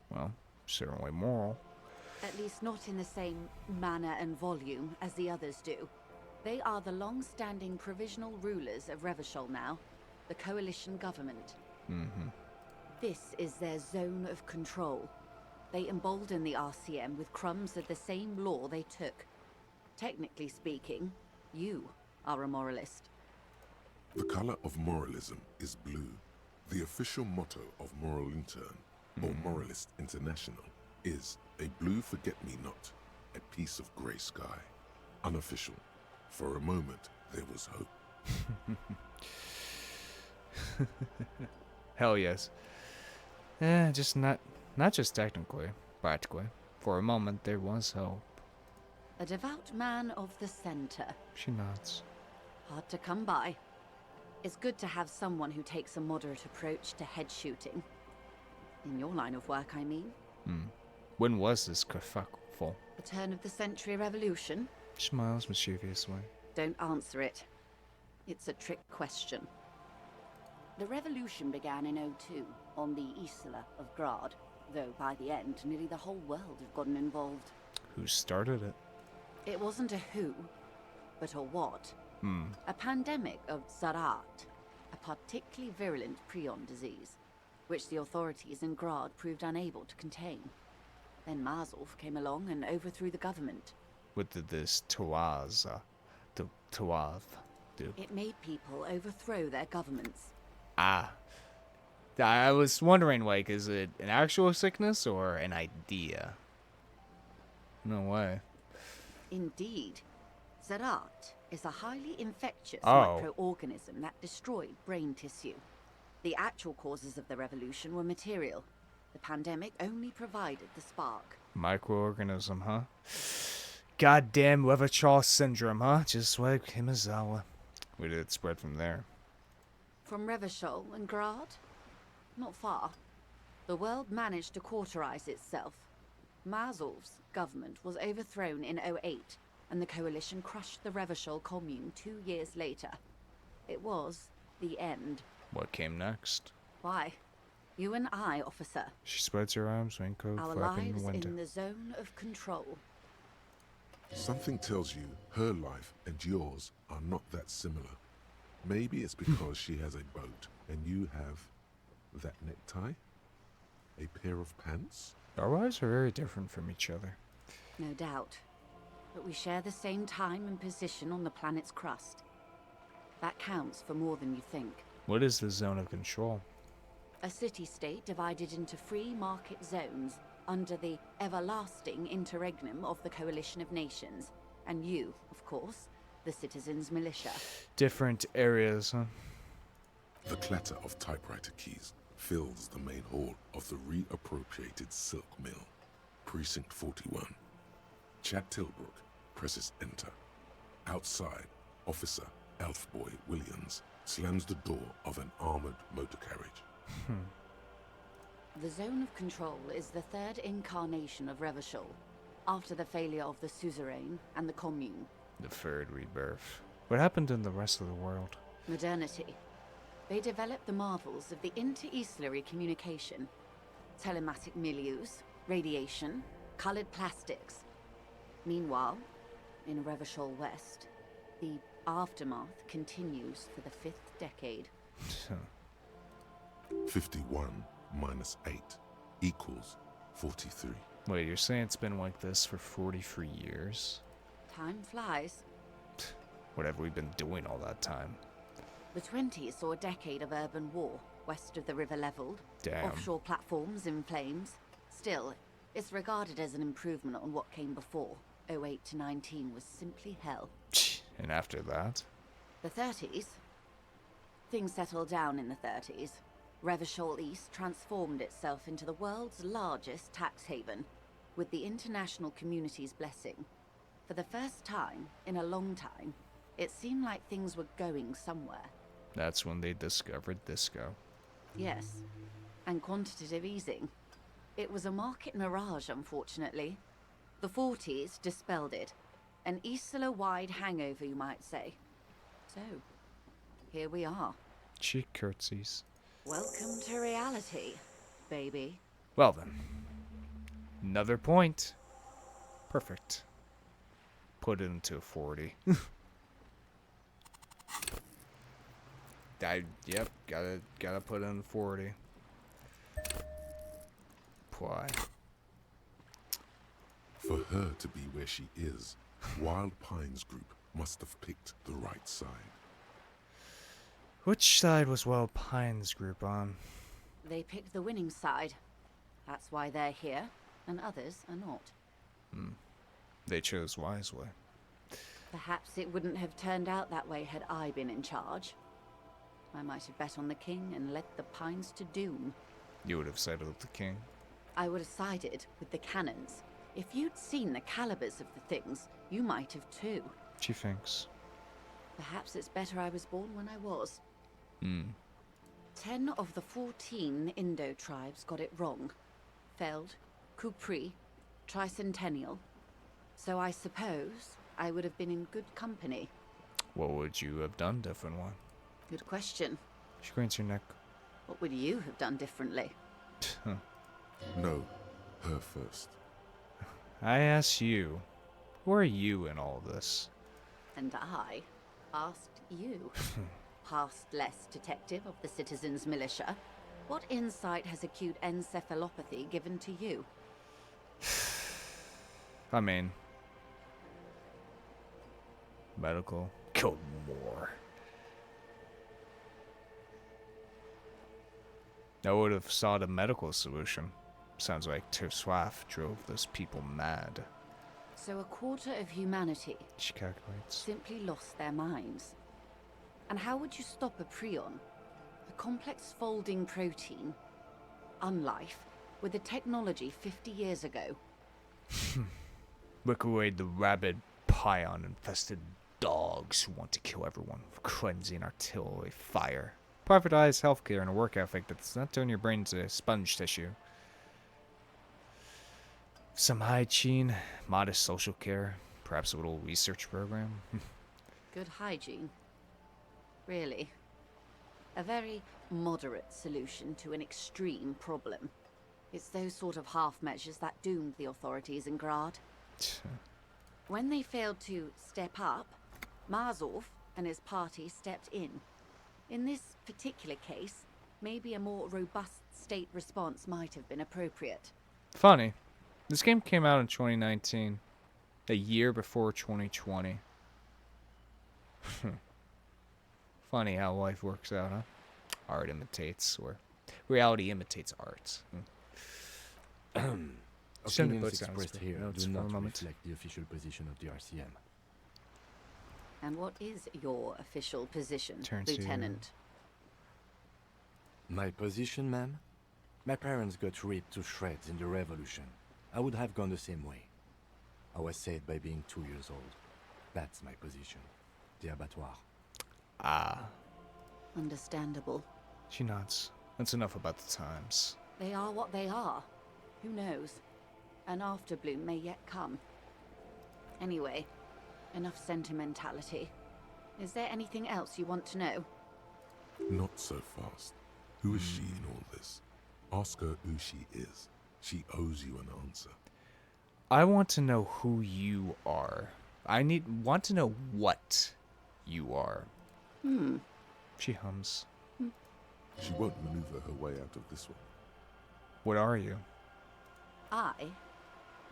Well, certainly moral. At least not in the same manner and volume as the others do. They are the long-standing provisional rulers of Revachol now, the coalition government. This is their zone of control. They embolden the RCM with crumbs of the same law they took. Technically speaking, you are a moralist. The color of moralism is blue. The official motto of Moral Intern, or Moralist International, is a blue forget-me-not, a piece of grey sky. Unofficial. For a moment, there was hope. Hell yes. Just not just technically, practically. For a moment, there was hope. A devout man of the center. She nods. Hard to come by. It's good to have someone who takes a moderate approach to head shooting. In your line of work, I mean. When was this kerfuffle? The turn of the century revolution? Smiles mischievously. Don't answer it. It's a trick question. The revolution began in '02 on the Isla of Grad, though by the end, nearly the whole world had gotten involved. Who started it? It wasn't a who, but a what. A pandemic of Zarat, a particularly virulent prion disease, which the authorities in Grad proved unable to contain. Then Mazov came along and overthrew the government. What did this Tuav do? It made people overthrow their governments. I was wondering, like, is it an actual sickness or an idea? No way. Indeed. Zarat is a highly infectious Oh. microorganism that destroyed brain tissue. The actual causes of the revolution were material. The pandemic only provided the spark. Microorganism, huh? Goddamn Revachol syndrome, huh? Just like Himizawa. Where did it spread from there? From Revachol and Grad? Not far. The world managed to cauterize itself. Mazov's government was overthrown in '08, and the coalition crushed the Revachol commune 2 years later. It was the end. What came next? Why? You and I, officer. She spreads her arms, raincoat Our flapping in lives the wind. in the zone of control. Something tells you her life and yours are not that similar. Maybe it's because she has a boat and you have that necktie? A pair of pants? Our lives are very different from each other. No doubt. But we share the same time and position on the planet's crust. That counts for more than you think. What is the zone of control? A city-state divided into free market zones under the everlasting interregnum of the Coalition of Nations. And you, of course, the citizens' militia. Different areas, huh? The clatter of typewriter keys fills the main hall of the reappropriated silk mill. Precinct 41. Chad Tilbrook presses enter. Outside, Officer Elfboy Williams slams the door of an armored motor carriage. The zone of control is the third incarnation of Revachol, after the failure of the suzerain and the commune. The third rebirth. What happened in the rest of the world? Modernity. They developed the marvels of the inter-eastlery communication. Telematic milieus, radiation, colored plastics. Meanwhile, in Revachol West, the aftermath continues for the 5th decade. 51 minus 8 equals 43. Wait, you're saying it's been like this for 43 years? Time flies. What have we been doing all that time? The 20s saw a decade of urban war, west of the river leveled, Damn. offshore platforms in flames. Still, it's regarded as an improvement on what came before. 08 to 19 was simply hell. And after that? The 30s? Things settled down in the 30s. Revachol East transformed itself into the world's largest tax haven, with the international community's blessing. For the first time in a long time, it seemed like things were going somewhere. That's when they discovered disco. Yes, and quantitative easing. It was a market mirage, unfortunately. The 40s dispelled it. An Isla-wide hangover, you might say. So, here we are. She curtsies. Welcome to reality, baby. Well then. Another point. Perfect. Put it into a 40. Yep, gotta put in 40. Why? For her to be where she is, Wild Pines Group must have picked the right side. Which side was Wild Pines Group on? They picked the winning side. That's why they're here, and others are not. They chose wisely. Perhaps it wouldn't have turned out that way had I been in charge. I might have bet on the king and led the Pines to doom. You would have sided with the king. I would have sided with the cannons. If you'd seen the calibers of the things, you might have too. She thinks. Perhaps it's better I was born when I was. 10 of the 14 Indo tribes got it wrong. Feld, Kupri, Tricentennial. So I suppose I would have been in good company. What would you have done different, one? Good question. She cranes her neck. What would you have done differently? No, her first. I ask you, who are you in all this? And I asked you, past less detective of the citizens' militia, what insight has acute encephalopathy given to you? I mean, medical. Kill more. I would have sought a medical solution. Sounds like Terswaff drove those people mad. So a quarter of humanity She calculates. simply lost their minds. And how would you stop a prion? A complex folding protein, unlife, with a technology 50 years ago. Liquidate the rabid pion-infested dogs who want to kill everyone with cleansing artillery fire. Privatize healthcare and a work ethic that does not turn your brain into sponge tissue. Some hygiene, modest social care, perhaps a little research program. Good hygiene. Really. A very moderate solution to an extreme problem. It's those sort of half measures that doomed the authorities in Grad. When they failed to step up, Marzov and his party stepped in. In this particular case, maybe a more robust state response might have been appropriate. Funny. This game came out in 2019, a year before 2020. Funny how life works out, huh? Art imitates, or reality imitates art. Opinions expressed here do not reflect the official position of the RCM. And what is your official position, Turn to you. Lieutenant? My position, ma'am? My parents got ripped to shreds in the revolution. I would have gone the same way. I was saved by being 2 years old. That's my position. The abattoir. Ah. Understandable. She nods. That's enough about the times. They are what they are. Who knows? An afterbloom may yet come. Anyway, enough sentimentality. Is there anything else you want to know? Not so fast. Who is she in all this? Ask her who she is. She owes you an answer. I want to know who you are. Want to know what you are. She hums. She won't maneuver her way out of this one. What are you? I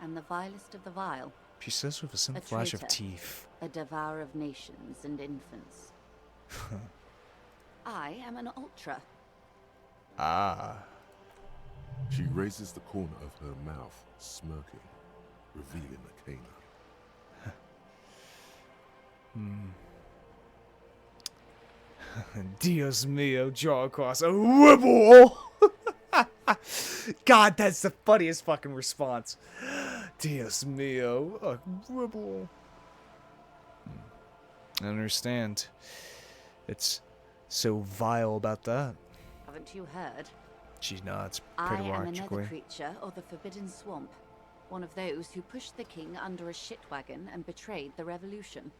am the vilest of the vile. She says with a sudden A flash of traitor, teeth. a devourer of nations and infants. I am an ultra. Ah. She raises the corner of her mouth, smirking, revealing a canine. Dios mio, jaw across a whibble! God, that's the funniest fucking response. Dios mio, a whibble. I understand. It's so vile about that. Haven't you heard? She nods I am another pedagogically. creature of the Forbidden Swamp. One of those who pushed the king under a shit wagon and betrayed the revolution.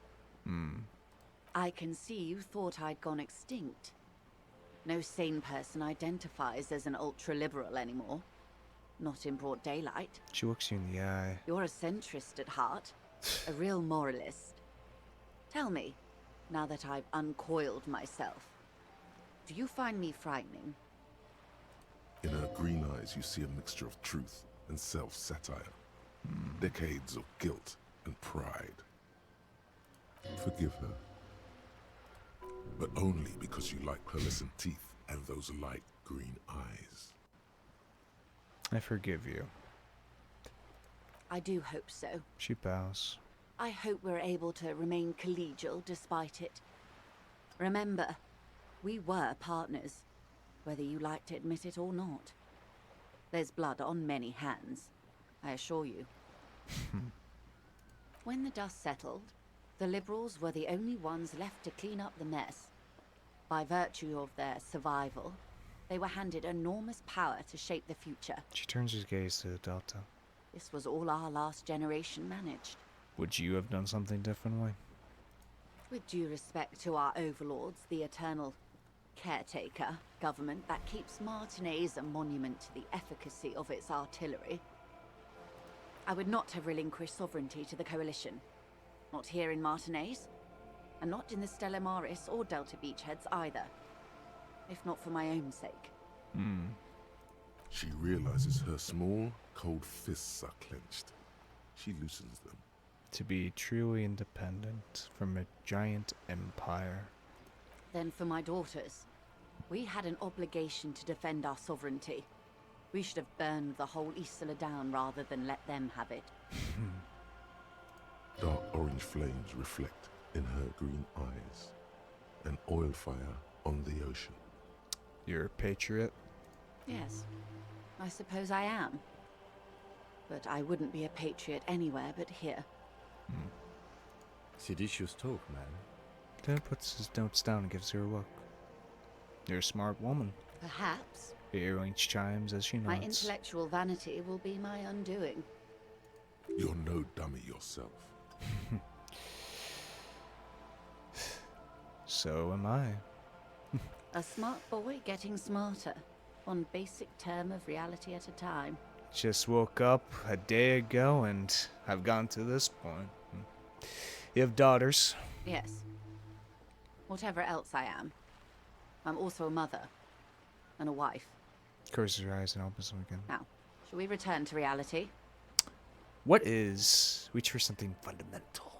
I can see you thought I'd gone extinct. No sane person identifies as an ultra-liberal anymore. Not in broad daylight. She looks you in the eye. You're a centrist at heart. A real moralist. Tell me, now that I've uncoiled myself, do you find me frightening? In her green eyes, you see a mixture of truth and self-satire. Decades of guilt and pride. Forgive her. But only because you like pearlescent teeth and those light green eyes. I forgive you. I do hope so. She bows. I hope we're able to remain collegial despite it. Remember, we were partners, whether you like to admit it or not. There's blood on many hands, I assure you. When the dust settled, the liberals were the only ones left to clean up the mess. By virtue of their survival, they were handed enormous power to shape the future. She turns her gaze to the Delta. This was all our last generation managed. Would you have done something differently? With due respect to our overlords, the eternal caretaker government that keeps Martinaise a monument to the efficacy of its artillery, I would not have relinquished sovereignty to the Coalition. Not here in Martinaise, and not in the Stella Maris or Delta Beachheads either. If not for my own sake. She realizes her small, cold fists are clenched. She loosens them. To be truly independent from a giant empire. Then for my daughters, we had an obligation to defend our sovereignty. We should have burned the whole Isla down rather than let them have it. Dark orange flames reflect in her green eyes. An oil fire on the ocean. You're a patriot? Yes, I suppose I am. But I wouldn't be a patriot anywhere but here. Seditious talk, man. Then puts his notes down and gives her a look. You're a smart woman. Perhaps. The earring chimes as she My nods. intellectual vanity will be my undoing. You're no dummy yourself. So am I. A smart boy getting smarter. One basic term of reality at a time. Just woke up a day ago and I've gotten to this point. You have daughters? Yes. Whatever else I am, I'm also a mother. And a wife. Closes her eyes and opens them again. Now, shall we return to reality? What is... Reach for something fundamental.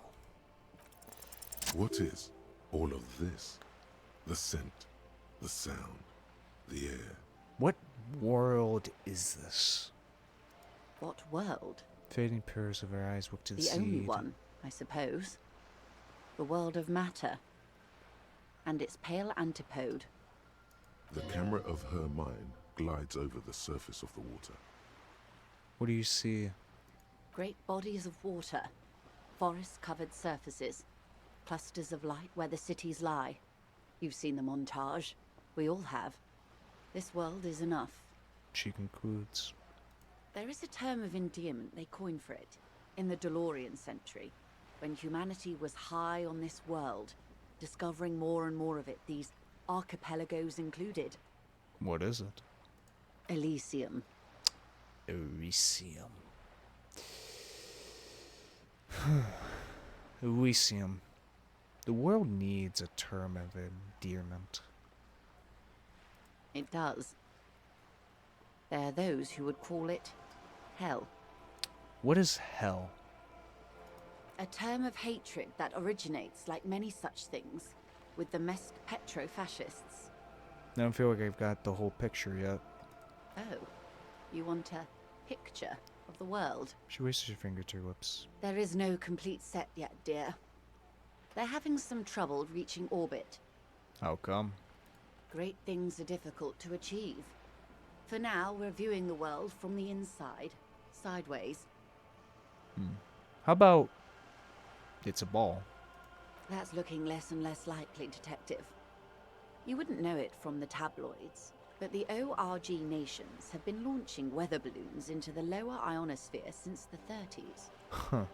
What is all of this? The scent, the sound, the air. What world is this? What world? Fading purrs of her eyes look to the The seed. only one, I suppose. The world of matter. And its pale antipode. The camera of her mind glides over the surface of the water. What do you see? Great bodies of water. Forest-covered surfaces. Clusters of light where the cities lie. You've seen the montage. We all have. This world is enough. She concludes. There is a term of endearment they coined for it. In the DeLorean century. When humanity was high on this world. Discovering more and more of it. These archipelagos included. What is it? Elysium. Elysium. Elysium. The world needs a term of endearment. It does. There are those who would call it hell. What is hell? A term of hatred that originates, like many such things, with the petro-fascists. I don't feel like I've got the whole picture yet. Oh, you want a picture of the world? She wasted her finger to her lips. There is no complete set yet, dear. They're having some trouble reaching orbit. How come? Great things are difficult to achieve. For now, we're viewing the world from the inside, sideways. How about it's a ball? That's looking less and less likely, Detective. You wouldn't know it from the tabloids, but the ORG nations have been launching weather balloons into the lower ionosphere since the 30s. Huh.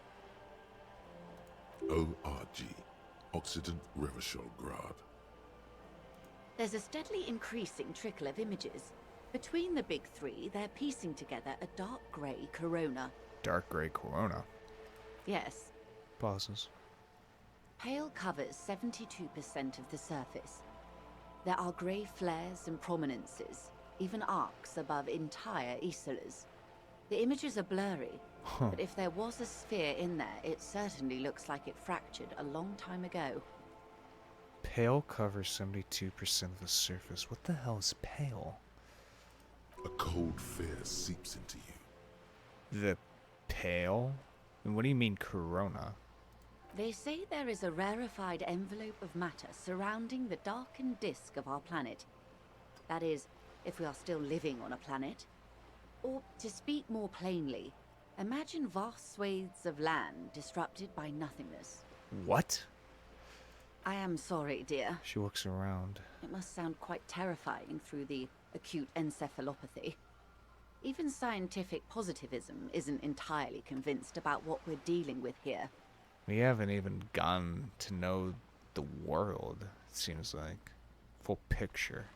ORG, Occident Revischolgrad. There's a steadily increasing trickle of images. Between the big three, they're piecing together a dark grey corona. Dark gray corona. Yes. Pauses. Pale covers 72% of the surface. There are grey flares and prominences, even arcs above entire isolas. The images are blurry, but if there was a sphere in there, it certainly looks like it fractured a long time ago. Pale covers 72% of the surface. What the hell is pale? A cold fear seeps into you. The pale? And what do you mean corona? They say there is a rarefied envelope of matter surrounding the darkened disk of our planet. That is, if we are still living on a planet. Or, to speak more plainly, imagine vast swathes of land disrupted by nothingness. What? I am sorry, dear. She looks around. It must sound quite terrifying through the acute encephalopathy. Even scientific positivism isn't entirely convinced about what we're dealing with here. We haven't even gotten to know the world, it seems like. Full picture.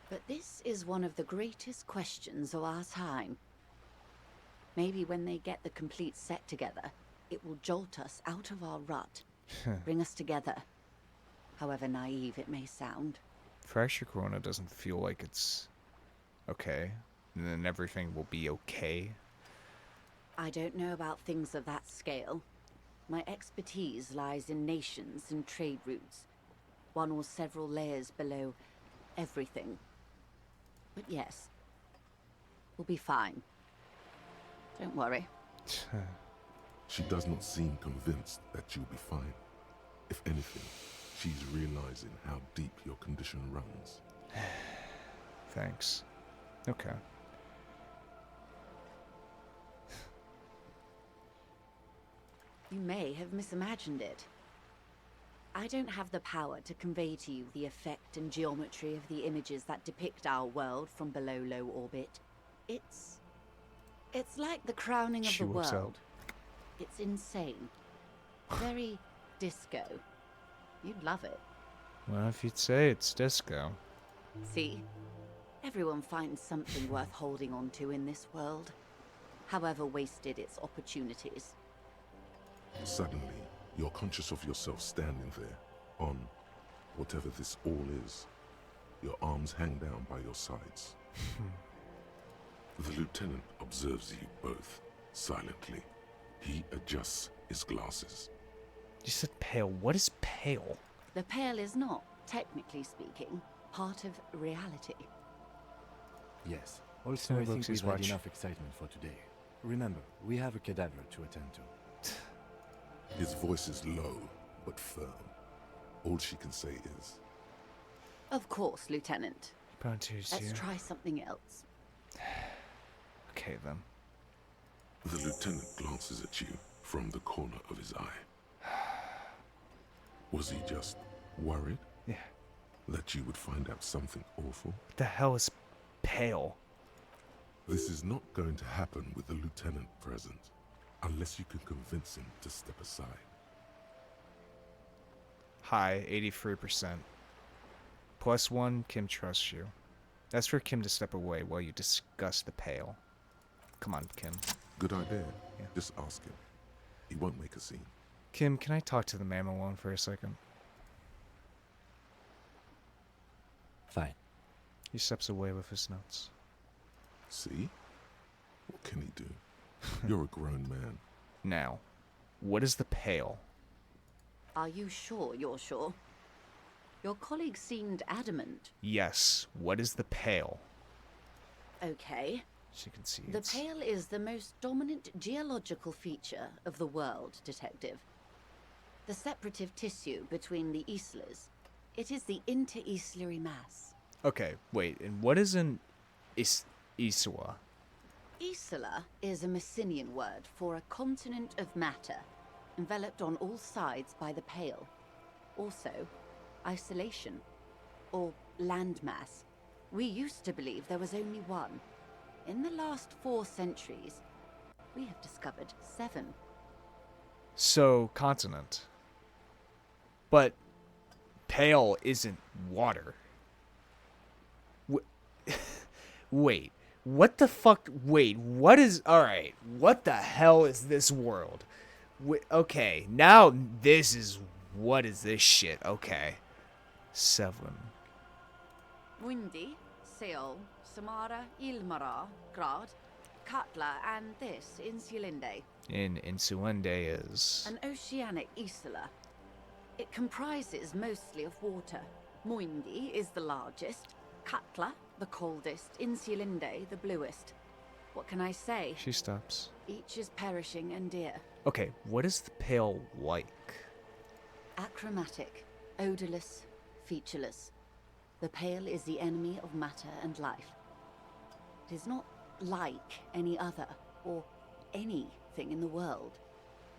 But this is one of the greatest questions of our time. Maybe when they get the complete set together, it will jolt us out of our rut, bring us together, however naive it may sound. Fracture corona doesn't feel like it's okay, and then everything will be okay. I don't know about things of that scale. My expertise lies in nations and trade routes, one or several layers below everything. But yes, we'll be fine. Don't worry. She does not seem convinced that you'll be fine. If anything, she's realizing how deep your condition runs. Thanks. Okay. You may have misimagined it. I don't have the power to convey to you the effect and geometry of the images that depict our world from below low orbit. It's like the crowning of the world. It's insane. Very disco. You'd love it. Well, if you'd say it's disco. See? Everyone finds something worth holding on to in this world, however wasted its opportunities. Suddenly, you're conscious of yourself standing there, on whatever this all is. Your arms hang down by your sides. The lieutenant observes you both, silently. He adjusts his glasses. You said pale. What is pale? The pale is not, technically speaking, part of reality. Yes. Also, I think looks we've his had watch. enough excitement for today. Remember, we have a cadaver to attend to. His voice is low, but firm. All she can say is, Of course, Lieutenant. Bounty's Let's here. try something else. Okay, then. the lieutenant glances at you from the corner of his eye. Was he just worried? Yeah. That you would find out something awful? What the hell is pale? This is not going to happen with the lieutenant present, unless you can convince him to step aside. High, 83%. +1, Kim trusts you. Ask for Kim to step away while you discuss the Pale. Come on, Kim. Good idea. Yeah. Just ask him. He won't make a scene. Kim, can I talk to the man alone for a second? Fine. He steps away with his notes. See? What can he do? You're a grown man. Now, what is the Pale? Are you sure you're sure? Your colleague seemed adamant. Yes, what is the Pale? Okay. She can see The Pale is the most dominant geological feature of the world, Detective. The separative tissue between the islas. It is the inter-islary mass. Okay, wait, and what is an Iswa? Isla is a Messinian word for a continent of matter, enveloped on all sides by the Pale. Also, isolation, or landmass. We used to believe there was only one. In the last 4 centuries, we have discovered 7. So, continent. But Pale isn't water. Wait, what the fuck? Wait, what is... Alright, what the hell is this world? Okay, now this is... What is this shit? Okay. 7. Windy, Seol, Samara, Ilmara, Grad, Katla, and this, Insulinde. Insulinde is... An oceanic isla. It comprises mostly of water. Muindi is the largest, Katla the coldest, Insulinde the bluest. What can I say? She stops. Each is perishing and dear. Okay, what is the Pale like? Achromatic, odorless, featureless. The Pale is the enemy of matter and life. It is not like any other, or anything in the world.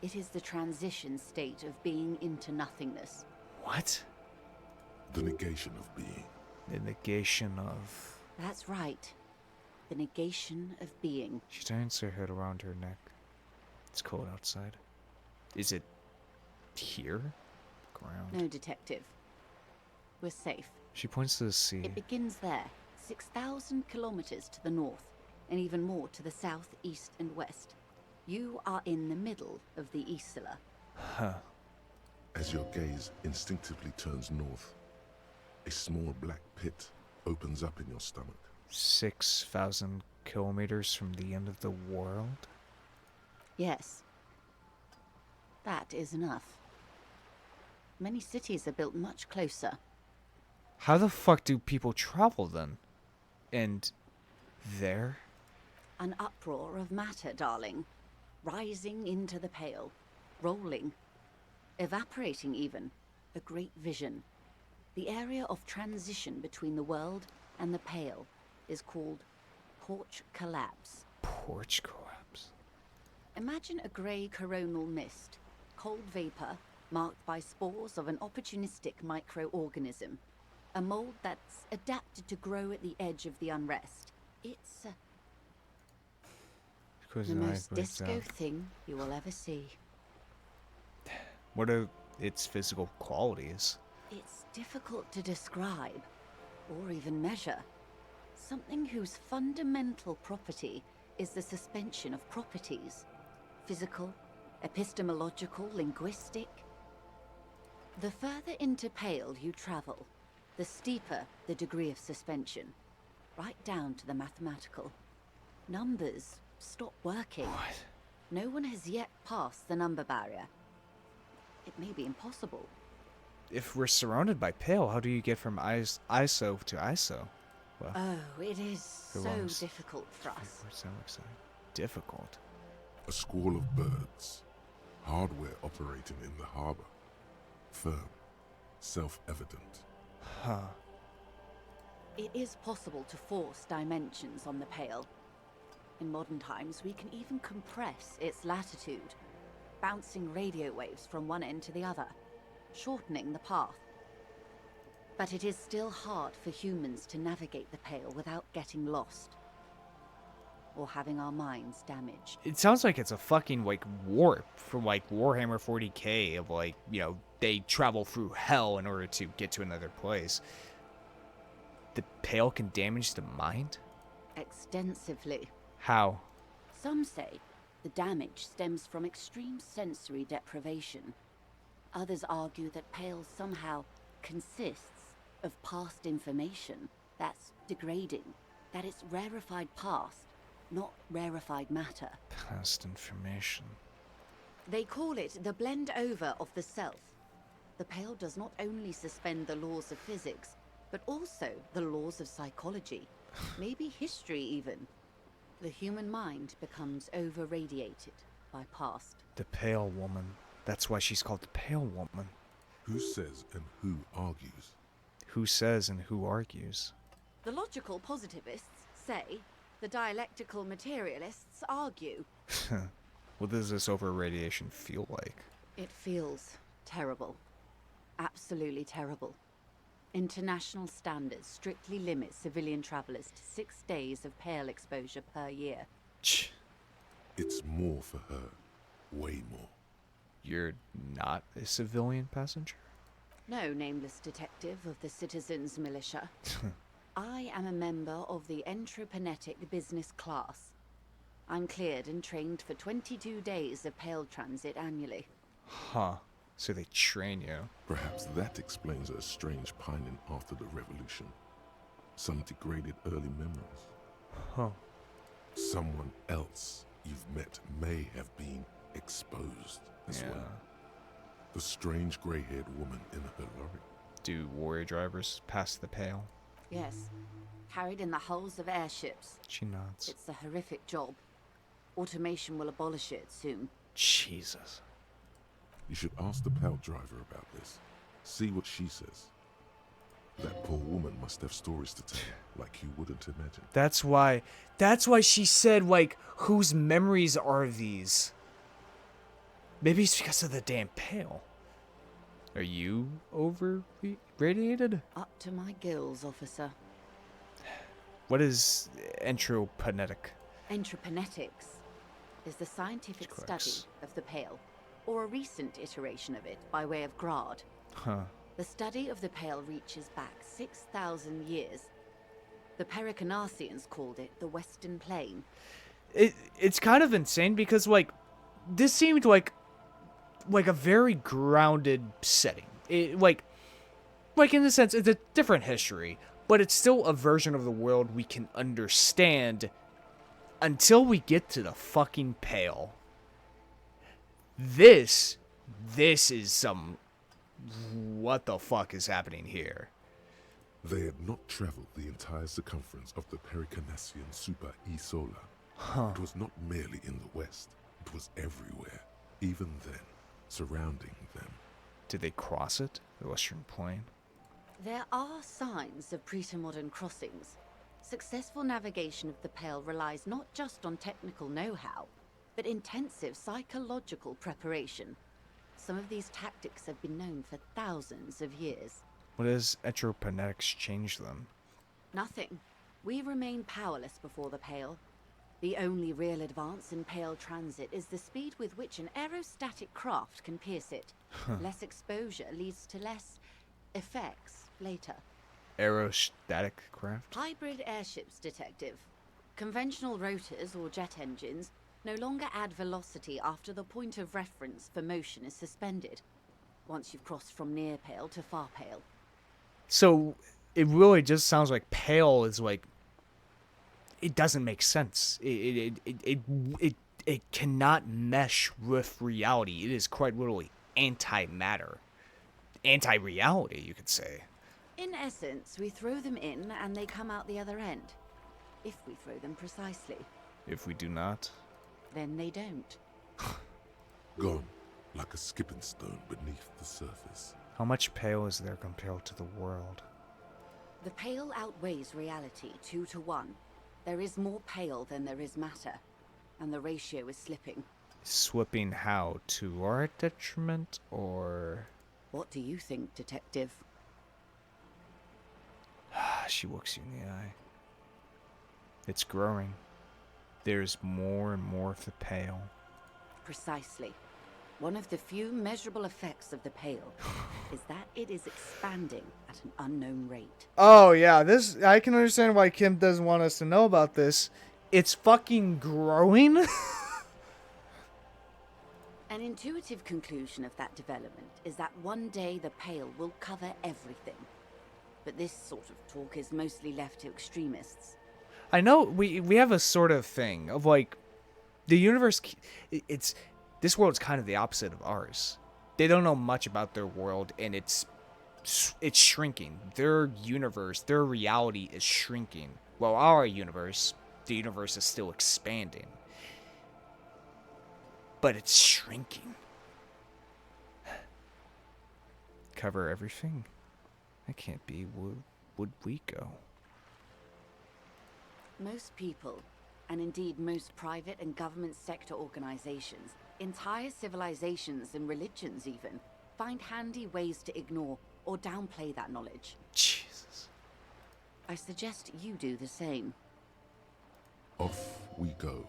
It is the transition state of being into nothingness. What? The negation of being. The negation of... That's right. The negation of being. She turns her head around her neck. It's cold outside. Is it here? Ground. No, Detective. We're safe. She points to the sea. It begins there, 6,000 kilometers to the north, and even more to the south, east, and west. You are in the middle of the Isla. Huh. As your gaze instinctively turns north, a small black pit opens up in your stomach. 6,000 kilometers from the end of the world? Yes. That is enough. Many cities are built much closer. How the fuck do people travel then? And there? An uproar of matter, darling. Rising into the Pale. Rolling. Evaporating even. A great vision. The area of transition between the world and the Pale is called porch collapse. Porch collapse. Imagine a grey coronal mist, cold vapor marked by spores of an opportunistic microorganism, a mold that's adapted to grow at the edge of the unrest. It's the most disco thing you will ever see. What are its physical qualities? It's difficult to describe, or even measure. Something whose fundamental property is the suspension of properties. Physical, epistemological, linguistic. The further into Pale you travel, the steeper the degree of suspension, right down to the mathematical. Numbers stop working. What? No one has yet passed the number barrier. It may be impossible. If we're surrounded by Pale, how do you get from ISO to ISO? Well, Oh, it is so difficult for us. Difficult. A squall of birds. Hardware operating in the harbor. Firm. Self-evident. Huh. It is possible to force dimensions on the Pale. In modern times, we can even compress its latitude, bouncing radio waves from one end to the other, shortening the path. But it is still hard for humans to navigate the Pale without getting lost. Or having our minds damaged. It sounds like it's a fucking, like, warp from, like, Warhammer 40k of, like, you know, they travel through hell in order to get to another place. the Pale can damage the mind? Extensively. How? Some say the damage stems from extreme sensory deprivation. Others argue that Pale somehow consists of past information that's degrading, that it's rarefied past, not rarefied matter. Past information. They call it the blend over of the self. The Pale does not only suspend the laws of physics, but also the laws of psychology, maybe history even. The human mind becomes over-radiated by past. The Pale Woman. That's why she's called the Pale Woman. Who says and who argues? Who says and who argues? The logical positivists say, the dialectical materialists argue. What does this over-radiation feel like? It feels terrible. Absolutely terrible. International standards strictly limit civilian travelers to 6 days of Pale exposure per year. It's more for her. Way more. You're not a civilian passenger? No, nameless detective of the Citizens Militia. I am a member of the Entropanetic Business Class. I'm cleared and trained for 22 days of Pale transit annually. Huh. So they train you. Perhaps that explains her strange pining after the revolution. Some degraded early memories. Huh. Someone else you've met may have been exposed as well. The strange grey-haired woman in her lorry. Do warrior drivers pass the Pale? Yes. Carried in the hulls of airships. She nods. It's a horrific job. Automation will abolish it soon. Jesus. You should ask the Pale driver about this. See what she says. That poor woman must have stories to tell, like you wouldn't imagine. That's why she said, like, whose memories are these? Maybe it's because of the damn Pale. Are you over-radiated? Up to my gills, officer. What is entropanetic? Entropanetics is the scientific study of the Pale, or a recent iteration of it by way of Grad. Huh. The study of the Pale reaches back 6,000 years. The Pericarnassians called it the Western Plain. It's kind of insane because, like, this seemed like a very grounded setting. Like in the sense, it's a different history, but it's still a version of the world we can understand until we get to the fucking Pale. This is some... What the fuck is happening here? They had not traveled the entire circumference of the Pericarnassian Super E-Solar. Huh. It was not merely in the west. It was everywhere, even then, surrounding them. Did they cross it? The Western Plain? There are signs of pre-modern crossings. Successful navigation of the Pale relies not just on technical know-how, but intensive psychological preparation. Some of these tactics have been known for thousands of years. What does entropanetics change them? Nothing. We remain powerless before the Pale. The only real advance in Pale transit is the speed with which an aerostatic craft can pierce it. Less exposure leads to less effects later. Aerostatic craft? Hybrid airships, detective. Conventional rotors or jet engines no longer add velocity after the point of reference for motion is suspended, once you've crossed from near Pale to far Pale. So it really just sounds like Pale is like... It doesn't make sense. It cannot mesh with reality. It is quite literally anti-matter. Anti-reality, you could say. In essence, we throw them in and they come out the other end. If we throw them precisely. If we do not? Then they don't. Gone, like a skipping stone beneath the surface. How much Pale is there compared to the world? The Pale outweighs reality 2 to 1. There is more Pale than there is matter, and the ratio is slipping. Slipping how? To our detriment, or...? What do you think, detective? She looks you in the eye. It's growing. There's more and more of the Pale. Precisely. One of the few measurable effects of the Pale is that it is expanding at an unknown rate. Oh, yeah. This, I can understand why Kim doesn't want us to know about this. It's fucking growing? An intuitive conclusion of that development is that one day the Pale will cover everything. But this sort of talk is mostly left to extremists. I know we have a sort of thing of like, the universe, this world's kind of the opposite of ours. They don't know much about their world, and it's shrinking. Their universe, their reality is shrinking. Well, our universe, the universe is still expanding. But it's shrinking. Cover everything? That can't be. Would we go? Most people, and indeed most private and government sector organizations, entire civilizations and religions even, find handy ways to ignore or downplay that knowledge. Jesus. I suggest you do the same. Off we go.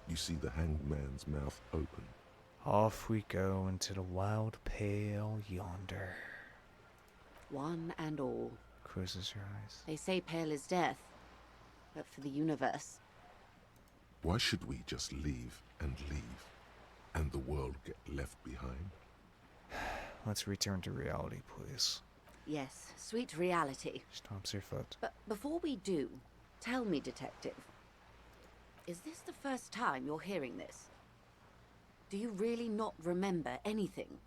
You see the hanged man's mouth open. Off we go into the wild Pale yonder. One and all. Closes your eyes. They say Pale is death, but for the universe. Why should we just leave, and the world get left behind? Let's return to reality, please. Yes, sweet reality. Stomps your foot. But before we do, tell me, Detective. Is this the first time you're hearing this? Do you really not remember anything?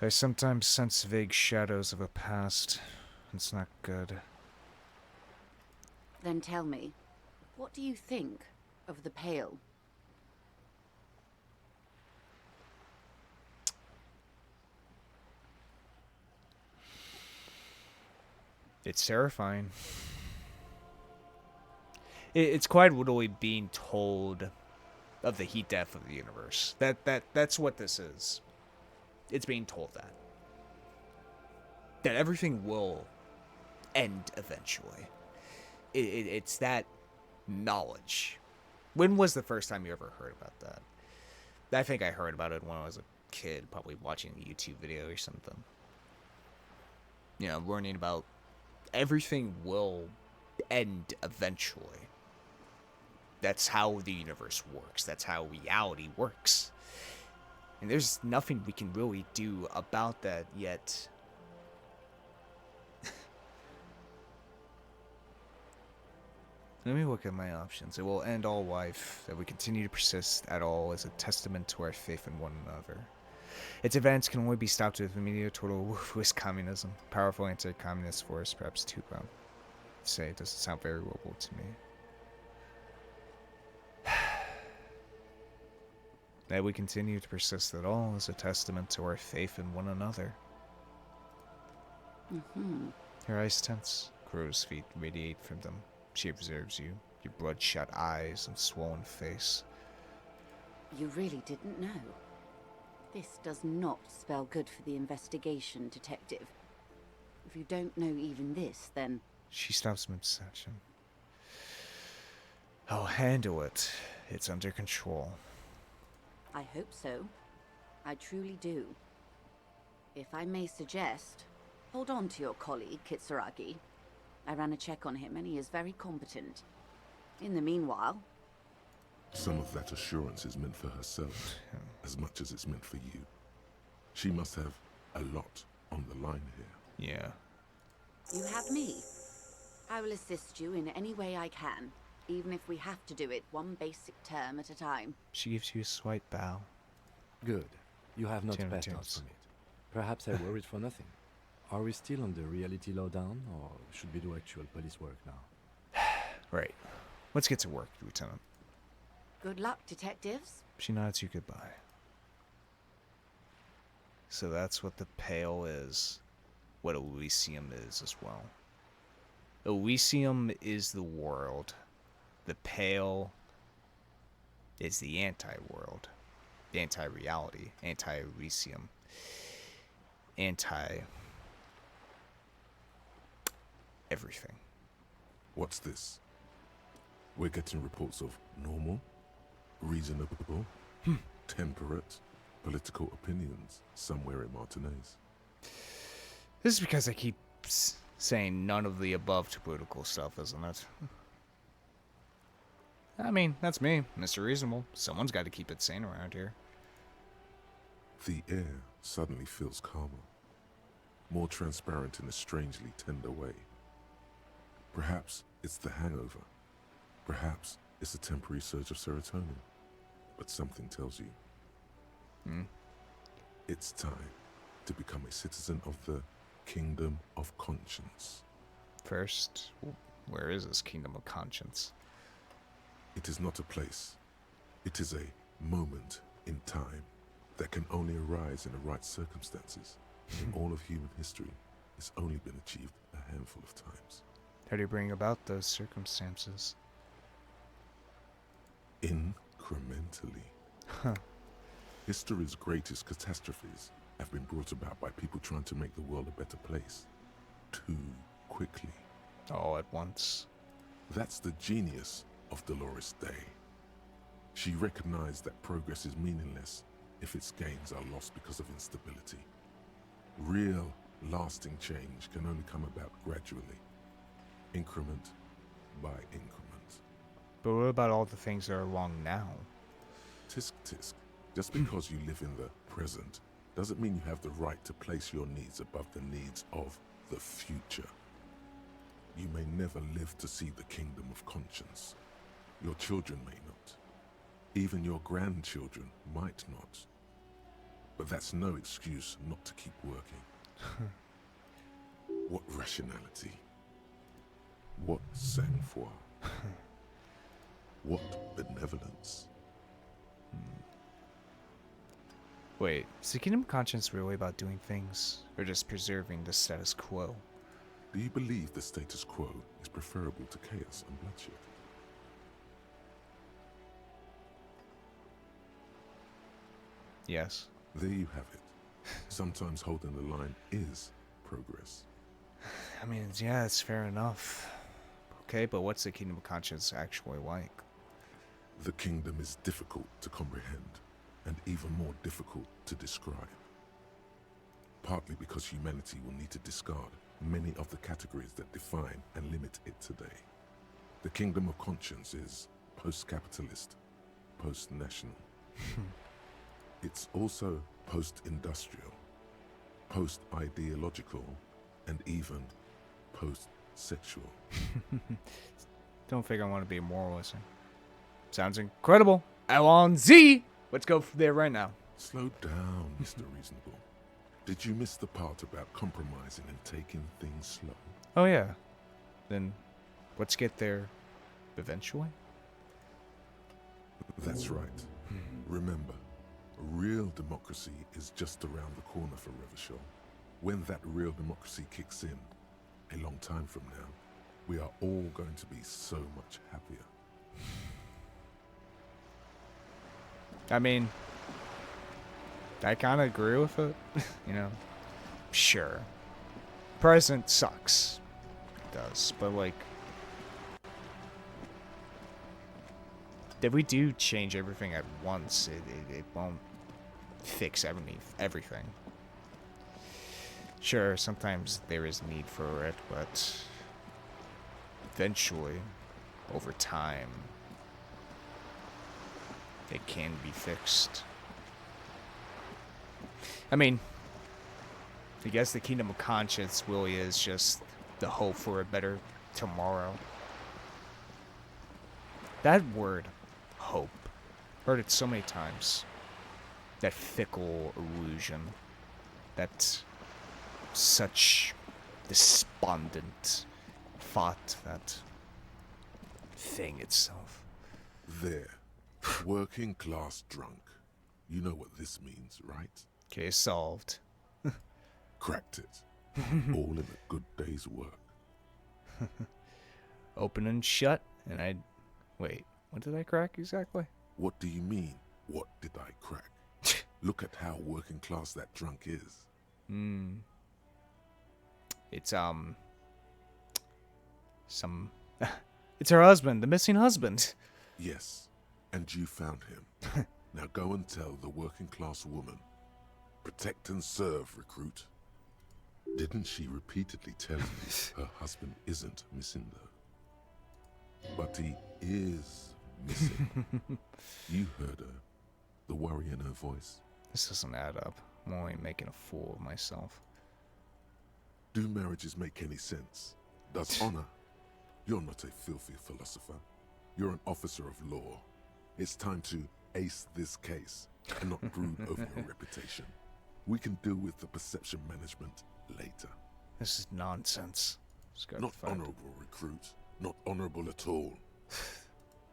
I sometimes sense vague shadows of a past. It's not good. Then tell me, what do you think of the Pale? It's terrifying. It's quite literally being told of the heat death of the universe. That's what this is. It's being told that everything will end eventually. It's that knowledge. When was the first time you ever heard about that? I think I heard about it when I was a kid, probably watching a YouTube video or something. You know, learning about everything will end eventually. That's how the universe works. That's how reality works. And there's nothing we can really do about that yet. Let me look at my options. It will end all life. That we continue to persist at all is a testament to our faith in one another. Its advance can only be stopped with immediate total ruthless communism. Powerful anti-communist force, perhaps too proud. Say it doesn't sound very noble to me. That we continue to persist at all is a testament to our faith in one another. Her eyes tense. Crow's feet radiate from them. She observes you, your bloodshot eyes and swollen face. You really didn't know. This does not spell good for the investigation, Detective. If you don't know even this, then... She stops mid-session. I'll handle it. It's under control. I hope so. I truly do. If I may suggest, hold on to your colleague, Kitsuragi. I ran a check on him and he is very competent. In the meanwhile... Some of that assurance is meant for herself, as much as it's meant for you. She must have a lot on the line here. Yeah. You have me. I will assist you in any way I can, even if we have to do it one basic term at a time. She gives you a slight bow. Good. You have not Ten passed out minutes. from it. Perhaps I worried for nothing. Are we still on the reality lowdown, or should we do actual police work now? Right. Let's get to work, Lieutenant. Good luck, detectives. She nods you goodbye. So that's what the Pale is. What Elysium is as well. Elysium is the world. The Pale is the anti-world. The anti-reality. Anti-Elysium. Everything. What's this? We're getting reports of normal, reasonable, temperate political opinions somewhere in Martinez. This is because I keep saying none of the above to political stuff, isn't it? I mean, that's me, Mr. Reasonable. Someone's got to keep it sane around here. The air suddenly feels calmer, more transparent in a strangely tender way. Perhaps it's the hangover. Perhaps it's a temporary surge of serotonin. But something tells you. It's time to become a citizen of the Kingdom of Conscience. First, where is this Kingdom of Conscience? It is not a place. It is a moment in time that can only arise in the right circumstances. In all of human history, it's only been achieved a handful of times. How do you bring about those circumstances? Incrementally. Huh. History's greatest catastrophes have been brought about by people trying to make the world a better place. Too quickly. All at once. That's the genius of Dolores Day. She recognized that progress is meaningless if its gains are lost because of instability. Real, lasting change can only come about gradually, increment by increment. But what about all the things that are wrong now? Tisk tisk. Just because you live in the present doesn't mean you have the right to place your needs above the needs of the future. You may never live to see the Kingdom of Conscience. Your children may not. Even your grandchildren might not. But that's no excuse not to keep working. What rationality? What sang-froid? What benevolence? Wait, is the Kingdom of Conscience really about doing things, or just preserving the status quo? Do you believe the status quo is preferable to chaos and bloodshed? Yes. There you have it. Sometimes holding the line is progress. I mean, yeah, it's fair enough. Okay, but what's the Kingdom of Conscience actually like? The kingdom is difficult to comprehend, and even more difficult to describe. Partly because humanity will need to discard many of the categories that define and limit it today. The Kingdom of Conscience is post-capitalist, post-national. It's also post-industrial, post-ideological, and even post-sexual. Don't think I want to be a moralist. Sounds incredible. Allons-y! Let's go there right now. Slow down, Mr. Reasonable. Did you miss the part about compromising and taking things slow? Oh yeah. Then let's get there eventually. That's right. Remember, real democracy is just around the corner for Revachol. When that real democracy kicks in, a long time from now, we are all going to be so much happier. I mean, I kind of agree with it. You know, sure. Present sucks. It does. But, like, if we do change everything at once, it won't fix everything. Sure, sometimes there is need for it, but eventually, over time, it can be fixed. I mean, I guess the Kingdom of Conscience really is just the hope for a better tomorrow. That word, hope, heard it so many times. That fickle illusion. That such despondent thought, that thing itself. There. Working class drunk. You know what this means, right? Case solved. Cracked it. All in a good day's work. Open and shut, and I... Wait, what did I crack exactly? What do you mean, what did I crack? Look at how working class that drunk is. It's, it's her husband, the missing husband. Yes, and you found him. Now go and tell the working class woman. Protect and serve, recruit. Didn't she repeatedly tell you her husband isn't missing though? But he is missing. You heard her. The worry in her voice. This doesn't add up. I'm only making a fool of myself. Do marriages make any sense? Does honor? You're not a filthy philosopher. You're an officer of law. It's time to ace this case and not brood over your reputation. We can deal with the perception management later. This is nonsense. Not honorable, recruit. Not honorable at all.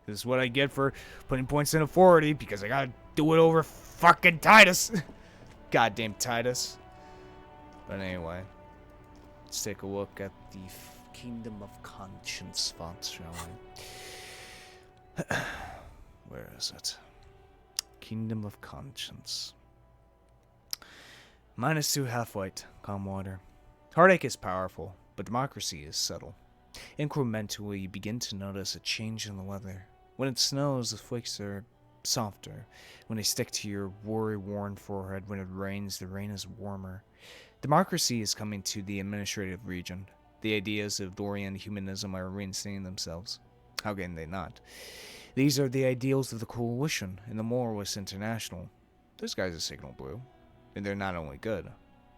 This is what I get for putting points in authority because I gotta do it over fucking Titus. Goddamn Titus. But anyway, let's take a look at the Kingdom of Conscience font, shall we? Where is it? Kingdom of Conscience. -2 half-white, calm water. Heartache is powerful, but democracy is subtle. Incrementally, you begin to notice a change in the weather. When it snows, the flakes are softer. When they stick to your worry-worn forehead, when it rains, the rain is warmer. Democracy is coming to the administrative region. The ideas of Dorian humanism are reinstating themselves. How can they not? These are the ideals of the Coalition and the Moralist International. Those guys are signal blue. And they're not only good,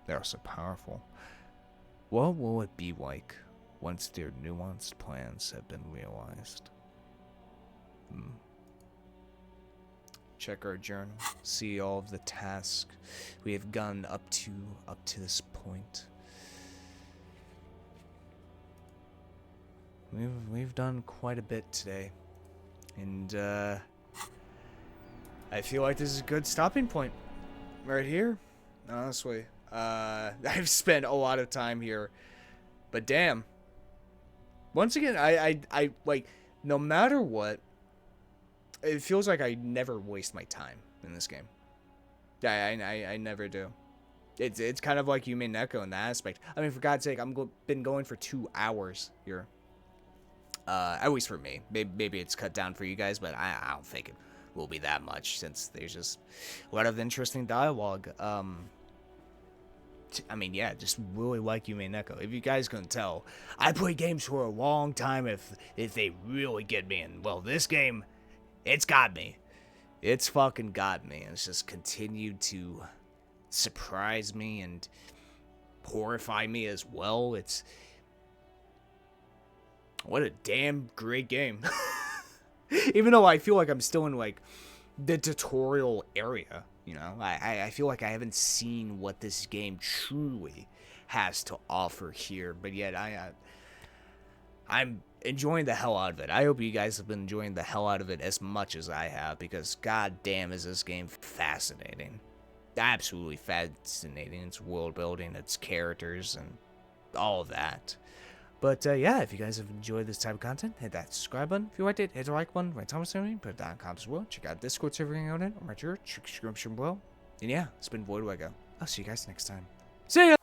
they're also powerful. What will it be like once their nuanced plans have been realized? Check our journal, see all of the tasks we have gone up to this point. We've done quite a bit today, and I feel like this is a good stopping point right here. Honestly, I've spent a lot of time here, but damn. Once again, I like, no matter what, it feels like I never waste my time in this game. I never do. It's kind of like Yume Neko in that aspect. I mean, for God's sake, been going for 2 hours here. At least for me. Maybe it's cut down for you guys, but I don't think it will be that much since there's just a lot of interesting dialogue. I mean, yeah, just really like Yume Neko. If you guys couldn't tell, I play games for a long time if they really get me. And, well, this game, it's got me. It's fucking got me. And it's just continued to surprise me and horrify me as well. What a damn great game. Even though I feel like I'm still in, like, the tutorial area, you know? I feel like I haven't seen what this game truly has to offer here, but yet I'm enjoying the hell out of it. I hope you guys have been enjoying the hell out of it as much as I have, because goddamn is this game fascinating. Absolutely fascinating. Its world building, its characters, and all of that. But yeah, if you guys have enjoyed this type of content, hit that subscribe button. If you liked it, hit the like button, write comments to me, put it down in the comments as well. Check out Discord server out in, or right here, description below. And yeah, it's been Voidlego. I'll see you guys next time. See ya!